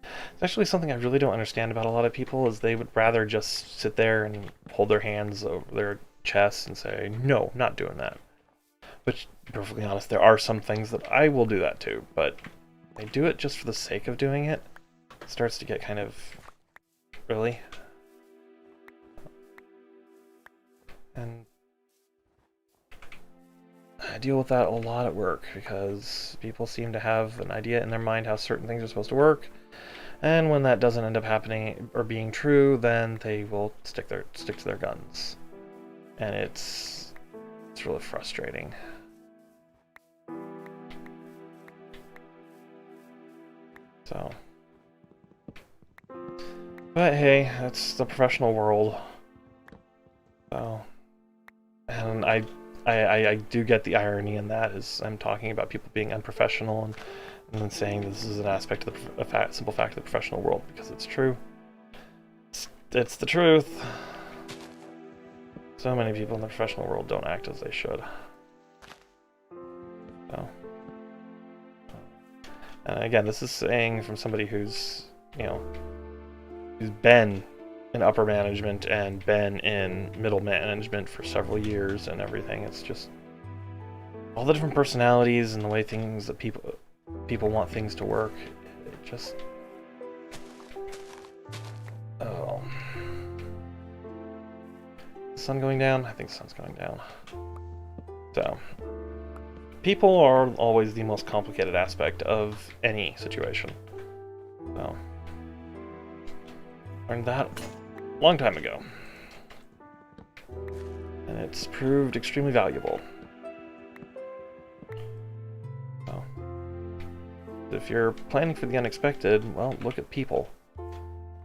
It's actually something I really don't understand about a lot of people, is they would rather just sit there and hold their hands over their chests and say, no, not doing that. Which, to be perfectly honest, there are some things that I will do that too, but I do it just for the sake of doing it. It starts to get kind of... really? And I deal with that a lot at work, because people seem to have an idea in their mind how certain things are supposed to work, and when that doesn't end up happening or being true, then they will stick to their guns. And it's really frustrating. So, but hey, that's the professional world. So, and I do get the irony in that, is I'm talking about people being unprofessional and then saying this is an aspect of the simple fact of the professional world, because it's true. It's the truth. So many people in the professional world don't act as they should. So, and again, this is saying from somebody who's, you know, who's been in upper management and been in middle management for several years and everything. It's just all the different personalities and the way things that people want things to work. It just... oh. Sun going down? I think the sun's going down. So, people are always the most complicated aspect of any situation. So, learned that a long time ago. And it's proved extremely valuable. So, if you're planning for the unexpected, well, look at people.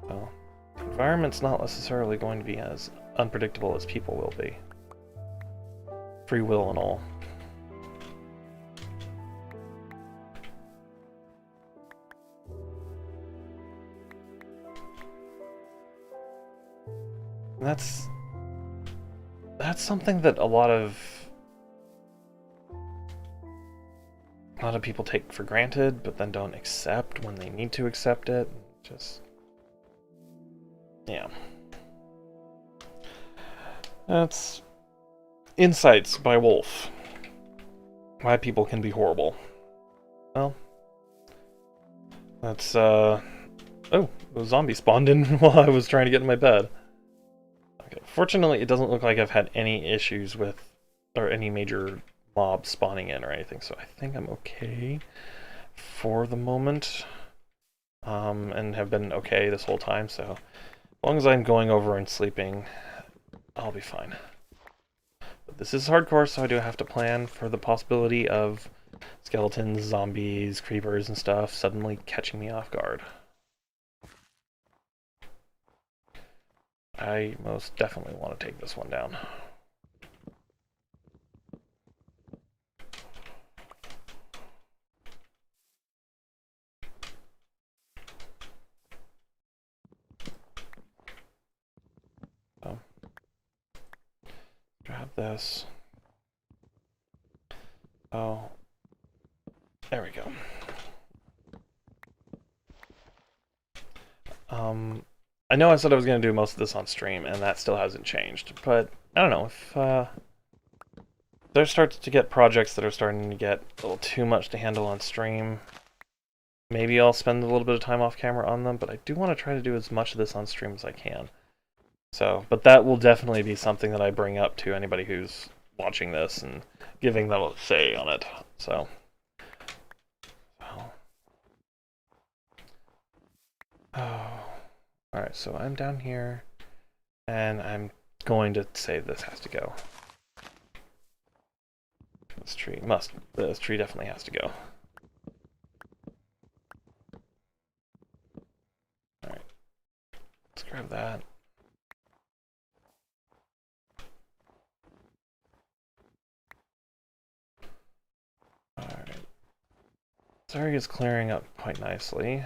So, the environment's not necessarily going to be as unpredictable as people will be. Free will and all. And that's something that a lot of people take for granted, but then don't accept when they need to accept it. Just, yeah. That's Insights by Wolf. Why people can be horrible. Well, that's, oh, a zombie spawned in while I was trying to get in my bed. Okay, fortunately, it doesn't look like I've had any issues with, or any major mobs spawning in or anything, so I think I'm okay for the moment. And have been okay this whole time, so as long as I'm going over and sleeping, I'll be fine. But this is hardcore, so I do have to plan for the possibility of skeletons, zombies, creepers, and stuff suddenly catching me off guard. I most definitely want to take this one down. So, grab this. Oh, there we go. I know I said I was going to do most of this on stream, and that still hasn't changed, but I don't know, if there starts to get projects that are starting to get a little too much to handle on stream, maybe I'll spend a little bit of time off camera on them, but I do want to try to do as much of this on stream as I can. So, but that will definitely be something that I bring up to anybody who's watching this and giving them a say on it, so. Oh. Alright, so I'm down here, and I'm going to say this has to go. This tree definitely has to go. Alright, let's grab that. Alright, this area is clearing up quite nicely.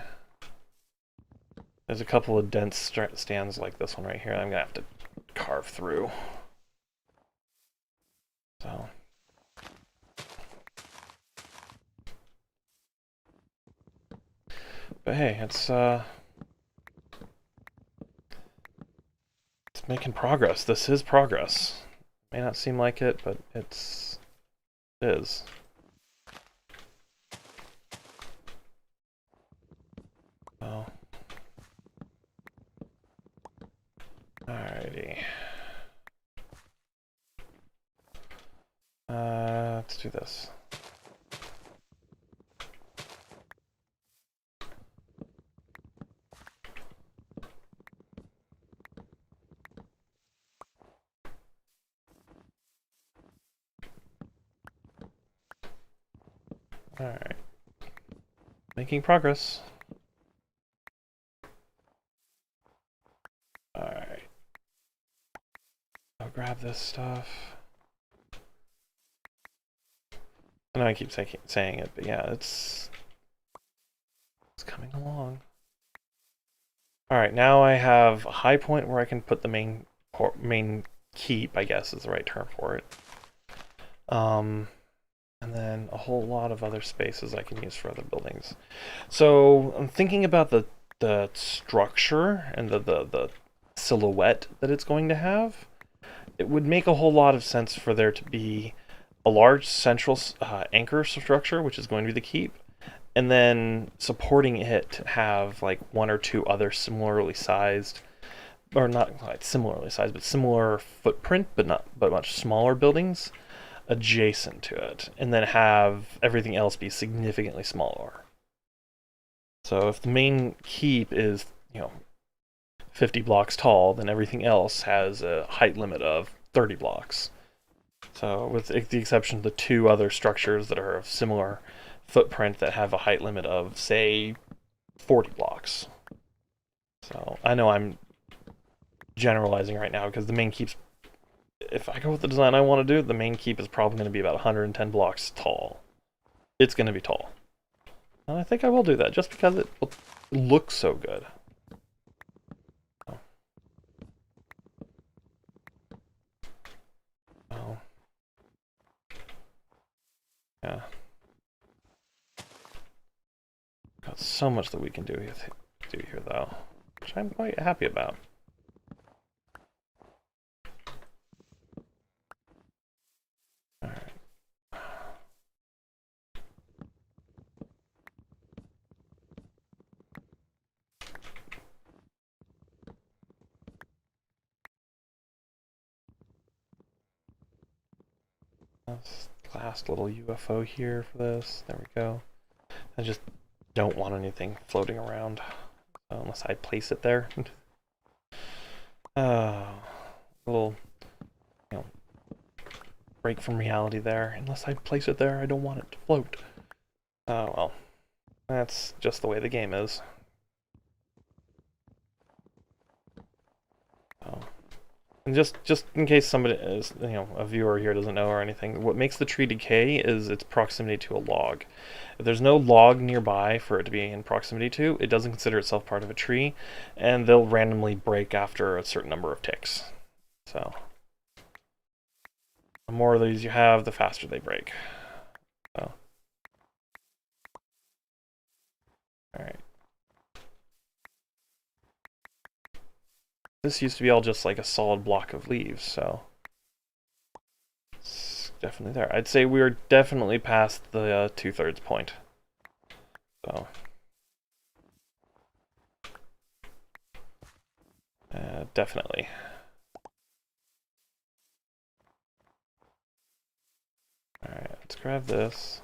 There's a couple of dense stands like this one right here I'm going to have to carve through. So, But hey, it's making progress. This is progress. May not seem like it, but it is. Oh. Alrighty. Let's do this. Alright. Making progress. Alright. I'll grab this stuff. I know I keep saying it, but yeah, it's coming along. Alright, now I have a high point where I can put the main keep, I guess is the right term for it. And then a whole lot of other spaces I can use for other buildings. So I'm thinking about the structure and the silhouette that it's going to have. It would make a whole lot of sense for there to be a large central anchor structure, which is going to be the keep, and then supporting it have like one or two other similarly sized, or not like similarly sized, but similar footprint, but much smaller buildings adjacent to it, and then have everything else be significantly smaller. So if the main keep is, 50 blocks tall, then everything else has a height limit of 30 blocks. So with the exception of the two other structures that are of similar footprint that have a height limit of, say, 40 blocks. So I know I'm generalizing right now because the main keep's, if I go with the design I want to do, the main keep is probably going to be about 110 blocks tall. It's going to be tall. And I think I will do that just because it looks so good. Oh. Yeah. Got so much that we can do here though, which I'm quite happy about. Alright. Last little UFO here for this. There we go. I just don't want anything floating around unless I place it there. Little, break from reality there. Unless I place it there, I don't want it to float. Oh well, that's just the way the game is. Oh. And just in case somebody is, a viewer here doesn't know or anything, what makes the tree decay is its proximity to a log. If there's no log nearby for it to be in proximity to, it doesn't consider itself part of a tree, and they'll randomly break after a certain number of ticks. So, the more of these you have, the faster they break. So, alright. This used to be all just like a solid block of leaves, so it's definitely there. I'd say we're definitely past the 2/3 point. So definitely. Alright, let's grab this.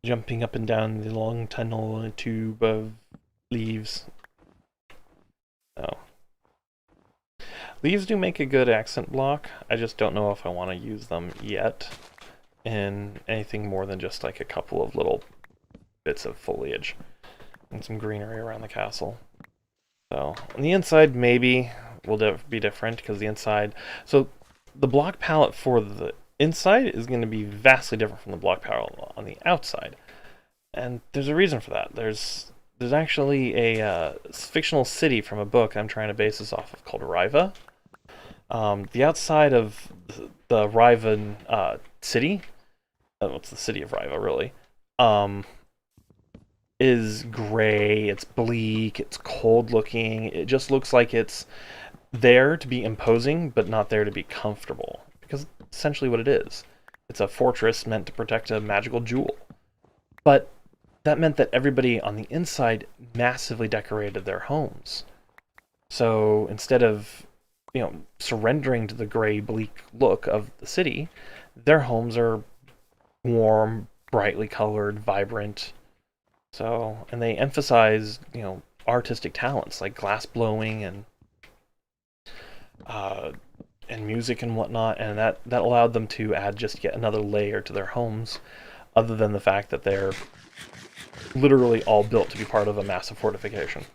Jumping up and down the long tunnel tube of leaves. Oh. Leaves do make a good accent block. I just don't know if I want to use them yet in anything more than just like a couple of little bits of foliage and some greenery around the castle. So on the inside maybe will be different because the inside, so the block palette for the inside is going to be vastly different from the block palette on the outside, and there's a reason for that. There's actually a fictional city from a book I'm trying to base this off of called Riva. The outside of the Riven city, it's the city of Riva, really, is gray, it's bleak, it's cold looking. It just looks like it's there to be imposing, but not there to be comfortable. Because essentially what it is. It's a fortress meant to protect a magical jewel. But that meant that everybody on the inside massively decorated their homes. So instead of, surrendering to the gray, bleak look of the city, their homes are warm, brightly colored, vibrant. So, and they emphasize, artistic talents like glass blowing uh, and music and whatnot, and that allowed them to add just yet another layer to their homes, other than the fact that they're literally all built to be part of a massive fortification.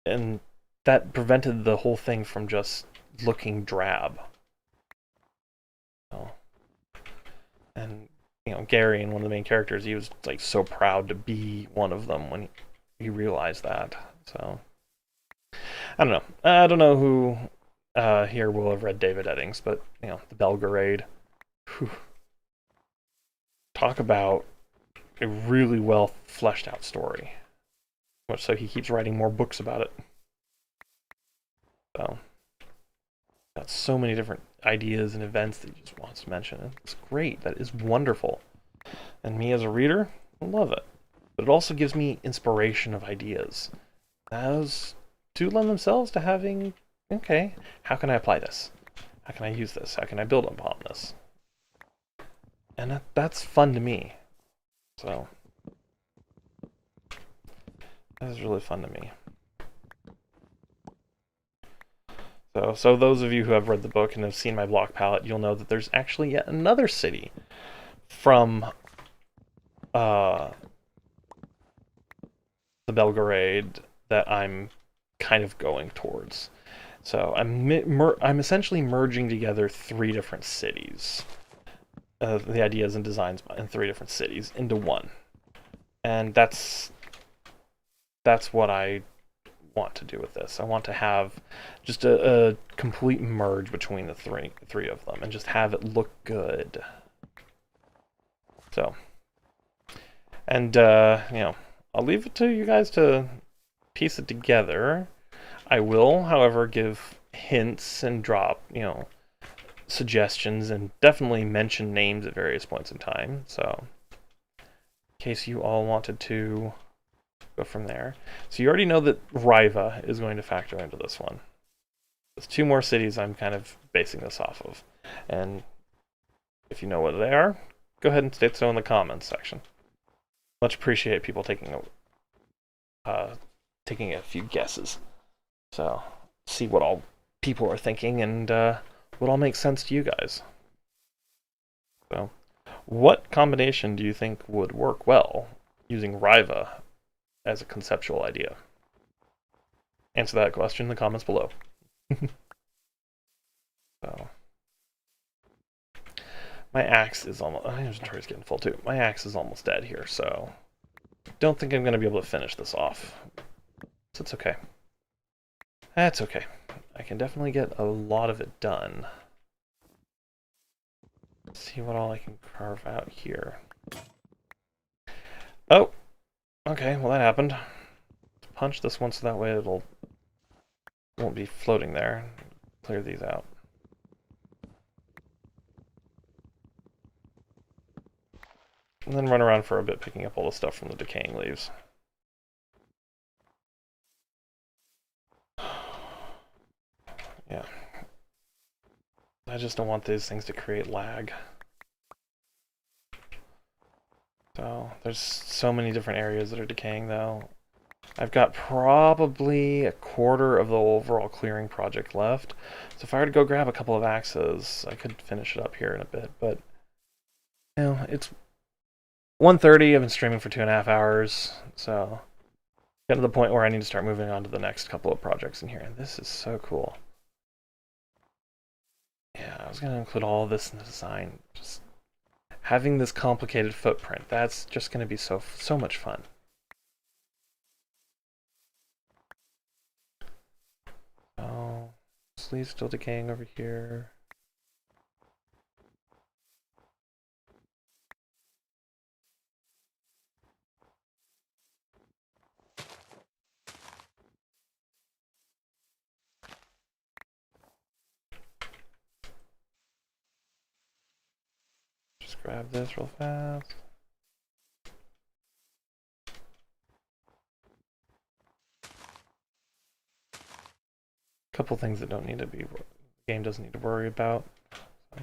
And that prevented the whole thing from just looking drab. So, and Gary, and one of the main characters, he was like so proud to be one of them when he realized that. So I don't know. I don't know who here will have read David Eddings, but the Belgrade. Whew. Talk about a really well fleshed out story. Much so he keeps writing more books about it. So got so many different ideas and events that he just wants to mention. It's great. That is wonderful. And me as a reader, I love it. But it also gives me inspiration of ideas. Those do lend themselves to having, okay, how can I apply this? How can I use this? How can I build upon this? And that's fun to me. So that is really fun to me. So those of you who have read the book and have seen my block palette, you'll know that there's actually yet another city from the Belgrade that I'm kind of going towards. So I'm essentially merging together 3 different cities, the ideas and designs in 3 different cities into one, and that's what I want to do with this. I want to have just a complete merge between the three of them and just have it look good. So, and I'll leave it to you guys to piece it together. I will, however, give hints and drop, suggestions, and definitely mention names at various points in time. So, in case you all wanted to go from there. So you already know that Riva is going to factor into this one. There's 2 more cities I'm kind of basing this off of. And if you know what they are, go ahead and state so in the comments section. Much appreciate people taking a few guesses. So see what all people are thinking and what all makes sense to you guys. So what combination do you think would work well using Riva as a conceptual idea? Answer that question in the comments below. So, my axe is almost... My inventory's getting full too. My axe is almost dead here, so don't think I'm going to be able to finish this off. So it's okay. That's okay. I can definitely get a lot of it done. Let's see what all I can carve out here. Oh! Okay, well that happened. Let's punch this one so that way won't be floating there. Clear these out. And then run around for a bit picking up all the stuff from the decaying leaves. Yeah. I just don't want these things to create lag. So, there's so many different areas that are decaying though. I've got probably a quarter of the overall clearing project left. So if I were to go grab a couple of axes, I could finish it up here in a bit. But, it's 1:30. I've been streaming for 2.5 hours. So, get to the point where I need to start moving on to the next couple of projects in here. And this is so cool. Yeah, I was going to include all of this in the design. Just having this complicated footprint, that's just going to be so much fun. So, please, still decaying over here. Just grab this real fast. Couple things that don't need to be, the game doesn't need to worry about. So.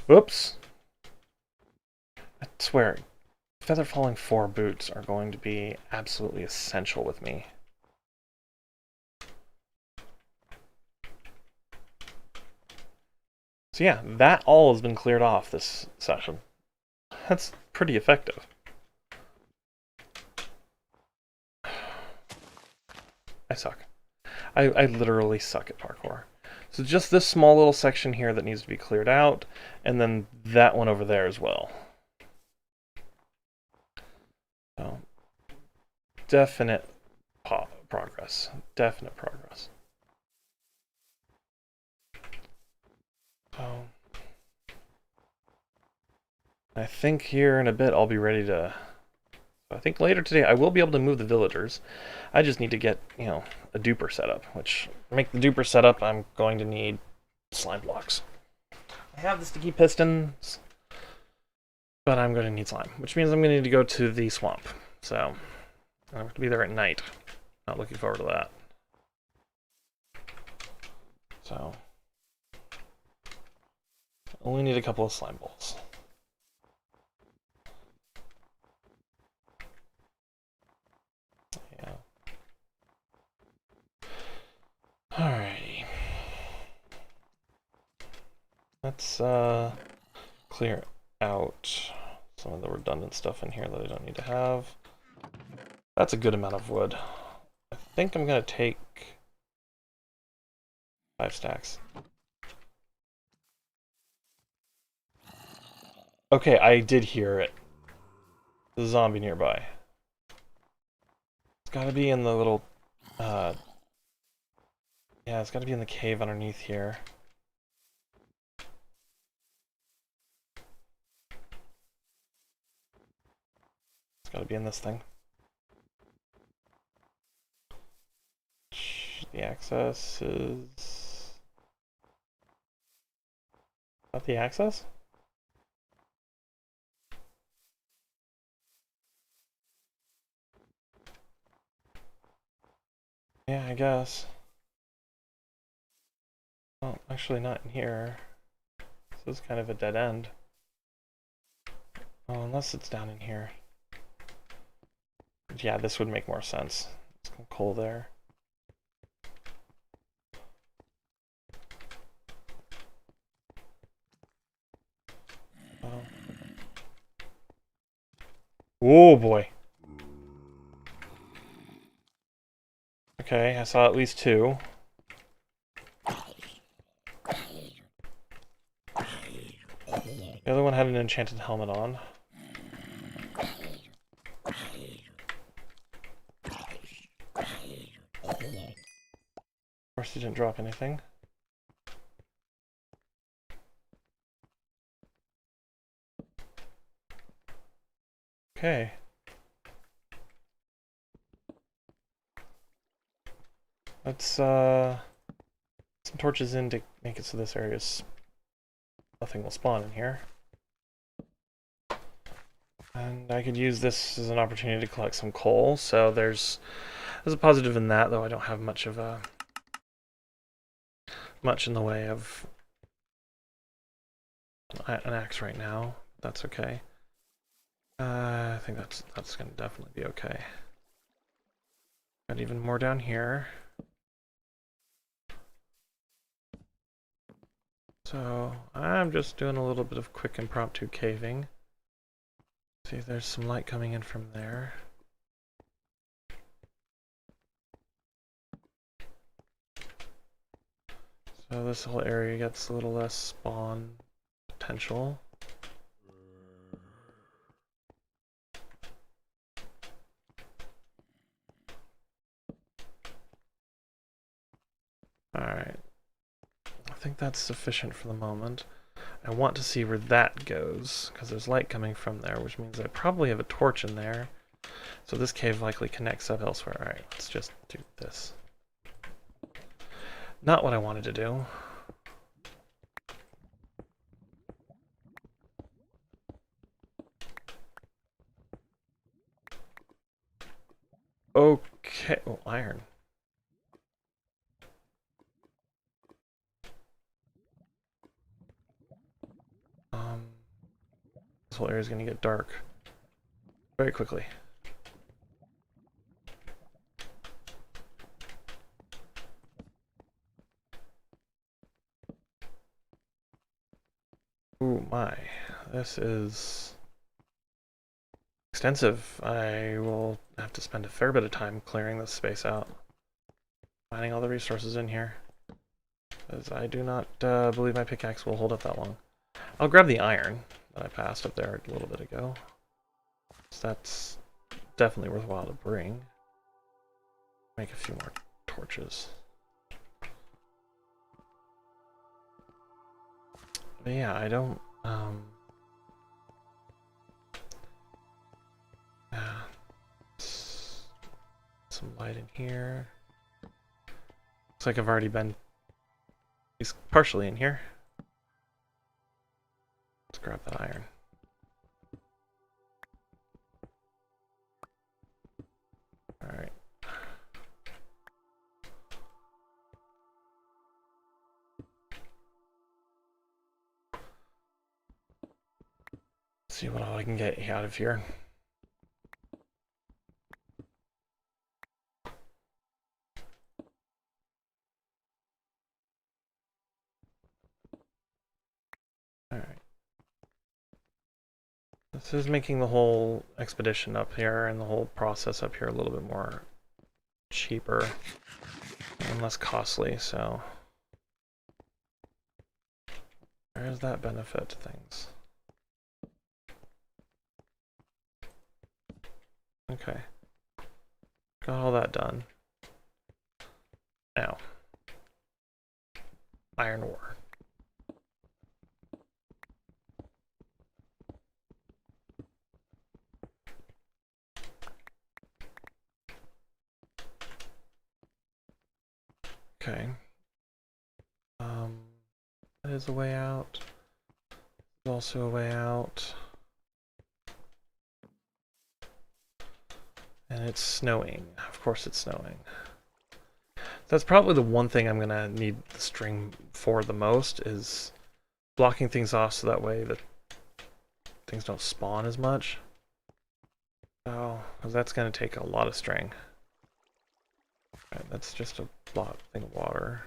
Whoops. I swear, feather falling 4 boots are going to be absolutely essential with me. So yeah, that all has been cleared off this session. That's pretty effective. I suck. I literally suck at parkour. So just this small little section here that needs to be cleared out, and then that one over there as well. So, definite progress. Definite progress. So, I think here in a bit I'll be ready to... I think later today I will be able to move the villagers. I just need to get, you know, a duper setup, which to make the duper setup I'm going to need slime blocks. I have the sticky pistons, but I'm going to need slime, which means I'm going to need to go to the swamp. So, I have to be there at night. Not looking forward to that. So, only need a couple of slime balls. Yeah. Alrighty. Let's clear out some of the redundant stuff in here that I don't need to have. That's a good amount of wood. I think I'm gonna take 5 stacks. Okay, I did hear it. There's a zombie nearby. It's gotta be in the little, yeah, it's gotta be in the cave underneath here. It's gotta be in this thing. The access is... Not the access? Yeah, I guess. Well, actually not in here. This is kind of a dead end. Oh, unless it's down in here. Yeah, this would make more sense. Some coal there. Oh boy. Okay, I saw at least 2. The other one had an enchanted helmet on. Of course, he didn't drop anything. Okay. Let's some torches in to make it so this area's nothing will spawn in here. And I could use this as an opportunity to collect some coal, so there's a positive in that, though I don't have much of a much in the way of an axe right now. That's okay. I think that's gonna definitely be okay. Got even more down here. So I'm just doing a little bit of quick impromptu caving. See if there's some light coming in from there. So this whole area gets a little less spawn potential. Alright. I think that's sufficient for the moment. I want to see where that goes, because there's light coming from there, which means I probably have a torch in there. So this cave likely connects up elsewhere. Alright, let's just do this. Not what I wanted to do. Okay. Oh, iron. This whole area is going to get dark very quickly. Ooh, my. This is extensive. I will have to spend a fair bit of time clearing this space out. Finding all the resources in here. Because I do not believe my pickaxe will hold up that long. I'll grab the iron that I passed up there a little bit ago. So that's definitely worthwhile to bring. Make a few more torches. But yeah, I don't... some light in here. Looks like I've already been... He's partially in here. Let's grab that iron. Alright. See what all I can get out of here. Alright. This is making the whole expedition up here and the whole process up here a little bit more cheaper and less costly, so where is that benefit to things? Okay. Got all that done. Now. Iron ore. Okay. That is a way out. There's also a way out. And it's snowing. Of course it's snowing. That's probably the one thing I'm going to need the string for the most, is blocking things off so that way that things don't spawn as much. Oh, because that's going to take a lot of string. Alright, that's just a thing of water.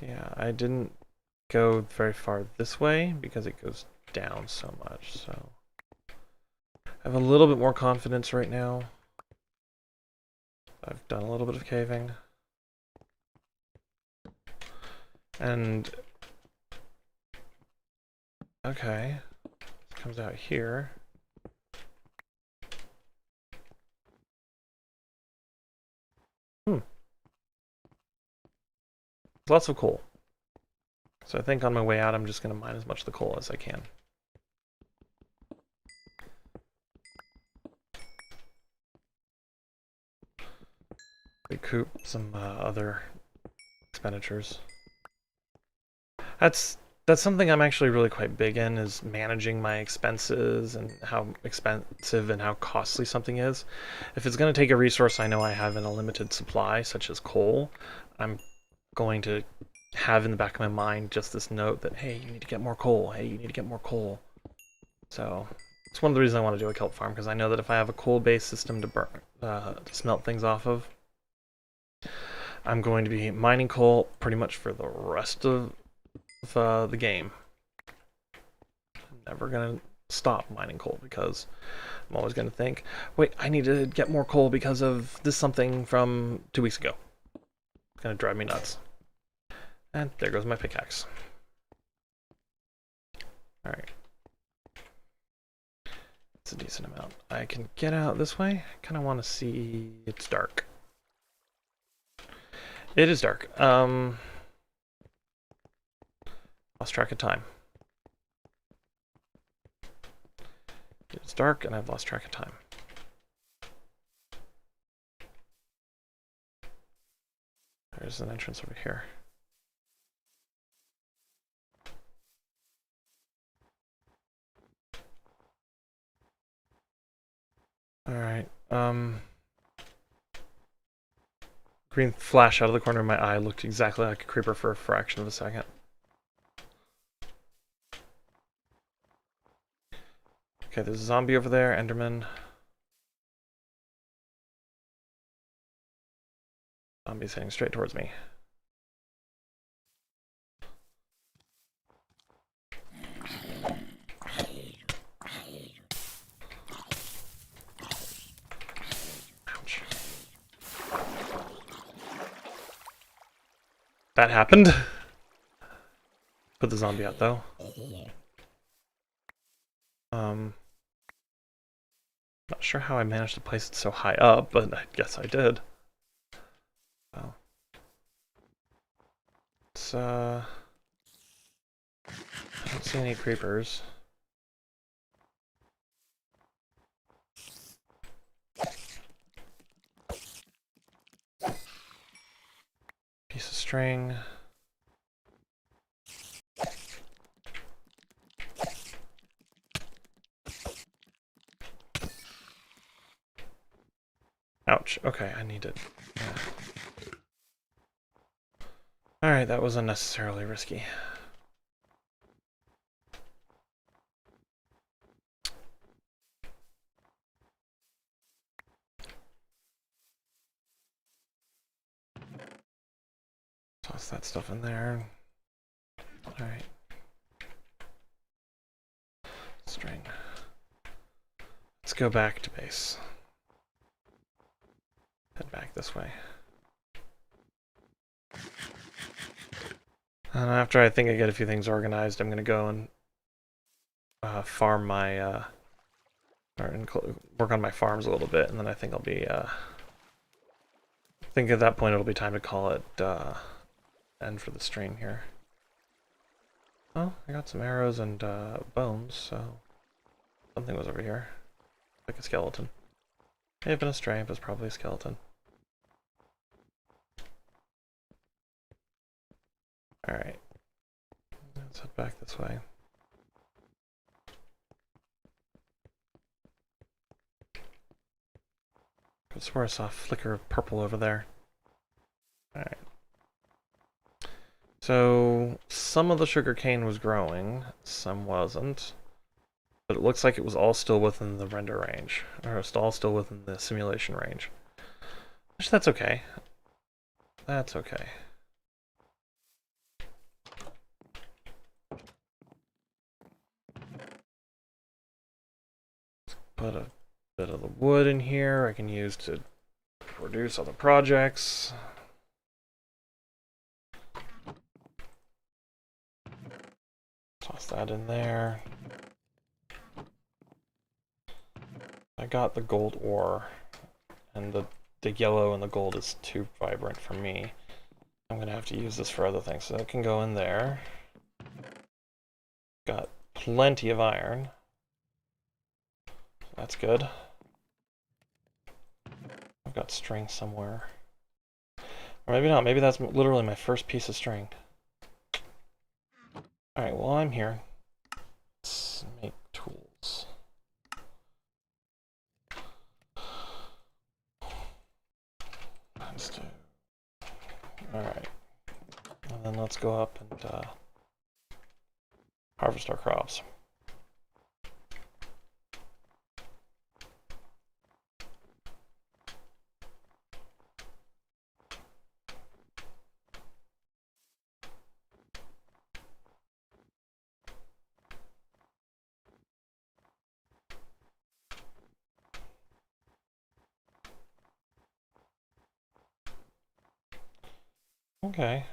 Yeah, I didn't go very far this way because it goes down so much, so I have a little bit more confidence right now. I've done a little bit of caving. And okay, it comes out here. Lots of coal. So I think on my way out I'm just going to mine as much of the coal as I can. Recoup some other expenditures. That's something I'm actually really quite big in, is managing my expenses and how expensive and how costly something is. If it's going to take a resource I know I have in a limited supply, such as coal, I'm going to have in the back of my mind just this note that, hey, you need to get more coal. Hey, you need to get more coal. So it's one of the reasons I want to do a kelp farm, because I know that if I have a coal-based system to burn, to smelt things off of, I'm going to be mining coal pretty much for the rest of the game. I'm never going to stop mining coal, because I'm always going to think, wait, I need to get more coal because of this something from 2 weeks ago. It's going to drive me nuts. And there goes my pickaxe. Alright. That's a decent amount. I can get out this way. I kind of want to see... It's dark. It is dark. Lost track of time. It's dark and I've lost track of time. There's an entrance over here. Alright, green flash out of the corner of my eye looked exactly like a creeper for a fraction of a second. Okay, there's a zombie over there, Enderman. Zombie's heading straight towards me. Ouch. That happened. Put the zombie out though. Not sure how I managed to place it so high up, but I guess I did. Oh. It's I don't see any creepers. Piece of string. Ouch. Okay, I need it. Yeah. Alright, that was unnecessarily risky. Toss that stuff in there. Alright. String. Let's go back to base. Head back this way. And after I think I get a few things organized, I'm gonna go and farm my work on my farms a little bit, and then I think I'll be I think at that point it'll be time to call it end for the stream here. Oh, I got some arrows and bones, so something was over here. Like a skeleton. May have been a stray, but it's probably a skeleton. Alright. Let's head back this way. I swear I saw a flicker of purple over there. Alright. So, some of the sugarcane was growing, some wasn't. But it looks like it was all still within the render range. Or it's all still within the simulation range. Which, that's okay. That's okay. Put a bit of the wood in here I can use to produce other projects. Toss that in there. I got the gold ore, and the yellow and the gold is too vibrant for me. I'm gonna have to use this for other things, so it can go in there. Got plenty of iron. That's good. I've got string somewhere. Or maybe not, maybe that's literally my first piece of string. Alright, well I'm here. Let's make tools. Let's do... Alright. And then let's go up and harvest our crops. Okay.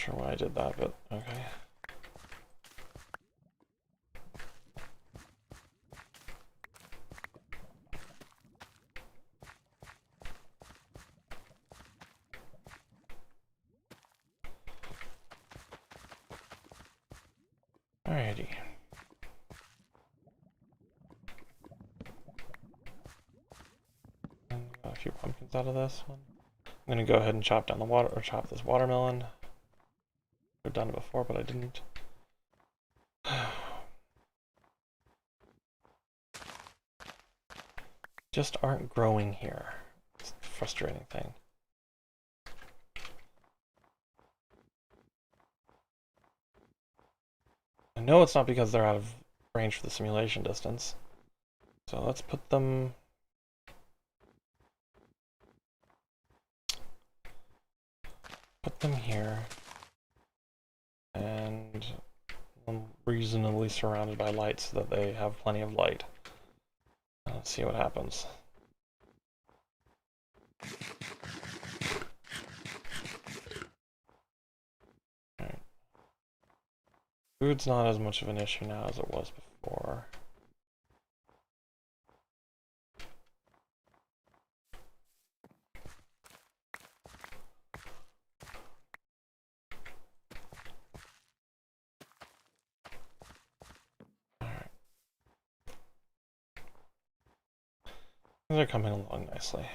Sure why I did that, but okay. Alrighty. And got a few pumpkins out of this one. I'm gonna go ahead and chop down the water, or chop this watermelon. I've done it before, but I didn't. Just aren't growing here. It's a frustrating thing. I know it's not because they're out of range for the simulation distance. So let's put them... here. And I'm reasonably surrounded by light so that they have plenty of light. Let's see what happens. Alright. Food's not as much of an issue now as it was before. They're coming along nicely.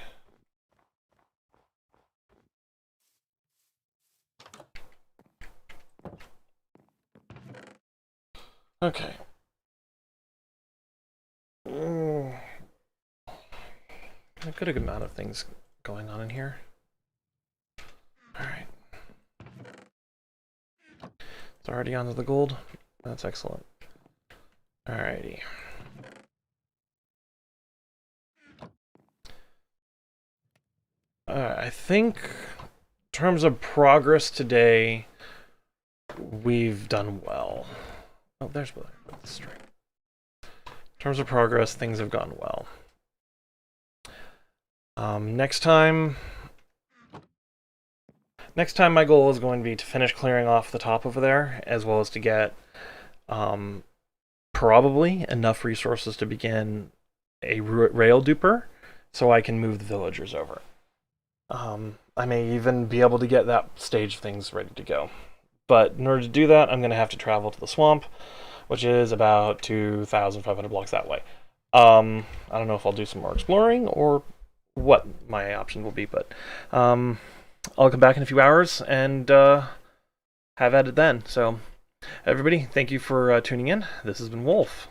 Okay. A good amount of things going on in here. Alright. It's already onto the gold. That's excellent. Alrighty. I think in terms of progress today, we've done well. Oh, there's the string. In terms of progress, things have gone well. Next time my goal is going to be to finish clearing off the top over there, as well as to get probably enough resources to begin a rail duper, so I can move the villagers over. I may even be able to get that stage of things ready to go. But in order to do that, I'm going to have to travel to the swamp, which is about 2,500 blocks that way. I don't know if I'll do some more exploring or what my option will be, but I'll come back in a few hours and have at it then. So, everybody, thank you for tuning in. This has been Wolf.